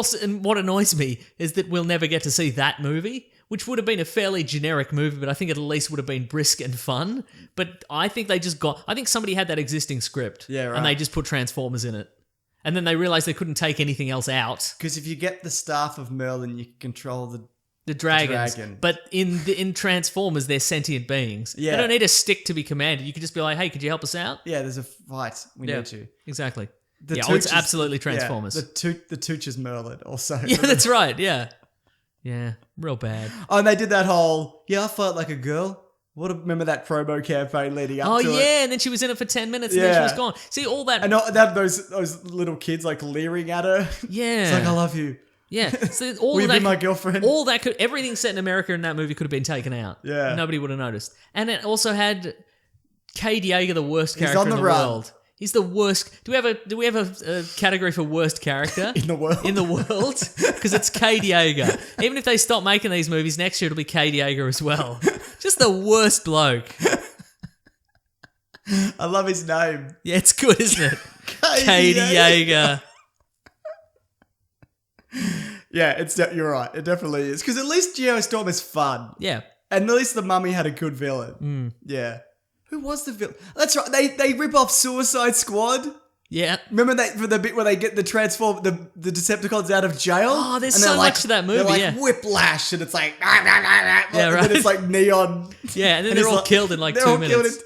S2: what annoys me is that we'll never get to see that movie, which would have been a fairly generic movie, but I think it at least would have been brisk and fun. But I think I think somebody had that existing script.
S1: Yeah, right.
S2: And they just put Transformers in it. And then they realized they couldn't take anything else out.
S1: Because if you get the staff of Merlin, you can control the
S2: Dragons.
S1: dragon.
S2: But in Transformers, they're sentient beings.
S1: Yeah.
S2: They don't need a stick to be commanded. You could just be like, hey, could you help us out?
S1: Yeah, there's a fight. We need you.
S2: Exactly.
S1: The
S2: it's
S1: Tooch is-
S2: absolutely Transformers.
S1: Yeah, the Tooch is Merlin also.
S2: Yeah, that's right. Yeah. Yeah. Real bad.
S1: Oh, and they did that whole, I felt like a girl. Remember that promo campaign leading up to it?
S2: Oh, yeah. And then she was in it for 10 minutes and then she was gone. See, all that.
S1: And that those little kids like leering at her.
S2: Yeah.
S1: It's like, I love you.
S2: Yeah. So all
S1: Will
S2: of
S1: you
S2: that,
S1: be my girlfriend?
S2: everything set in America in that movie could have been taken out.
S1: Yeah.
S2: Nobody would have noticed. And it also had Cade Yeager, the worst
S1: He's
S2: character
S1: on
S2: in
S1: the
S2: the
S1: run.
S2: world. He's the worst. Do we have a category for worst character
S1: In the world?
S2: In the world, because it's Cade Yeager. Even if they stop making these movies next year, it'll be Cade Yeager as well. Just the worst bloke.
S1: I love his name.
S2: Yeah, it's good, isn't it? Cade Yeager.
S1: Yeah, you're right. It definitely is. Because at least Geostorm is fun.
S2: Yeah.
S1: And at least the mummy had a good villain. Yeah. Who was the villain? That's right. They rip off Suicide Squad.
S2: Yeah.
S1: Remember that for the bit where they get the Decepticons out of jail?
S2: Oh, there's
S1: And they're
S2: so much to that movie,
S1: They're like
S2: yeah.
S1: whiplash, and it's like,
S2: Yeah,
S1: and
S2: right.
S1: then it's like neon.
S2: Yeah, and then
S1: And
S2: they're
S1: it's
S2: all
S1: like-
S2: killed in like
S1: they're
S2: 2
S1: all killed
S2: minutes.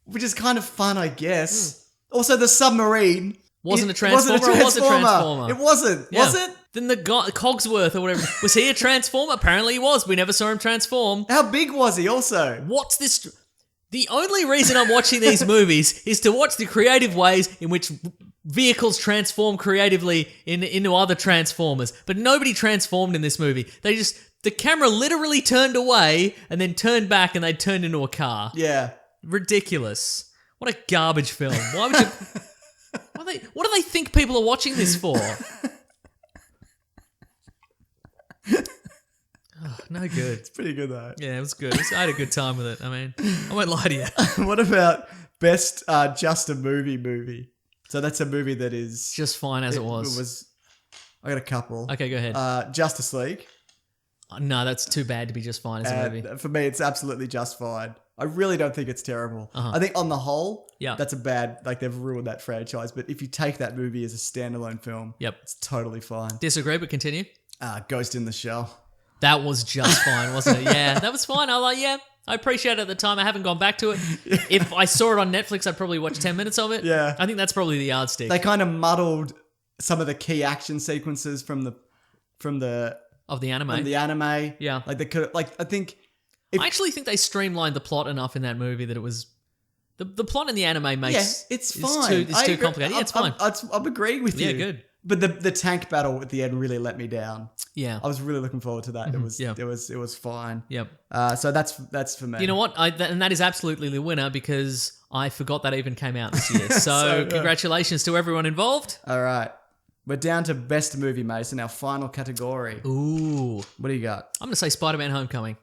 S1: which is kind of fun, I guess. Also, the submarine
S2: Wasn't a
S1: it
S2: Transformer, or was a Transformer?
S1: It wasn't,
S2: Yeah.
S1: was it?
S2: Then the guy, Cogsworth or whatever, was he a Transformer? Apparently he was. We never saw him transform.
S1: How big was he also?
S2: What's this? The only reason I'm watching these movies is to watch the creative ways in which vehicles transform creatively into other Transformers. But nobody transformed in this movie. The camera literally turned away and then turned back and they turned into a car.
S1: Yeah.
S2: Ridiculous. What a garbage film. Why would you... What do they think people are watching this for? Oh, no good.
S1: It's pretty good, though.
S2: Yeah, it was good. I had a good time with it. I mean, I won't lie to you.
S1: What about best just a movie? So that's a movie that is...
S2: Just fine as it was.
S1: I got a couple.
S2: Okay, go ahead.
S1: Justice League.
S2: No, that's too bad to be just fine as a movie.
S1: For me, it's absolutely just fine. I really don't think it's terrible. I think on the whole, that's a bad... Like, they've ruined that franchise. But if you take that movie as a standalone film, it's totally fine.
S2: Disagree, but continue.
S1: Ghost in the Shell.
S2: That was just fine, wasn't it? Yeah, that was fine. I was like, yeah, I appreciate it at the time. I haven't gone back to it. If I saw it on Netflix, I'd probably watch 10 minutes of it.
S1: Yeah.
S2: I think that's probably the yardstick.
S1: They kind of muddled some of the key action sequences from the
S2: of the anime.
S1: From the anime.
S2: Yeah.
S1: Like they could, like, I think.
S2: I actually think they streamlined the plot enough in that movie that it was. The plot in the anime makes.
S1: Yeah, it's fine.
S2: It's too complicated. Yeah, it's fine.
S1: I'm agreeing with you.
S2: Yeah, good.
S1: But the tank battle at the end really let me down.
S2: Yeah.
S1: I was really looking forward to that.
S2: Mm-hmm.
S1: It was fine.
S2: Yep.
S1: So that's for me.
S2: You know what? And that is absolutely the winner because I forgot that even came out this year. So congratulations to everyone involved.
S1: All right. We're down to best movie, Mason, our final category.
S2: Ooh.
S1: What do you got?
S2: I'm going to say Spider-Man Homecoming.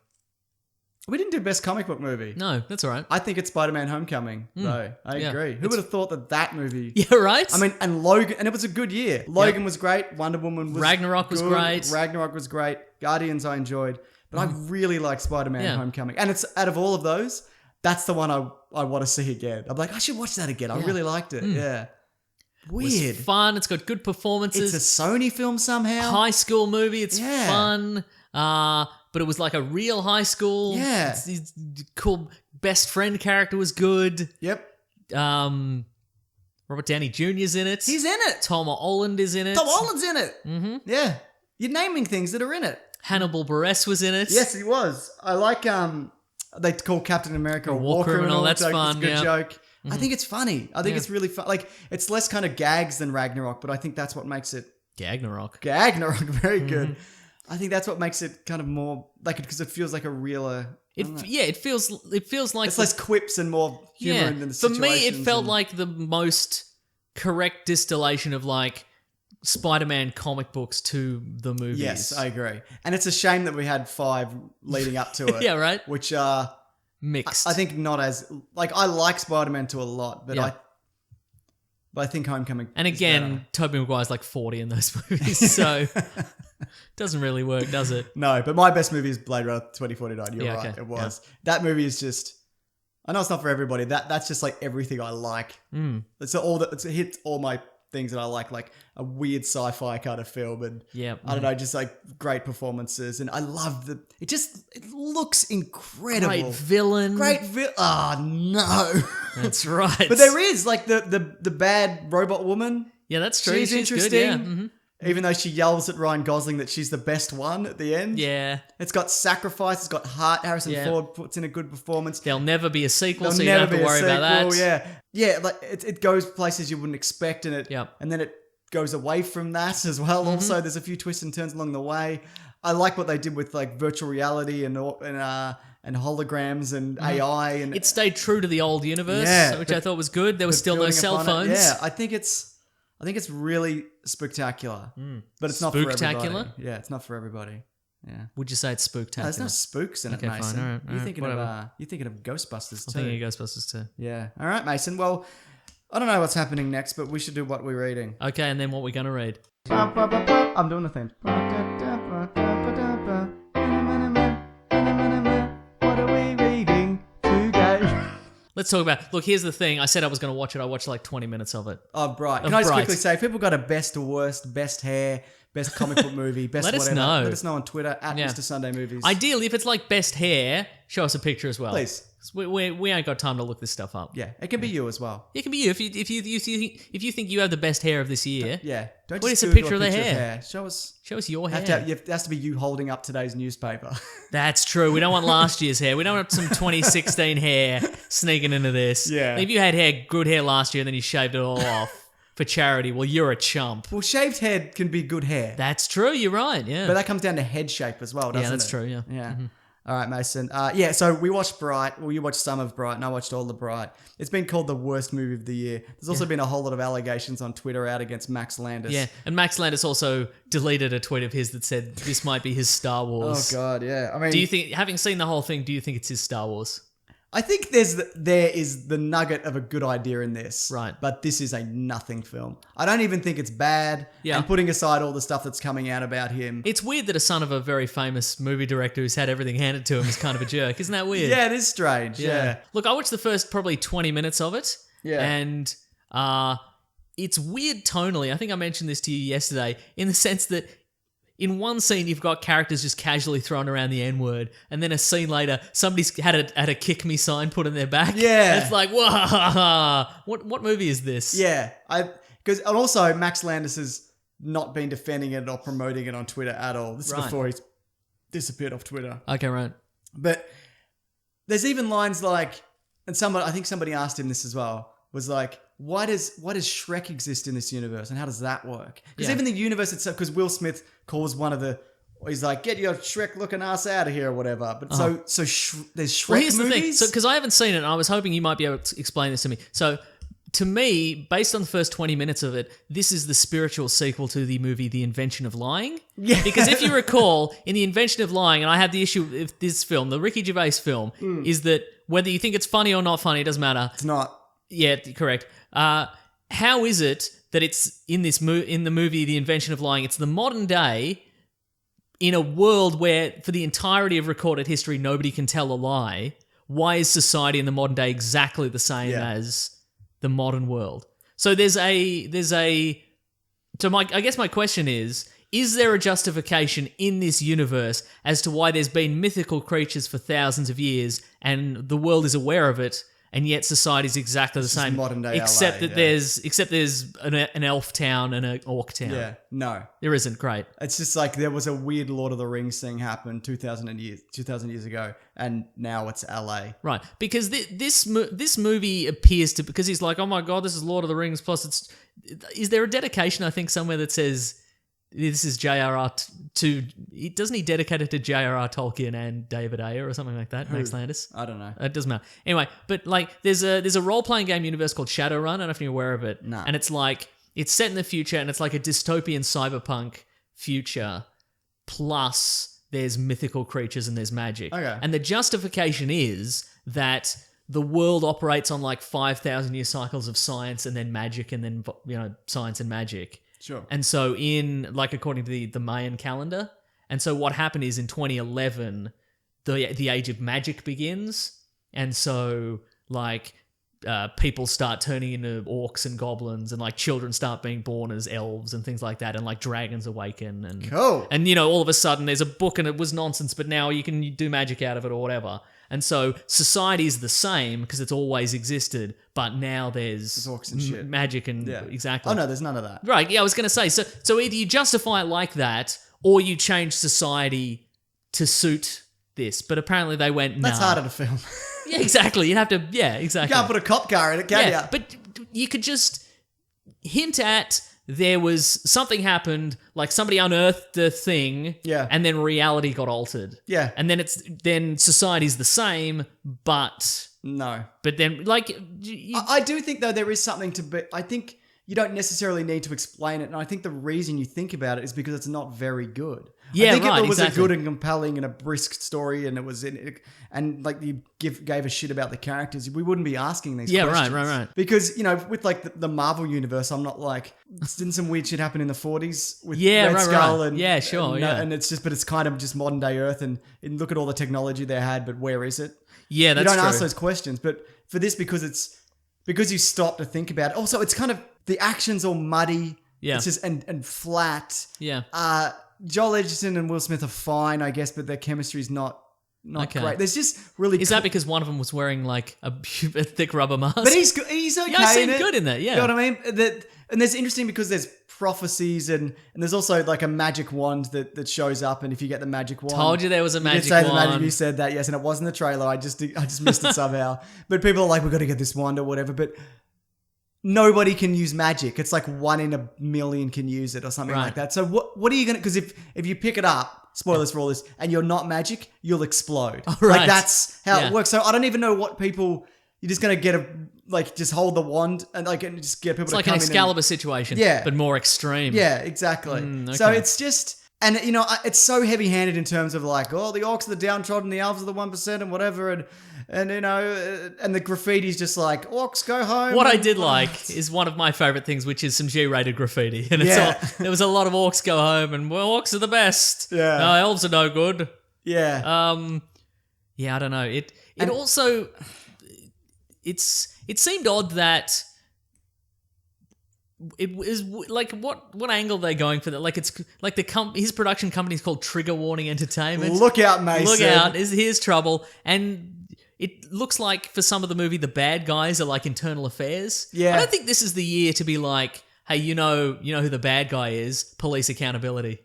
S1: We didn't do best comic book movie.
S2: No, that's all right.
S1: I think it's Spider-Man Homecoming, though. I agree. Who would have thought that movie...
S2: Yeah, right?
S1: I mean, and Logan... And it was a good year. Logan was great. Wonder Woman was
S2: Ragnarok was great.
S1: Ragnarok was great. Guardians I enjoyed. But I really like Spider-Man Homecoming. And it's out of all of those, that's the one I want to see again. I'm like, I should watch that again. I really liked it. Yeah. Weird.
S2: It was fun. It's got good performances.
S1: It's a Sony film somehow.
S2: High school movie. It's fun. But it was like a real high school.
S1: Yeah.
S2: His cool best friend character was good.
S1: Yep.
S2: Robert Downey Jr.'s in it.
S1: He's in it.
S2: Tom Holland is in it.
S1: Tom Holland's in it. Mm-hmm. Yeah. You're naming things that are in it.
S2: Hannibal Buress was in it.
S1: Yes, he was. I like they call Captain America a war criminal.
S2: That's fun.
S1: It's a good joke. Mm-hmm. I think it's funny. I think it's really fun. Like, it's less kind of gags than Ragnarok, but I think that's what makes it...
S2: Ragnarok.
S1: Very good. I think that's what makes it kind of more like it because it feels like a realer.
S2: It feels like
S1: it's less quips and more humor in the situations.
S2: For me, it felt like the most correct distillation of like Spider-Man comic books to the movies.
S1: Yes, I agree. And it's a shame that we had 5 leading up to it.
S2: Yeah, right.
S1: Which are
S2: mixed.
S1: I think not as like I like Spider-Man 2 a lot, but I think Homecoming.
S2: And again, Tobey Maguire's like 40 in those movies, so doesn't really work, does it?
S1: No, but my best movie is Blade Runner 2049. You're right,
S2: okay.
S1: it was. Yeah. That movie is just. I know it's not for everybody. That's just like everything I like. It hits all my things that I like a weird sci-fi kind of film, and I don't know, just like great performances, and I love it looks incredible. Great villain. Oh no,
S2: that's right.
S1: But there is like the bad robot woman.
S2: Yeah, that's true.
S1: She's interesting.
S2: Good, yeah. Mm-hmm.
S1: Even though she yells at Ryan Gosling that she's the best one at the end.
S2: Yeah.
S1: It's got sacrifice. It's got heart. Harrison Ford puts in a good performance.
S2: There'll never be a sequel, so you don't have to worry about that.
S1: Yeah. Yeah, like it goes places you wouldn't expect in it.
S2: Yep.
S1: And then it goes away from that as well. Mm-hmm. Also, there's a few twists and turns along the way. I like what they did with like virtual reality and holograms and AI. And
S2: it stayed true to the old universe, which I thought was good. There was still no cell phones.
S1: Yeah, I think it's really spectacular, but it's not for everybody. Yeah, it's not for everybody. Yeah.
S2: Would you say it's spooktacular?
S1: There's no spooks in it, Mason.
S2: Fine. All right,
S1: you're thinking of Ghostbusters too.
S2: I'm thinking of Ghostbusters too.
S1: Yeah. All right, Mason. Well, I don't know what's happening next, but we should do what we're reading.
S2: Okay, and then what we're going to read.
S1: I'm doing the thing. What are we reading today?
S2: Let's talk about... Look, here's the thing. I said I was going to watch it. I watched like 20 minutes of it.
S1: Oh, Bright. Can I just quickly say, if people got a best or worst, best hair, best comic book movie, best
S2: Let
S1: whatever,
S2: us know.
S1: let us know on Twitter, at Mr. Sunday Movies.
S2: Ideally, if it's like best hair, show us a picture as well.
S1: Please.
S2: We ain't got time to look this stuff up.
S1: Yeah, it can be you as well.
S2: It can be you. If you think you have the best hair of this year.
S1: Yeah.
S2: Don't just a picture of their hair.
S1: Show us
S2: your hair.
S1: It has to be you holding up today's newspaper.
S2: That's true. We don't want last year's hair. We don't want some 2016 hair sneaking into this.
S1: Yeah.
S2: If you had good hair last year and then you shaved it all off for charity, well, you're a chump.
S1: Well, shaved head can be good hair.
S2: That's true. You're right. Yeah.
S1: But that comes down to head shape as well, doesn't it?
S2: Yeah, that's true. Yeah.
S1: Yeah. Mm-hmm. All right, Mason. So we watched Bright. Well, you watched some of Bright, and I watched all the Bright. It's been called the worst movie of the year. There's also been a whole lot of allegations on Twitter out against Max Landis.
S2: Yeah, and Max Landis also deleted a tweet of his that said this might be his Star Wars.
S1: Oh, God, yeah. I mean...
S2: Do you think, having seen the whole thing, do you think it's his Star Wars?
S1: I think there is the nugget of a good idea in this.
S2: Right.
S1: But this is a nothing film. I don't even think it's bad.
S2: Yeah.
S1: And putting aside all the stuff that's coming out about him.
S2: It's weird that a son of a very famous movie director who's had everything handed to him is kind of a jerk. Isn't that weird?
S1: Yeah, it is strange. Yeah.
S2: Look, I watched the first probably 20 minutes of it.
S1: Yeah.
S2: And it's weird tonally. I think I mentioned this to you yesterday in the sense that in one scene you've got characters just casually throwing around the N-word, and then a scene later somebody's had a kick me sign put in their back.
S1: Yeah.
S2: And it's like, whoa, what movie is this?
S1: Yeah, and also Max Landis has not been defending it or promoting it on Twitter at all. This is before he's disappeared off Twitter.
S2: Okay, right.
S1: But there's even lines like, and I think somebody asked him this as well, was like, why does Shrek exist in this universe, and how does that work? Because even the universe itself, because Will Smith calls he's like, get your Shrek looking ass out of here or whatever. But there's Shrek
S2: here's
S1: movies?
S2: the thing. So, because I haven't seen it, and I was hoping you might be able to explain this to me. So, to me, based on the first 20 minutes of it, this is the spiritual sequel to the movie The Invention of Lying.
S1: Yeah.
S2: Because if you recall, in The Invention of Lying, and I have the issue with this film, the Ricky Gervais film, is that whether you think it's funny or not funny, it doesn't matter.
S1: It's not.
S2: Yeah, correct. How is it that it's in the movie The Invention of Lying, it's the modern day in a world where for the entirety of recorded history nobody can tell a lie? Why is society in the modern day exactly the same as the modern world? So I guess my question is there a justification in this universe as to why there's been mythical creatures for thousands of years and the world is aware of it, and yet society's exactly the same,
S1: modern day
S2: except
S1: LA,
S2: that there's an elf town and an orc town.
S1: Yeah, no.
S2: There isn't. Great.
S1: It's just like there was a weird Lord of the Rings thing happen 2,000 years ago, and now it's LA.
S2: Right, because this movie appears to, because he's like, oh my god, this is Lord of the Rings, plus is there a dedication, I think, somewhere that says this is J.R.R. Doesn't he dedicate it to J.R.R. Tolkien and David Ayer or something like that? Max Landis?
S1: I don't know.
S2: It doesn't matter. Anyway, but like there's a role-playing game universe called Shadowrun. I don't know if you're aware of it.
S1: No.
S2: And it's like, it's set in the future and it's like a dystopian cyberpunk future, plus there's mythical creatures and there's magic.
S1: Okay.
S2: And the justification is that the world operates on like 5,000-year cycles of science and then magic and then, science and magic.
S1: Sure.
S2: And so according to the Mayan calendar, and so what happened is in 2011, the age of magic begins, and so like people start turning into orcs and goblins, and like children start being born as elves and things like that, and like dragons awaken, and
S1: cool.
S2: And all of a sudden there's a book and it was nonsense, but now you can do magic out of it or whatever. And so society is the same because it's always existed, but now there's
S1: orcs and shit.
S2: Magic and exactly.
S1: Oh no, there's none of that.
S2: Right, yeah, I was going to say, so either you justify it like that, or you change society to suit this. But apparently they went, nah.
S1: That's harder to film.
S2: Yeah, exactly. You'd have to, exactly.
S1: You can't put a cop car in it, can you?
S2: But you could just hint at there was something happened, like somebody unearthed the thing, and then reality got altered.
S1: Yeah.
S2: And then society's the same, but...
S1: No.
S2: But then, like...
S1: I do think, though, there is something to be... I think you don't necessarily need to explain it, and I think the reason you think about it is because it's not very good.
S2: Yeah,
S1: I think
S2: right,
S1: if it was
S2: exactly.
S1: a good and compelling and a brisk story, and it was and like you gave a shit about the characters, we wouldn't be asking these questions.
S2: Yeah, right.
S1: Because with like the Marvel universe, I'm not like, didn't some weird shit happen in the 40s with
S2: Red
S1: Skull
S2: right.
S1: and and it's just, but it's kind of just modern day Earth, and look at all the technology they had, but where is it?
S2: Yeah, that's
S1: true. You don't
S2: true.
S1: ask those questions, but for this, because you stop to think about it. Also, it's kind of the action's all muddy.
S2: Yeah,
S1: it's just and flat.
S2: Yeah.
S1: Joel Edgerton and Will Smith are fine, I guess, but their chemistry's not great. There's just really...
S2: Is that because one of them was wearing like a thick rubber mask?
S1: But he's okay.
S2: Yeah, I seemed good in that, yeah.
S1: You know what I mean? And there's interesting because there's prophecies and there's also like a magic wand that shows up, and if you get the magic wand...
S2: Told you there was a magic
S1: wand.
S2: wand.
S1: The magic, you said that, yes, and it was in the trailer. I just missed it somehow. But people are like, we've got to get this wand or whatever, but... Nobody can use magic. It's like 1 in a million can use it or something like that. So what are you going to... Because if you pick it up, spoilers for all this, and you're not magic, you'll explode.
S2: Oh, right.
S1: Like that's how it works. So I don't even know what people... You're just going to get just hold the wand and just get people to come in.
S2: It's like an Excalibur situation, but more extreme.
S1: Yeah, exactly.
S2: Okay.
S1: So it's just... And, it's so heavy-handed in terms of like, oh, the orcs are the downtrodden, the elves are the 1% and whatever, and the graffiti's just like, orcs go home.
S2: What I did like is one of my favourite things, which is some G-rated graffiti. And there was a lot of orcs go home and, well, orcs are the best.
S1: Yeah.
S2: No, elves are no good.
S1: Yeah.
S2: I don't know. It seemed odd that it is like what angle are they going for that? Like it's like his production company is called Trigger Warning Entertainment.
S1: Look out, Mason.
S2: Look out! Here's trouble. And it looks like for some of the movie, the bad guys are like internal affairs.
S1: Yeah.
S2: I don't think this is the year to be like, hey, you know who the bad guy is? Police accountability.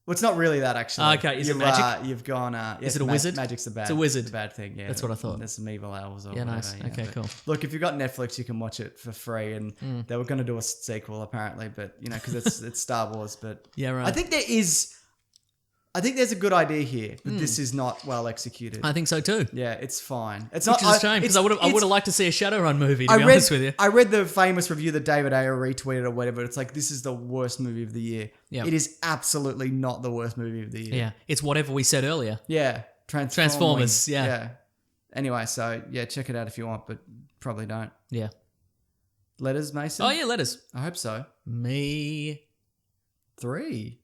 S1: Well, it's not really that, actually.
S2: Okay, is it magic?
S1: You've gone...
S2: is it a wizard?
S1: Magic's the bad...
S2: It's a wizard.
S1: The bad thing, yeah.
S2: That's what I thought.
S1: There's some evil elves or
S2: Yeah,
S1: whatever.
S2: nice. Okay,
S1: but
S2: cool.
S1: Look, if you've got Netflix, you can watch it for free, and they were going to do a sequel, apparently, but, because it's Star Wars, but...
S2: Yeah, right.
S1: I think there's a good idea here, but this is not well executed.
S2: I think so too.
S1: Yeah, it's fine. It's
S2: Which
S1: not...
S2: is a shame, because I would have liked to see a Shadowrun movie, to be honest with you.
S1: I read the famous review that David Ayer retweeted or whatever. It's like, this is the worst movie of the year.
S2: Yeah.
S1: It is absolutely not the worst movie of the year.
S2: Yeah, it's whatever we said earlier.
S1: Yeah.
S2: Transformers, yeah.
S1: Anyway, so yeah, check it out if you want, but probably don't.
S2: Yeah.
S1: Letters, Mason?
S2: Oh yeah, letters.
S1: I hope so.
S2: Me.
S1: 3.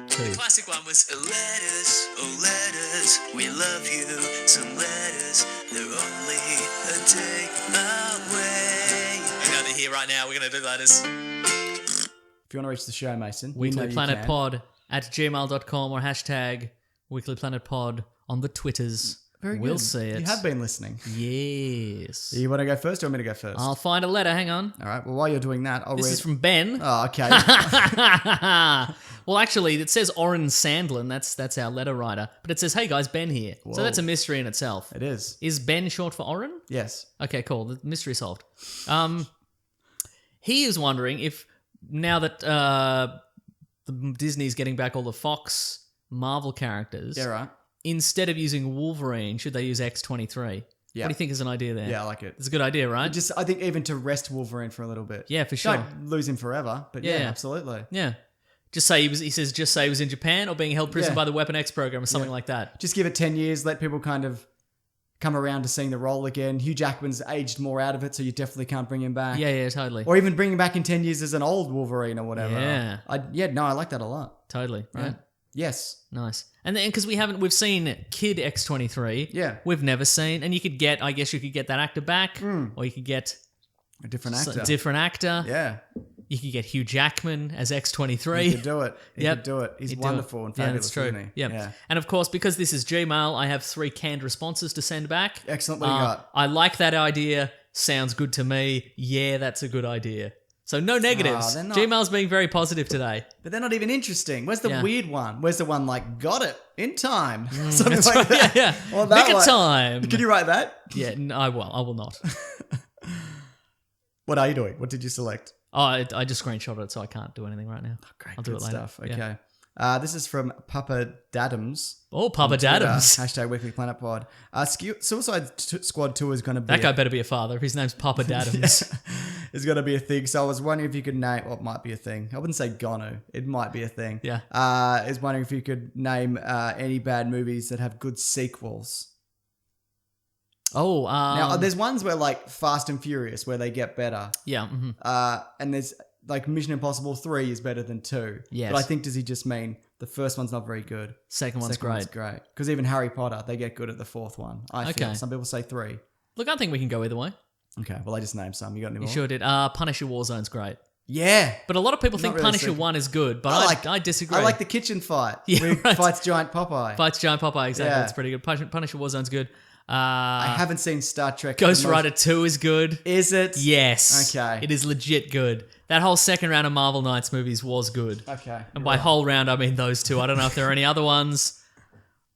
S2: 2.
S3: The classic one was letters, oh letters, we love you. Some letters, they're only a day away. Hang on, they're here right now. We're gonna do letters.
S1: If you want to reach the show, Mason, you know you can.
S2: weeklyplanetpod@gmail.com or hashtag weeklyplanetpod on the Twitters.
S1: Very
S2: we'll
S1: good.
S2: see it.
S1: You have been listening.
S2: Yes.
S1: You want to go first or want me to go first?
S2: I'll find a letter. Hang on.
S1: All right. Well, while you're doing that, I'll read.
S2: This is from Ben.
S1: Oh, okay.
S2: Well, actually, it says Oren Sandlin. That's our letter writer. But it says, hey guys, Ben here.
S1: Whoa.
S2: So that's a mystery in itself.
S1: It is.
S2: Is Ben short for Oren?
S1: Yes.
S2: Okay, cool. The mystery solved. He is wondering if now that Disney's getting back all the Fox Marvel characters,
S1: Yeah, right.
S2: instead of using Wolverine, should they use X-23?
S1: Yeah.
S2: What do you think is an idea there?
S1: Yeah, I like it.
S2: It's a good idea, right?
S1: I think even to rest Wolverine for a little bit.
S2: Yeah, for sure.
S1: Don't lose him forever, but yeah,
S2: Yeah.
S1: absolutely.
S2: Yeah. Just say he was in Japan or being held prisoner
S1: Yeah.
S2: by the Weapon X program or something like that.
S1: Just give it 10 years, let people kind of come around to seeing the role again. Hugh Jackman's aged more out of it, so you definitely can't bring him back.
S2: Yeah, totally.
S1: Or even bring him back in 10 years as an old Wolverine or whatever.
S2: Yeah.
S1: I like that a lot.
S2: Totally, right?
S1: Yeah. Yes.
S2: Nice. And then because we've seen Kid X-23.
S1: Yeah.
S2: We've never seen, and you could get that actor back, or you could get
S1: A different actor.
S2: different actor.
S1: Yeah.
S2: You could get Hugh Jackman as
S1: He
S2: X-23.
S1: could do it. He
S2: Yep.
S1: could do it. He's
S2: He'd do
S1: wonderful
S2: it.
S1: and fabulous,
S2: Yeah, that's true.
S1: isn't he?
S2: Yep.
S1: Yeah.
S2: And of course, because this is Gmail, I have 3 canned responses to send back.
S1: Excellent. What do you got?
S2: I like that idea. Sounds good to me. Yeah, that's a good idea. So no negatives.
S1: they're not.
S2: Gmail's being very positive today.
S1: But they're not even interesting. Where's the
S2: Yeah.
S1: weird one? Where's the one like, got it in time? Something
S2: That's
S1: like
S2: right.
S1: that.
S2: Yeah.
S1: Or that
S2: Nick
S1: one.
S2: of time.
S1: Can you write that?
S2: Yeah, I will not.
S1: What are you doing? What did you select?
S2: Oh, I just screenshotted it, so I can't do anything right now.
S1: Great.
S2: I'll do
S1: Good
S2: it later.
S1: stuff.
S2: Yeah.
S1: Okay. This is from Papa Dadams.
S2: Oh, Papa
S1: on Twitter,
S2: Dadams.
S1: Hashtag Weekly Planet Pod. Suicide Squad 2 is going to be...
S2: That guy better be a father if his name's Papa Dadams.
S1: is going to be a thing. So I was wondering if you could name... Well, it might be a thing. I wouldn't say gonna. It might be a thing.
S2: Yeah.
S1: I was wondering if you could name any bad movies that have good sequels.
S2: Oh,
S1: Now, there's ones where like Fast and Furious where they get better.
S2: yeah. Mm-hmm.
S1: And there's like Mission Impossible 3 is better than 2.
S2: Yes.
S1: But I think does he just mean the first one's not very good?
S2: Second one's great.
S1: Great. Because even Harry Potter, they get good at the 4th one. I feel.
S2: Okay.
S1: Some people say 3.
S2: Look, I think we can go either way.
S1: Okay. Well, I just named some. You got any
S2: You
S1: more?
S2: sure did. Punisher Warzone's great.
S1: Yeah.
S2: But a lot of people think
S1: really
S2: Punisher
S1: second.
S2: 1 is good, but I disagree.
S1: I like the kitchen fight.
S2: Yeah,
S1: where he
S2: right.
S1: fights Giant Popeye.
S2: Fights Giant Popeye, exactly.
S1: Yeah.
S2: That's pretty good. Punisher Warzone's good.
S1: I haven't seen Star Trek.
S2: Ghost Rider 2 is good.
S1: Is it?
S2: Yes.
S1: Okay.
S2: It is legit good. That whole second round of Marvel Knights movies was good.
S1: Okay.
S2: And by whole round, I mean those two. I don't know if there are any other ones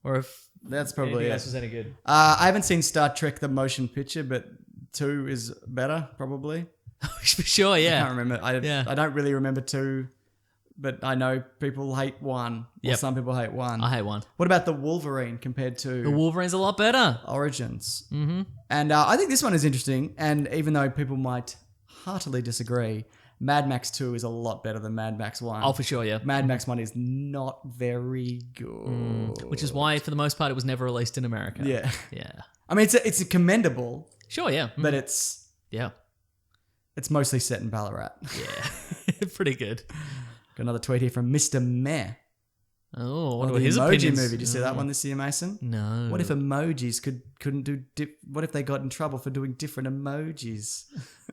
S2: or if
S1: That's probably
S2: anything
S1: it.
S2: else was any good.
S1: I haven't seen Star Trek the motion picture, but 2 is better, probably.
S2: For sure,
S1: I
S2: yeah.
S1: can't remember. I don't really remember 2, but I know people hate 1. Or
S2: Yep.
S1: some people hate 1.
S2: I hate 1.
S1: What about the Wolverine compared to
S2: The Wolverine's a lot better.
S1: Origins? Mm-hmm. And I think this one is interesting. And even though people might heartily disagree, Mad Max 2 is a lot better than Mad Max 1.
S2: Oh, for sure, yeah.
S1: Mad Max 1 is not very good.
S2: Which is why, for the most part, it was never released in America.
S1: Yeah.
S2: Yeah.
S1: I mean, it's a commendable,
S2: Sure, yeah.
S1: but it's
S2: Yeah.
S1: mostly set in Ballarat.
S2: Yeah. Pretty good.
S1: Got another tweet here from Mr. Meh.
S2: Oh, what
S1: Or
S2: were
S1: the
S2: his
S1: Emoji
S2: opinions?
S1: movie. Did you see that one this year, Mason?
S2: No.
S1: What if emojis couldn't do... what if they got in trouble for doing different emojis?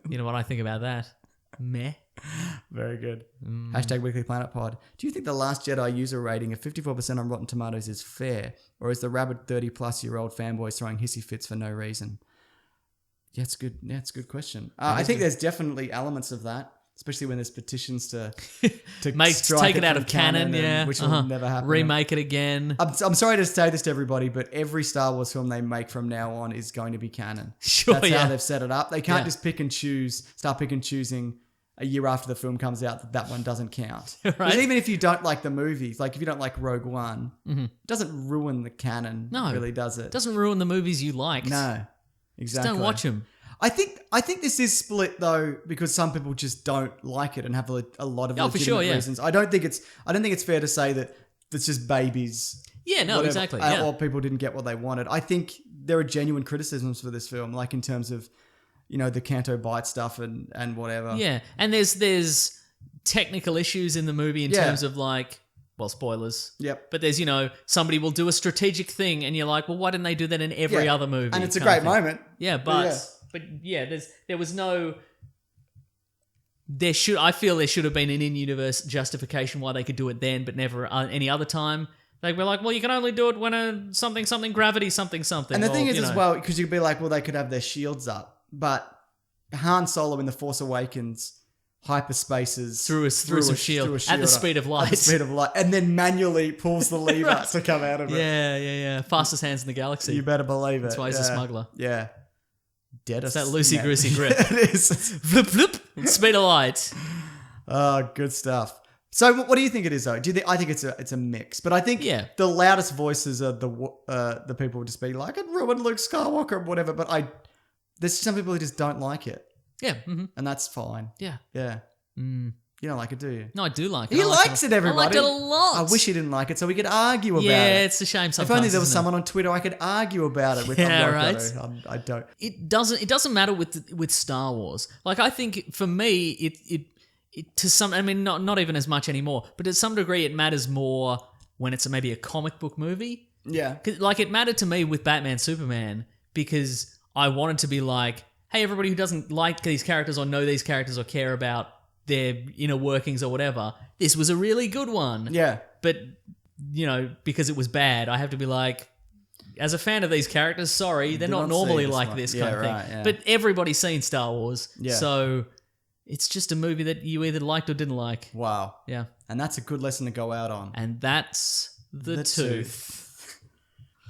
S2: You know what I think about that? Meh.
S1: Very good. Hashtag Weekly Planet Pod. Do you think the Last Jedi user rating of 54% on Rotten Tomatoes is fair? Or is the rabid 30-plus-year-old fanboys throwing hissy fits for no reason? Yeah, it's good. Yeah, it's a good question. I think there's definitely elements of that, especially when there's petitions to
S2: take it out of canon,
S1: which will never happen.
S2: Remake it again.
S1: I'm sorry to say this to everybody, but every Star Wars film they make from now on is going to be canon.
S2: Sure,
S1: That's how they've set it up. They can't just start pick and choosing a year after the film comes out that one doesn't count.
S2: Right.
S1: Because even if you don't like the movies, like if you don't like Rogue One, it doesn't ruin the canon, really, does it?
S2: It doesn't ruin the movies you liked.
S1: No, exactly.
S2: Just don't watch them.
S1: I think this is split though because some people just don't like it and have a lot of legitimate reasons. I don't think it's fair to say that it's just babies.
S2: Yeah, no,
S1: whatever,
S2: exactly.
S1: Or people didn't get what they wanted. I think there are genuine criticisms for this film, like in terms of, the Canto Bight stuff and whatever.
S2: Yeah, and there's technical issues in the movie in terms of spoilers.
S1: Yep.
S2: But there's, somebody will do a strategic thing and you're like, well, why didn't they do that in every other movie?
S1: And it's a great moment.
S2: Yeah, but there was no... I feel there should have been an in-universe justification why they could do it then, but never any other time. They were like, well, you can only do it when something gravity something.
S1: And the thing is as well, because you'd be like, well, they could have their shields up, but Han Solo in The Force Awakens hyperspaces
S2: through a shield at the speed of light.
S1: At the speed of light, and then manually pulls the lever to come out of it.
S2: Yeah. Fastest hands in the galaxy.
S1: You better believe it.
S2: That's why he's a smuggler.
S1: Yeah.
S2: It's that loosey-goosey grip.
S1: It is.
S2: Flip, flip. Speed of light.
S1: Oh, good stuff. So, what do you think it is, though? Do you think? I think it's a mix, but I think the loudest voices are the people just be like, "It ruined Luke Skywalker" or whatever. But there's some people who just don't like it.
S2: Yeah,
S1: and that's fine.
S2: Yeah.
S1: You don't like it, do you?
S2: No, I do like it.
S1: He likes it, everybody.
S2: I liked it a lot.
S1: I wish he didn't like it so we could argue about it.
S2: Yeah, it's a shame sometimes.
S1: If only there was someone on Twitter I could argue about it with. I don't.
S2: It doesn't matter with Star Wars. Like, I think for me, it to some, I mean, not even as much anymore, but to some degree it matters more when it's maybe a comic book movie.
S1: Yeah.
S2: Like, it mattered to me with Batman Superman because I wanted to be like, hey, everybody who doesn't like these characters or know these characters or care about their inner workings or whatever, this was a really good one.
S1: Yeah.
S2: But, because it was bad, I have to be like, as a fan of these characters, sorry, they're not normally like this kind of thing.
S1: Yeah.
S2: But everybody's seen Star Wars.
S1: Yeah.
S2: So it's just a movie that you either liked or didn't like.
S1: Wow.
S2: Yeah.
S1: And that's a good lesson to go out on.
S2: And that's the tooth.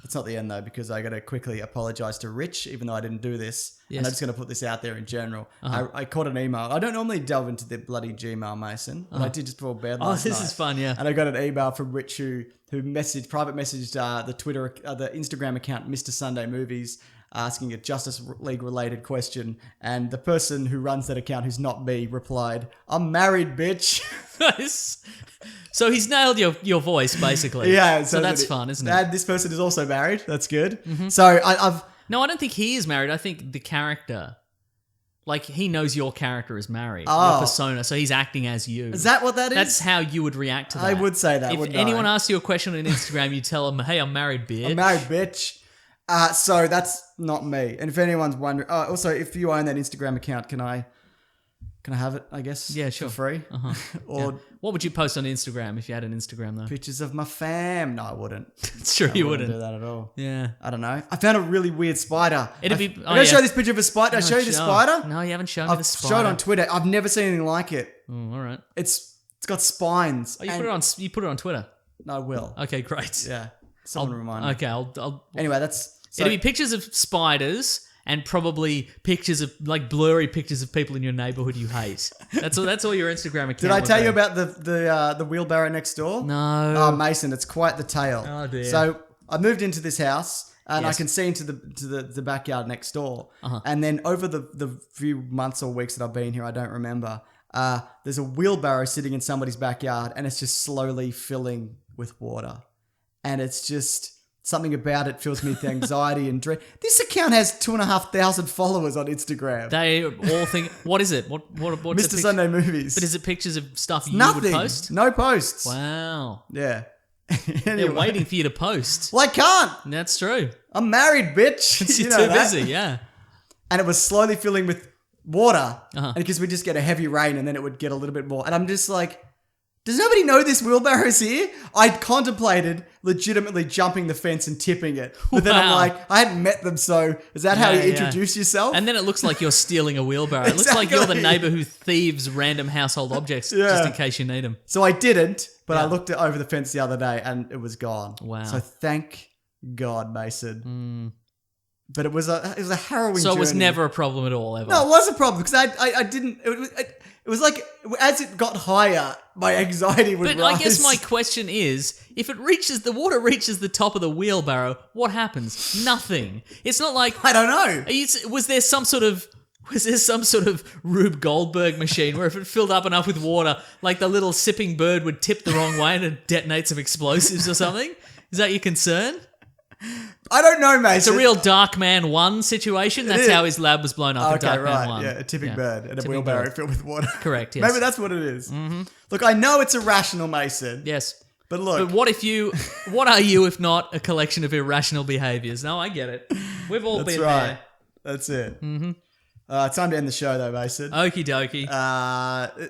S1: It's not the end, though, because I got to quickly apologise to Rich, even though I didn't do this. Yes. And I'm just going to put this out there in general. I caught an email. I don't normally delve into the bloody Gmail, Mason, but I did just before bed last night.
S2: This is fun, yeah.
S1: And I got an email from Rich who private messaged the Instagram account Mr. Sunday Movies, asking a Justice League related question, and the person who runs that account, who's not me, replied, "I'm married, bitch."
S2: Nice. So he's nailed your voice, basically.
S1: Yeah.
S2: So that's fun, isn't it?
S1: And this person is also married. That's good.
S2: Mm-hmm.
S1: So I
S2: don't think he is married. I think the character, like, he knows your character is married,
S1: your
S2: persona, so he's acting as you.
S1: Is that what that is?
S2: That's how you would react to that.
S1: I would say that.
S2: If anyone asks you a question on Instagram, you tell them, "Hey, I'm married, bitch."
S1: I'm married, bitch. So that's not me. And if anyone's wondering, also, if you own that Instagram account, can I have it, I guess?
S2: Yeah, sure.
S1: For free? Or
S2: what would you post on Instagram if you had an Instagram, though?
S1: Pictures of my fam. No, I wouldn't.
S2: It's true, you wouldn't
S1: do that at all.
S2: Yeah.
S1: I don't know. I found a really weird spider.
S2: I'm
S1: going to show this picture of a spider. Did I show you the spider?
S2: No, you haven't shown me the spider.
S1: I've showed it on Twitter. I've never seen anything like it.
S2: Oh, all right.
S1: It's got spines.
S2: Oh, you put it on Twitter?
S1: No, I will.
S2: Okay, great.
S1: Yeah. Someone remind me.
S2: Okay, I'll
S1: Anyway, that's...
S2: It'll be pictures of spiders and probably pictures of, like, blurry pictures of people in your neighborhood you hate. That's all your Instagram account.
S1: Did I tell you about the wheelbarrow next door?
S2: No.
S1: Oh, Mason, it's quite the tale.
S2: Oh, dear.
S1: So I moved into this house and I can see into the backyard next door. And then over the few months or weeks that I've been here, I don't remember, there's a wheelbarrow sitting in somebody's backyard and it's just slowly filling with water. And it's just... something about it fills me with anxiety and dread. This account has 2,500 followers on Instagram.
S2: They all think, what is it? What's
S1: Mr. Sunday Movies.
S2: But is it pictures of stuff you
S1: Nothing.
S2: would post?
S1: No posts.
S2: Wow.
S1: Yeah.
S2: They're waiting for you to post.
S1: Well, I can't.
S2: That's true.
S1: I'm married, bitch.
S2: You're too busy, yeah.
S1: And it was slowly filling with water, and because we just get a heavy rain and then it would get a little bit more. And I'm just like, does nobody know this wheelbarrow's here? I'd contemplated legitimately jumping the fence and tipping it. But then I'm like, I hadn't met them, so is that how you introduce yourself?
S2: And then it looks like you're stealing a wheelbarrow. It looks like you're the neighbor who thieves random household objects just in case you need them.
S1: So I didn't, but I looked over the fence the other day and it was gone.
S2: Wow.
S1: So thank God, Mason. But it was a harrowing journey.
S2: So it was never a problem at all, ever?
S1: No, it was a problem because I didn't... It was like, as it got higher, my anxiety would rise.
S2: But I guess my question is, if the water reaches the top of the wheelbarrow, what happens? Nothing. It's not like...
S1: I don't know.
S2: Was there some sort of Rube Goldberg machine where if it filled up enough with water, like the little sipping bird would tip the wrong way and it detonates some explosives or something? Is that your concern?
S1: I don't know, mate.
S2: It's a real Darkman 1 situation. That's how his lab was blown up in Darkman 1.
S1: Yeah, a tipping bird and a wheelbarrow filled with water.
S2: Correct, yes.
S1: Maybe that's what it is. Mm-hmm. Look, I know it's irrational, Mason.
S2: Yes.
S1: But look.
S2: But what are you if not a collection of irrational behaviors? No, I get it. We've all been there.
S1: That's it. Mm-hmm. It's time to end the show, though, Mason.
S2: Okie dokie.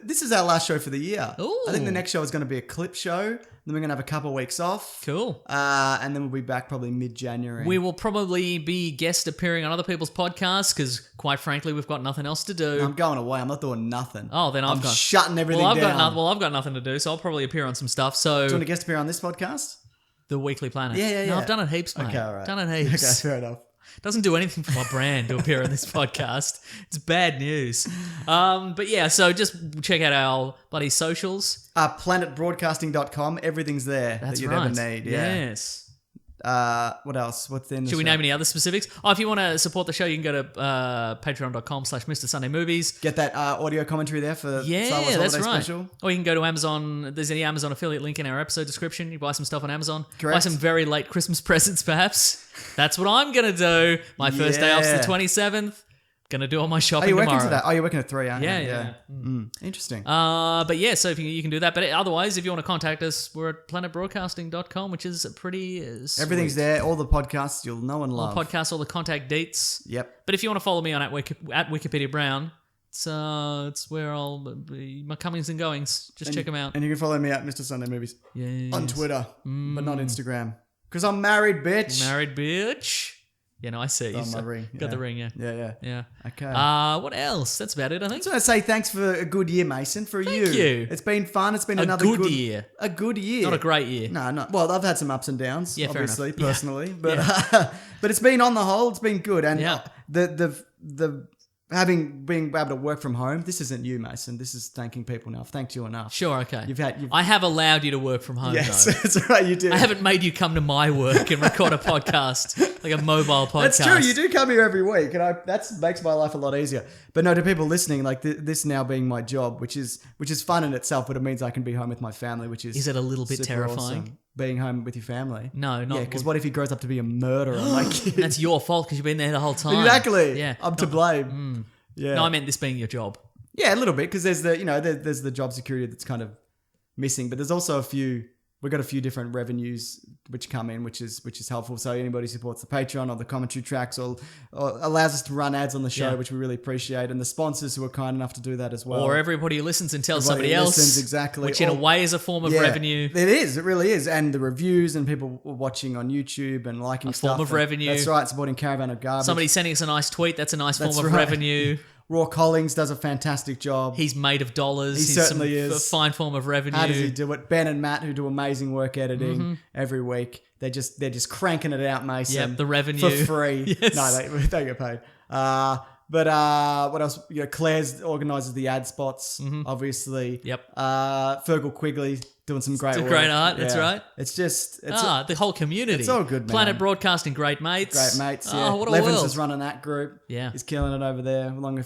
S1: This is our last show for the year.
S2: Ooh.
S1: I think the next show is going to be a clip show. Then we're going to have a couple of weeks off.
S2: Cool.
S1: And then we'll be back probably mid-January.
S2: We will probably be guest appearing on other people's podcasts because, quite frankly, we've got nothing else to do.
S1: I'm going away. I'm not doing nothing.
S2: Oh, then I'm
S1: shutting everything down.
S2: I've got nothing to do, so I'll probably appear on some stuff. So,
S1: do you want to guest appear on this podcast?
S2: The Weekly Planet.
S1: Yeah.
S2: No, I've done it heaps, mate.
S1: Okay, all right.
S2: Done it heaps.
S1: Okay, fair enough.
S2: Doesn't do anything for my brand to appear on this podcast. It's bad news. But yeah, so just check out our bloody socials.
S1: Planetbroadcasting.com. Everything's there
S2: That's
S1: that you'd
S2: right.
S1: ever need. Yeah.
S2: Yes.
S1: What else? What's in the
S2: Should we
S1: show?
S2: name any other specifics? Oh, if you want to support the show, you can go to patreon.com/Mr. Sunday Movies.
S1: Get that audio commentary there for Star Wars Holiday Special.
S2: Or you can go to Amazon. There's an Amazon affiliate link in our episode description. You buy some stuff on Amazon.
S1: Correct.
S2: Buy some very late Christmas presents, perhaps. That's what I'm going to do. My first day off's the 27th. Going to do all my shopping tomorrow.
S1: Are you working to that? Oh, you're working at 3, aren't you?
S2: Yeah.
S1: Interesting.
S2: But yeah, so if you can do that. But otherwise, if you want to contact us, we're at planetbroadcasting.com, which is pretty sweet.
S1: Everything's there. All the podcasts you'll know and love.
S2: All the podcasts, all the contact dates.
S1: Yep.
S2: But if you want to follow me on at Wikipedia Brown, it's where I'll be, my comings and goings. Just check them out.
S1: And you can follow me at Mr. Sunday Movies.
S2: Yes.
S1: On Twitter, but not Instagram. Because I'm married, bitch.
S2: Married bitch. Yeah, no, I see.
S1: On my ring.
S2: Got the ring, yeah.
S1: Yeah. Okay.
S2: What else? That's about it, I think.
S1: I just want to say thanks for a good year, Mason, for you.
S2: Thank you.
S1: It's been fun. It's been
S2: A
S1: another
S2: good year.
S1: A good year.
S2: Not a great year.
S1: No, not well. I've had some ups and downs,
S2: Yeah, fair
S1: obviously,
S2: enough. Yeah.
S1: personally, but but it's been on the whole, it's been good. And the being able to work from home. This isn't you, Mason. This is thanking people now. I've thanked you enough.
S2: Sure, okay.
S1: You've
S2: I have allowed you to work from home,
S1: yes,
S2: though.
S1: that's right. You did.
S2: I haven't made you come to my work and record a podcast, like a mobile podcast.
S1: That's true. You do come here every week, and that makes my life a lot easier. But no, to people listening, like this now being my job, which is fun in itself, but it means I can be home with my family, which is
S2: Is it a little bit
S1: super
S2: terrifying?
S1: awesome. Being home with your family.
S2: No, not.
S1: Yeah, because what if he grows up to be a murderer? Like
S2: That's your fault because you've been there the whole time.
S1: exactly.
S2: Yeah,
S1: I'm to blame. Yeah.
S2: No, I meant this being your job.
S1: Yeah, a little bit because there's there's the job security that's kind of missing, but there's also we've got a few different revenues which come in, which is helpful. So anybody who supports the Patreon or the commentary tracks or allows us to run ads on the show, which we really appreciate, and the sponsors who are kind enough to do that as well.
S2: Or everybody who listens and tells
S1: Everybody
S2: somebody else.
S1: listens, exactly.
S2: Which in a way is a form of revenue.
S1: It is. It really is. And the reviews and people watching on YouTube and liking stuff.
S2: Form of revenue.
S1: That's right. Supporting Caravan of Garbage.
S2: Somebody sending us a nice tweet, that's a nice form of
S1: right.
S2: revenue.
S1: Raw Collings does a fantastic job.
S2: He's made of dollars.
S1: He certainly is.
S2: A fine form of revenue.
S1: How does he do it? Ben and Matt, who do amazing work editing every week, they're just cranking it out, Mason.
S2: Yep, the revenue.
S1: For free.
S2: Yes.
S1: No, they get paid. But what else? Claire's organises the ad spots, obviously.
S2: Yep.
S1: Fergal Quigley doing some great work.
S2: Great art, that's right.
S1: It's just...
S2: the whole community.
S1: It's all good, man.
S2: Planet Broadcasting, great mates.
S1: Great mates, yeah.
S2: Oh, what a
S1: Levins
S2: world.
S1: is running that group.
S2: Yeah.
S1: He's killing it over there, along with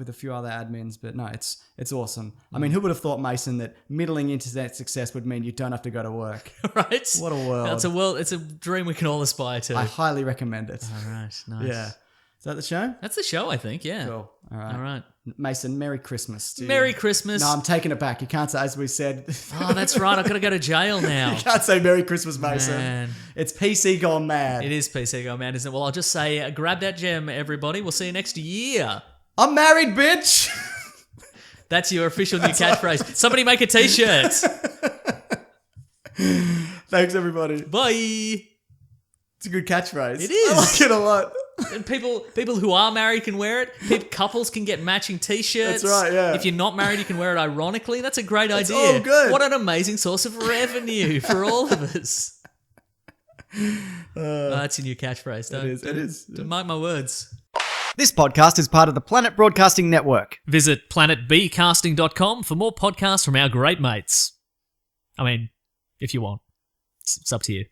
S1: a few other admins. But no, it's awesome. I mean, who would have thought, Mason, that middling internet success would mean you don't have to go to work?
S2: Right?
S1: What a world.
S2: It's a dream we can all aspire to.
S1: I highly recommend it.
S2: All right, nice.
S1: Yeah. Is that the show?
S2: That's the show, I think, yeah.
S1: Cool. All right. Mason, Merry Christmas to you.
S2: Merry Christmas.
S1: No, I'm taking it back. You can't say, as we said.
S2: Oh, that's right. I've got to go to jail now.
S1: You can't say Merry Christmas, Mason.
S2: Man.
S1: It's PC gone mad.
S2: It is PC Go Man, isn't it? Well, I'll just say, grab that gem, everybody. We'll see you next year.
S1: I'm married, bitch.
S2: That's your official new catchphrase. Somebody make a t-shirt.
S1: Thanks, everybody.
S2: Bye.
S1: It's a good catchphrase.
S2: It is.
S1: I like it a lot.
S2: And people who are married can wear it. Couples can get matching t-shirts.
S1: That's right, yeah.
S2: If you're not married, you can wear it ironically. That's a great idea.
S1: Oh, good.
S2: What an amazing source of revenue for all of us. That's your new catchphrase.
S1: It is.
S2: Don't mark my words.
S1: This podcast is part of the Planet Broadcasting Network.
S2: Visit planetbcasting.com for more podcasts from our great mates. I mean, if you want. It's up to you.